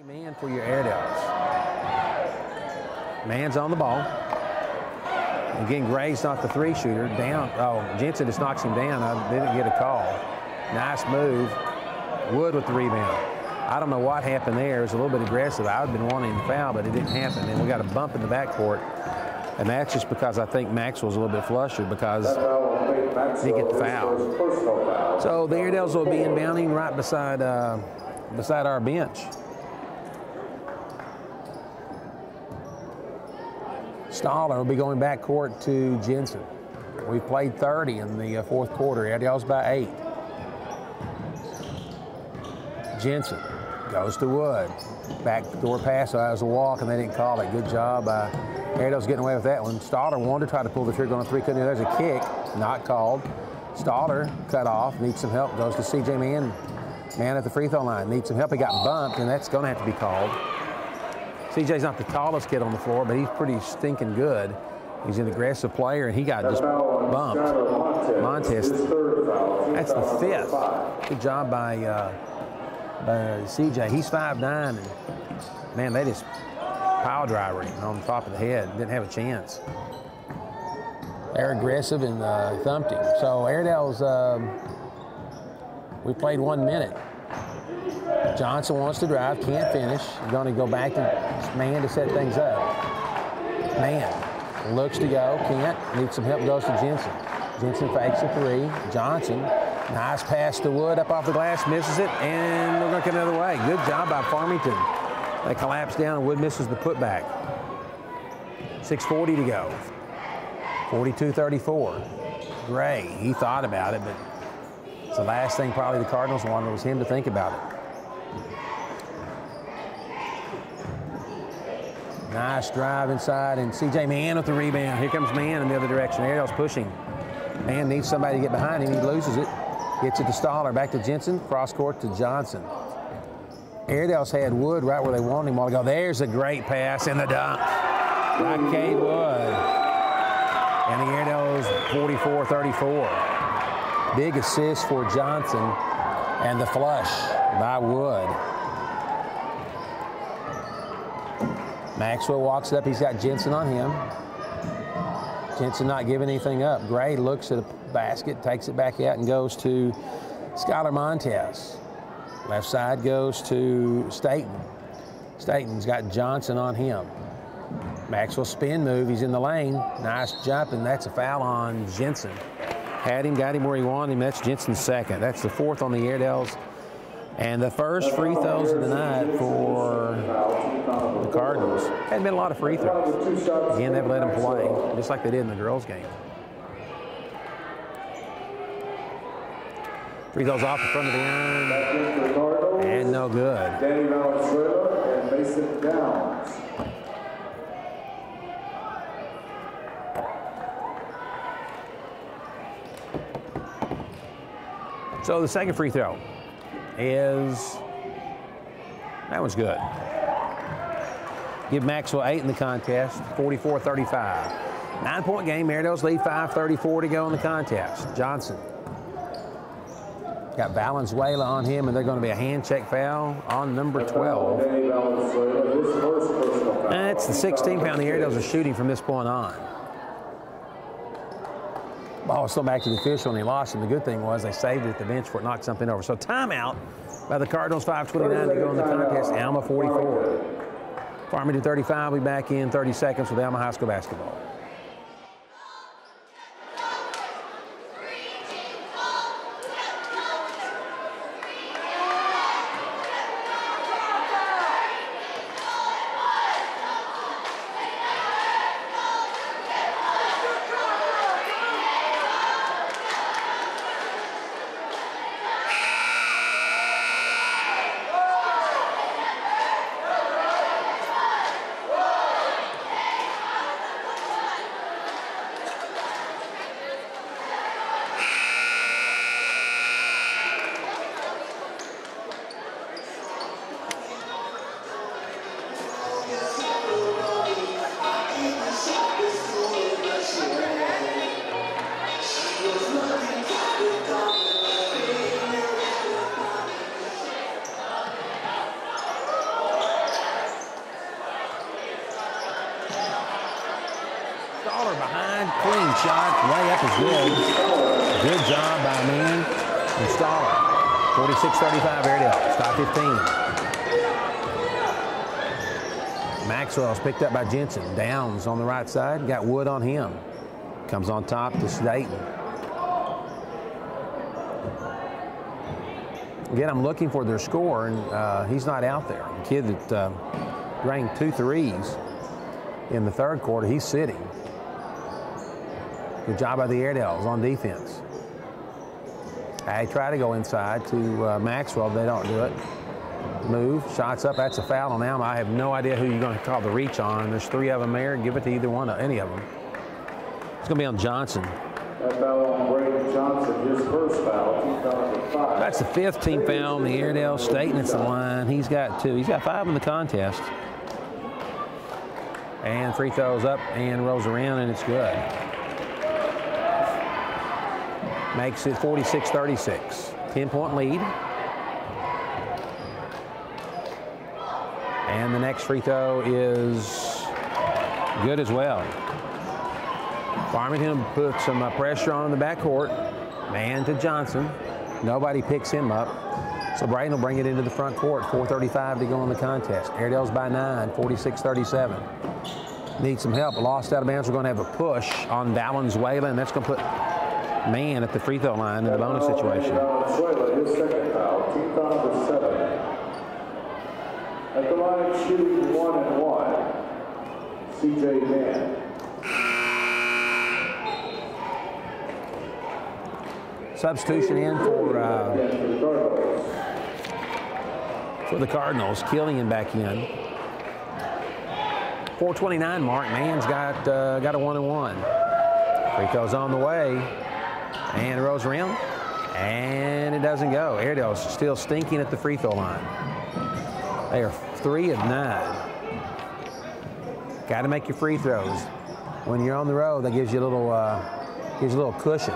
Man for your Airedales. Man's on the ball. Again, Gray's not the 3-shooter. Down. Oh, Jensen just knocks him down. I didn't get a call. Nice move. Wood with the rebound. I don't know what happened there. It was a little bit aggressive. I would have been wanting to foul, but it didn't happen. And we got a bump in the backcourt. And that's just because I think Maxwell's a little bit flustered because he didn't get the foul. So the Airedales will be inbounding right beside our bench. Stoller will be going backcourt to Jensen. We've played 30 in the fourth quarter. Airedales by 8. Jensen goes to Wood. Backdoor pass, so that was a walk, and they didn't call it. Good job by Airedales getting away with that one. Stoller wanted to try to pull the trigger on a 3. Couldn't. There's a kick, not called. Stoller cut off, needs some help. Goes to CJ Man. Man at the free throw line needs some help. He got bumped, and that's going to have to be called. CJ's not the tallest kid on the floor, but he's pretty stinking good. He's an aggressive player, and he got just bumped. Montez, that's the 5th. Good job by CJ. He's 5'9", and man, they just pile driver him on the top of the head. Didn't have a chance. They're aggressive and thumped him. So Airedales, we played 1 minute. Johnson wants to drive, can't finish. Going to go back to Man to set things up. Man looks to go, can't. Needs some help, goes to Jensen. Jensen fakes a 3. Johnson, nice pass to Wood, up off the glass, misses it, and they're going to come the other way. Good job by Farmington. They collapse down, and Wood misses the putback. 6:40 to go. 42-34. Gray, he thought about it, but it's the last thing probably the Cardinals wanted was him to think about it. Nice drive inside, and CJ Man with the rebound. Here comes Man in the other direction. Airedale's pushing. Man needs somebody to get behind him. He loses it. Gets it to Stoller. Back to Jensen. Cross court to Johnson. Airedale's had Wood right where they wanted him a while ago. There's a great pass and the dunk by Cade Wood. And the Airedales 44-34. Big assist for Johnson and the flush by Wood. Maxwell walks it up. He's got Jensen on him. Jensen not giving anything up. Gray looks at a basket, takes it back out, and goes to Skylar Montez. Left side goes to Staten. Staten's got Johnson on him. Maxwell spin move. He's in the lane. Nice jump, and that's a foul on Jensen. Had him, got him where he wanted him. That's Jensen's 2nd. That's the 4th on the Airedales. And the first free throws of the night for the Cardinals. Hadn't been a lot of free throws. Again, they've let them play, just like they did in the girls' game. Free throws off the front of the iron. And no good. Danny Valenzuela and Mason Downs. So the second free throw is, that one's good. Give Maxwell 8 in the contest, 44-35. 9-point game, Airedales lead, 5:34 to go in the contest. Johnson got Valenzuela on him, and they're going to be a hand check foul on number 12. And it's the 16th the Airedales are shooting from this point on. Ball was still back to the official, and he lost him. The good thing was they saved it at the bench before it knocked something over. So timeout by the Cardinals, 5:29 to go in the contest. Alma 44. Farmington 35 will be back in 30 seconds with Alma High School basketball. Stoller behind, clean shot, way up is good. Good job by man and Stoller. 46-35 Airedale, stop 15. Maxwell's picked up by Jensen. Downs on the right side, got Wood on him. Comes on top to Staten. Again, I'm looking for their score, and he's not out there. The kid that rang 2 threes in the third quarter, he's sitting. Good job by the Airedales on defense. I try to go inside to Maxwell. They don't do it. Move, shots up. That's a foul on Alma. I have no idea who you're going to call the reach on. There's 3 of them there. Give it to either one, any of them. It's going to be on Johnson. That foul on Braden Johnson, his first foul. Team foul number 5. That's the 5th team foul on the Airedale. Staten at the line. He's got 2. He's got 5 in the contest. And free throws up and rolls around, and it's good. Makes it 46-36. 10-point lead. And the next free throw is good as well. Farmington put some pressure on in the backcourt. Man to Johnson. Nobody picks him up. So Braden will bring it into the front court. 4:35 to go in the contest. Airedale's by 9, 46-37. Need some help. Lost out of bounds. We're going to have a push on Valenzuela, and that's going to put man at the free throw line in the bonus situation. Valenzuela, his second foul. Team foul number 7. At the line, shooting 1-1. C.J. Mann. Substitution in for the Cardinals. Killian back in. 4:29 mark. Mann's got a 1-1. Free throw's on the way. And it rolls around. And it doesn't go. Airedale's still stinking at the free throw line. They are 3 of 9. Got to make your free throws. When you're on the road, that gives you a little cushion.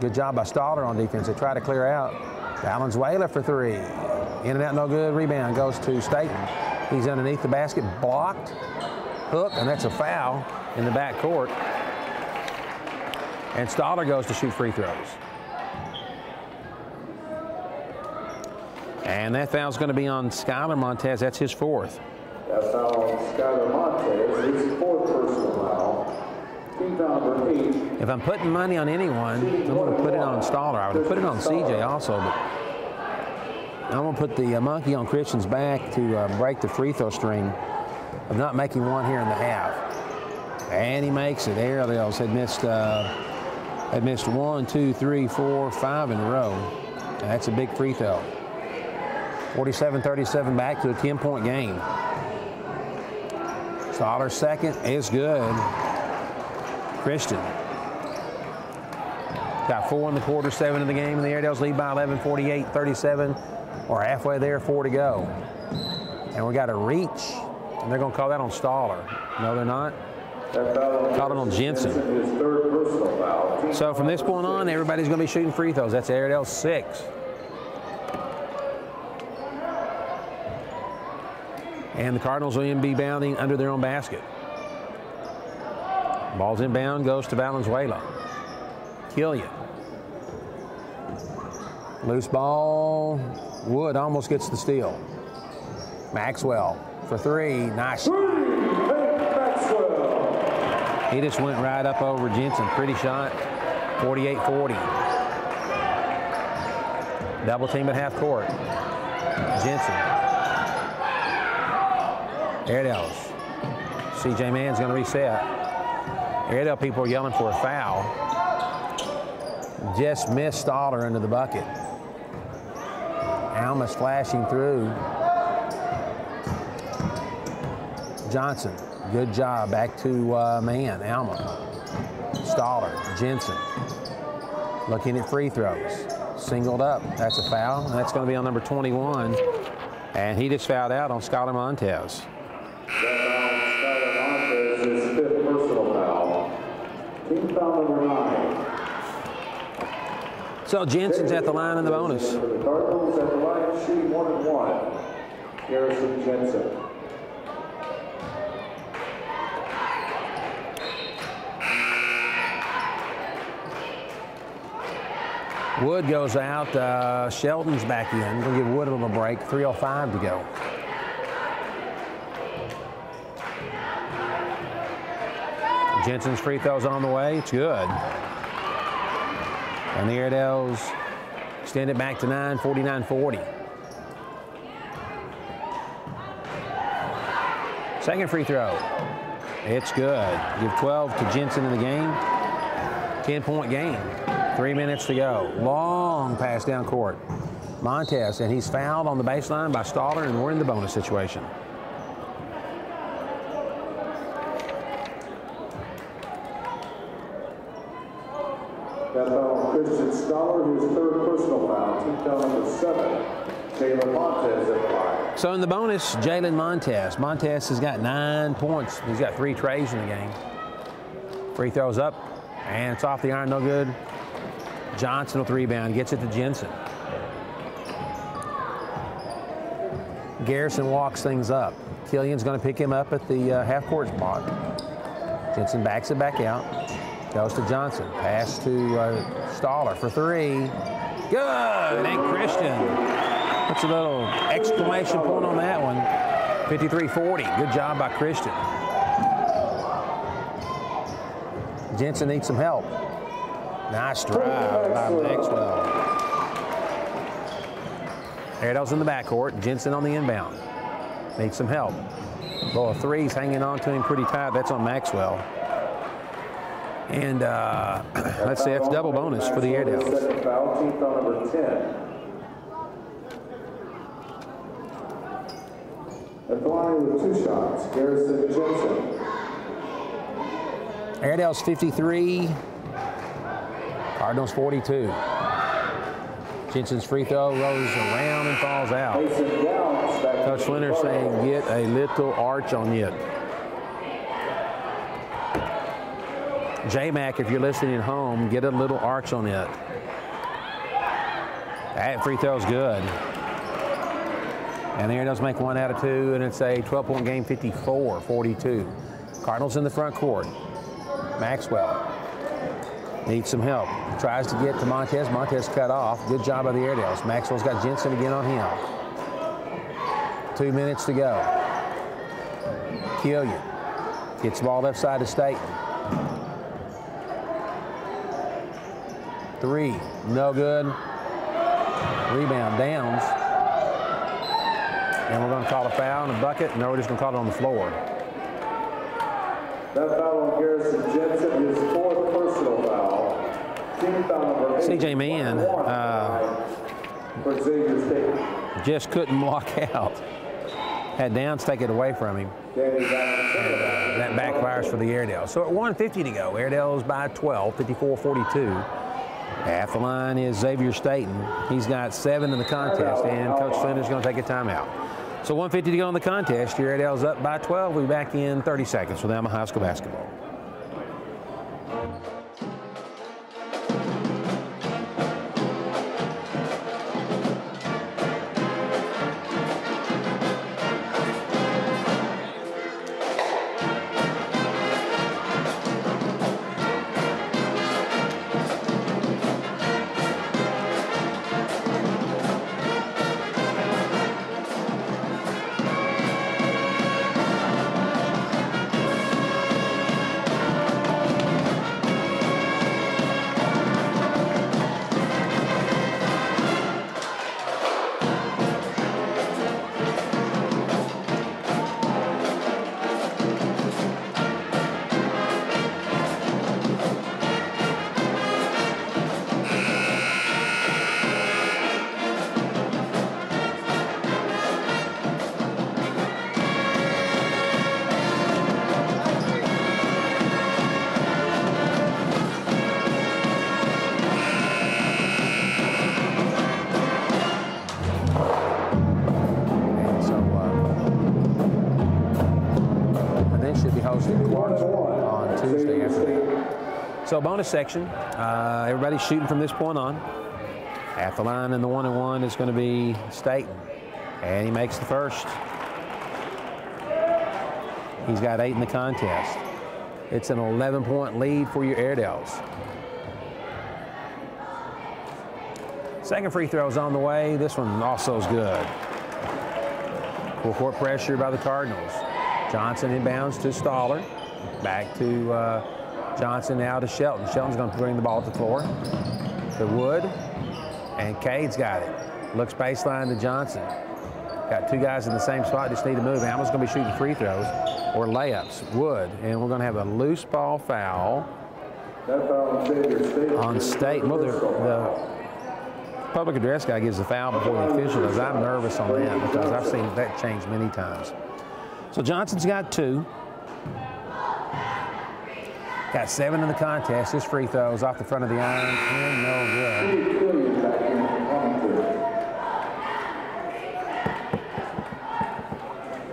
Good job by Stoller on defense. They try to clear out. Valenzuela for 3. In and out, no good. Rebound goes to Staten. He's underneath the basket, blocked, hook, and that's a foul in the back court. And Stoller goes to shoot free throws. And that foul's going to be on Skylar Montez. That's his 4th. That foul on Skylar Montez, his 4th personal foul. Team foul number 8. If I'm putting money on anyone, I'm going to put it on Stoller. I would put it on CJ also, but I'm going to put the monkey on Christian's back to break the free throw string of not making one here in the half. And he makes it. Airedales had missed 1, 2, 3, 4, 5 in a row. And that's a big free throw. 47-37 back to a 10-point game. Stoller's second is good. Christian got 4 in the quarter, 7 in the game, and the Airedales lead by 11, 48-37. We're halfway there, 4 to go. And we got a reach, and they're going to call that on Stoller. No, they're not. Called it on Jensen. So from this point on, everybody's going to be shooting free throws. That's Airedale's 6. And the Cardinals will be bounding under their own basket. Ball's inbound, goes to Valenzuela. Killian. Loose ball. Wood almost gets the steal. Maxwell for 3. Nice. He just went right up over Jensen. Pretty shot. 48-40. Double team at half court. Jensen. Airedales. C.J. Mann's going to reset. Airedale people are yelling for a foul. Just missed Stoller into the bucket. Alma's flashing through. Johnson, good job. Back to Mann. Alma. Stoller. Jensen. Looking at free throws. Singled up. That's a foul. And that's going to be on number 21. And he just fouled out on Skylar Montez. Skylar Montez, his 5th personal foul. Team foul number 9. So Jensen's at the line in the bonus. The Cardinals at the line shooting 1-1. Garrison Jensen. Wood goes out. Shelton's back in. We're going to give Wood a little break. 3:05 to go. Jensen's free throw's on the way. It's good. And the Airedales extend it back to 9, 49-40. Second free throw. It's good. Give 12 to Jensen in the game. 10-point game. 3 minutes to go. Long pass down court. Montez, and he's fouled on the baseline by Staller, and we're in the bonus situation. That foul on Christian Staller, his third personal foul. Team foul number 7. Jalen Montez at 5. So in the bonus, Jalen Montez. Montez has got 9 points. He's got 3 trays in the game. Free throws up, and it's off the iron, no good. Johnson with the rebound, gets it to Jensen. Garrison walks things up. Killian's going to pick him up at the half-court spot. Jensen backs it back out. Goes to Johnson. Pass to Staller for 3. Good! And Christian. Puts a little exclamation point on that one. 53-40. Good job by Christian. Jensen needs some help. Nice drive by Maxwell. Airedale's in the backcourt. Jensen on the inbound. Needs some help. Ball of 3's hanging on to him pretty tight. That's on Maxwell. And let's see, that's double bonus for the Airedales. Second foul, team foul number 10. At the line with 2 shots, Garrison Jensen. Airedales 53, Cardinals 42. Jensen's free throw rolls around and falls out. Coach Flinner saying, get a little arch on it. J-Mac, if you're listening at home, get a little arch on it. That free throw's good. And the Airedales make 1 out of 2, and it's a 12-point game, 54-42. Cardinals in the front court. Maxwell needs some help. Tries to get to Montez. Montez cut off. Good job by the Airedales. Maxwell's got Jensen again on him. 2 minutes to go. Killian gets the ball left side to Staten. 3, no good. Rebound, Downs. And we're going to call a foul and a bucket. No, we're just going to call it on the floor. That foul on Garrison Jensen, his 4th personal foul. Team foul number 8. C.J. Mann for Xavier State. Just couldn't walk out. Had Downs take it away from him. That backfires for the Airedales. So at 1:50 to go, Airedales by 12, 54-42. At the line is Xavier Staten. He's got 7 in the contest, and Coach Flinner's going to take a timeout. So 1:50 to go in the contest. Your Airedales up by 12. We'll be back in 30 seconds with Alma High School basketball. On Tuesday afternoon. So bonus section, everybody's shooting from this point on. At the line in the 1-and-1 is going to be Staten, and he makes the first. He's got 8 in the contest. It's an 11-point lead for your Airedales. Second free throw is on the way. This one also is good. Full court pressure by the Cardinals. Johnson inbounds to Staller. Back to Johnson now to Shelton. Shelton's going to bring the ball to the floor. To Wood. And Cade's got it. Looks baseline to Johnson. Got two guys in the same spot, just need to move. Alma's going to be shooting free throws or layups. Wood. And we're going to have a loose ball foul on State. Well, the public address guy gives the foul before the official does. I'm nervous on that because I've seen that change many times. So Johnson's got 2. Got 7 in the contest. His free throws off the front of the iron and no good.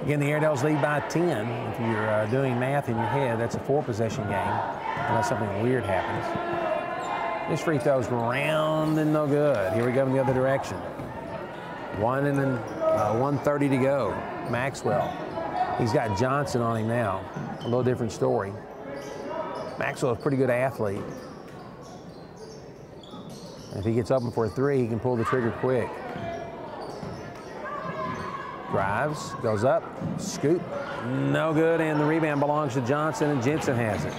Again, the Airedales lead by 10. If you're doing math in your head, that's a 4-possession game unless something weird happens. This free throw's round and no good. Here we go in the other direction. 1:30 to go. Maxwell. He's got Johnson on him now. A little different story. Maxwell's a pretty good athlete. And if he gets open for a 3, he can pull the trigger quick. Drives, goes up, scoop, no good, and the rebound belongs to Johnson, and Jensen has it.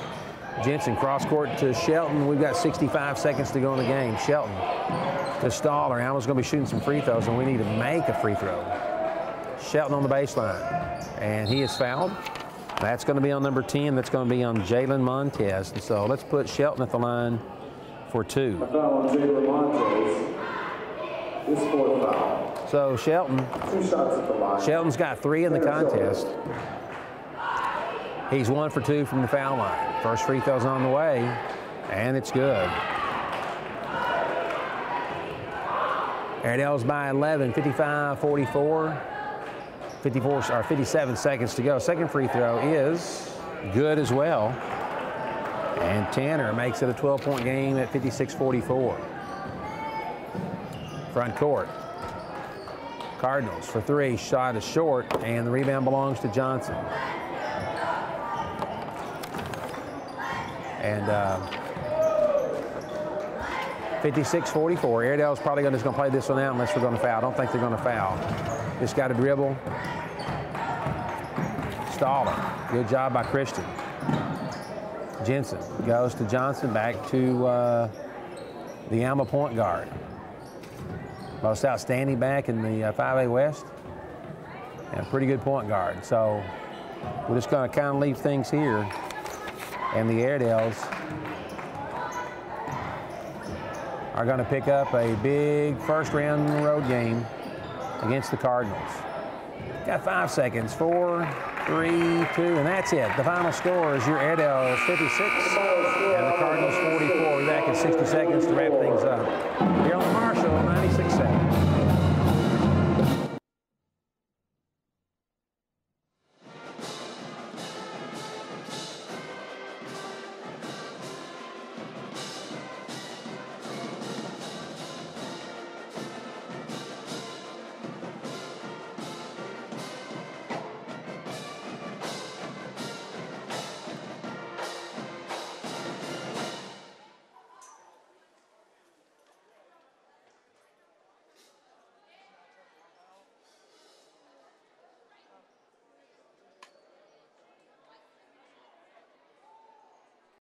Jensen cross court to Shelton. We've got 65 seconds to go in the game. Shelton to Staller. Alma's going to be shooting some free throws, and we need to make a free throw. Shelton on the baseline, and he is fouled. That's going to be on number 10. That's going to be on Jalen Montez. And so let's put Shelton at the line for 2. A foul on Jalen Montez. His 4th foul. So Shelton, 2 shots at the line. Shelton's got 3 in the contest. He's 1 for 2 from the foul line. First free throw's on the way, and it's good. Airedales by 11, 55-44. 57 seconds to go. Second free throw is good as well. And Tanner makes it a 12-point game at 56-44. Front court. Cardinals for 3. Shot is short, and the rebound belongs to Johnson. And 56-44. Airedale's probably just going to play this one out unless we're going to foul. I don't think they're going to foul. Just got a dribble. Staller. Good job by Christian. Jensen goes to Johnson, back to the Alma point guard. Most outstanding back in the 5A West. And a pretty good point guard. So we're just going to kind of leave things here. And the Airedales are going to pick up a big first round road game against the Cardinals. Got 5 seconds. 4, 3, 2, and that's it. The final score is your Airedales 56 and the Cardinals 44. We're back in 60 seconds to wrap things up. Here on the Marshall 96.7.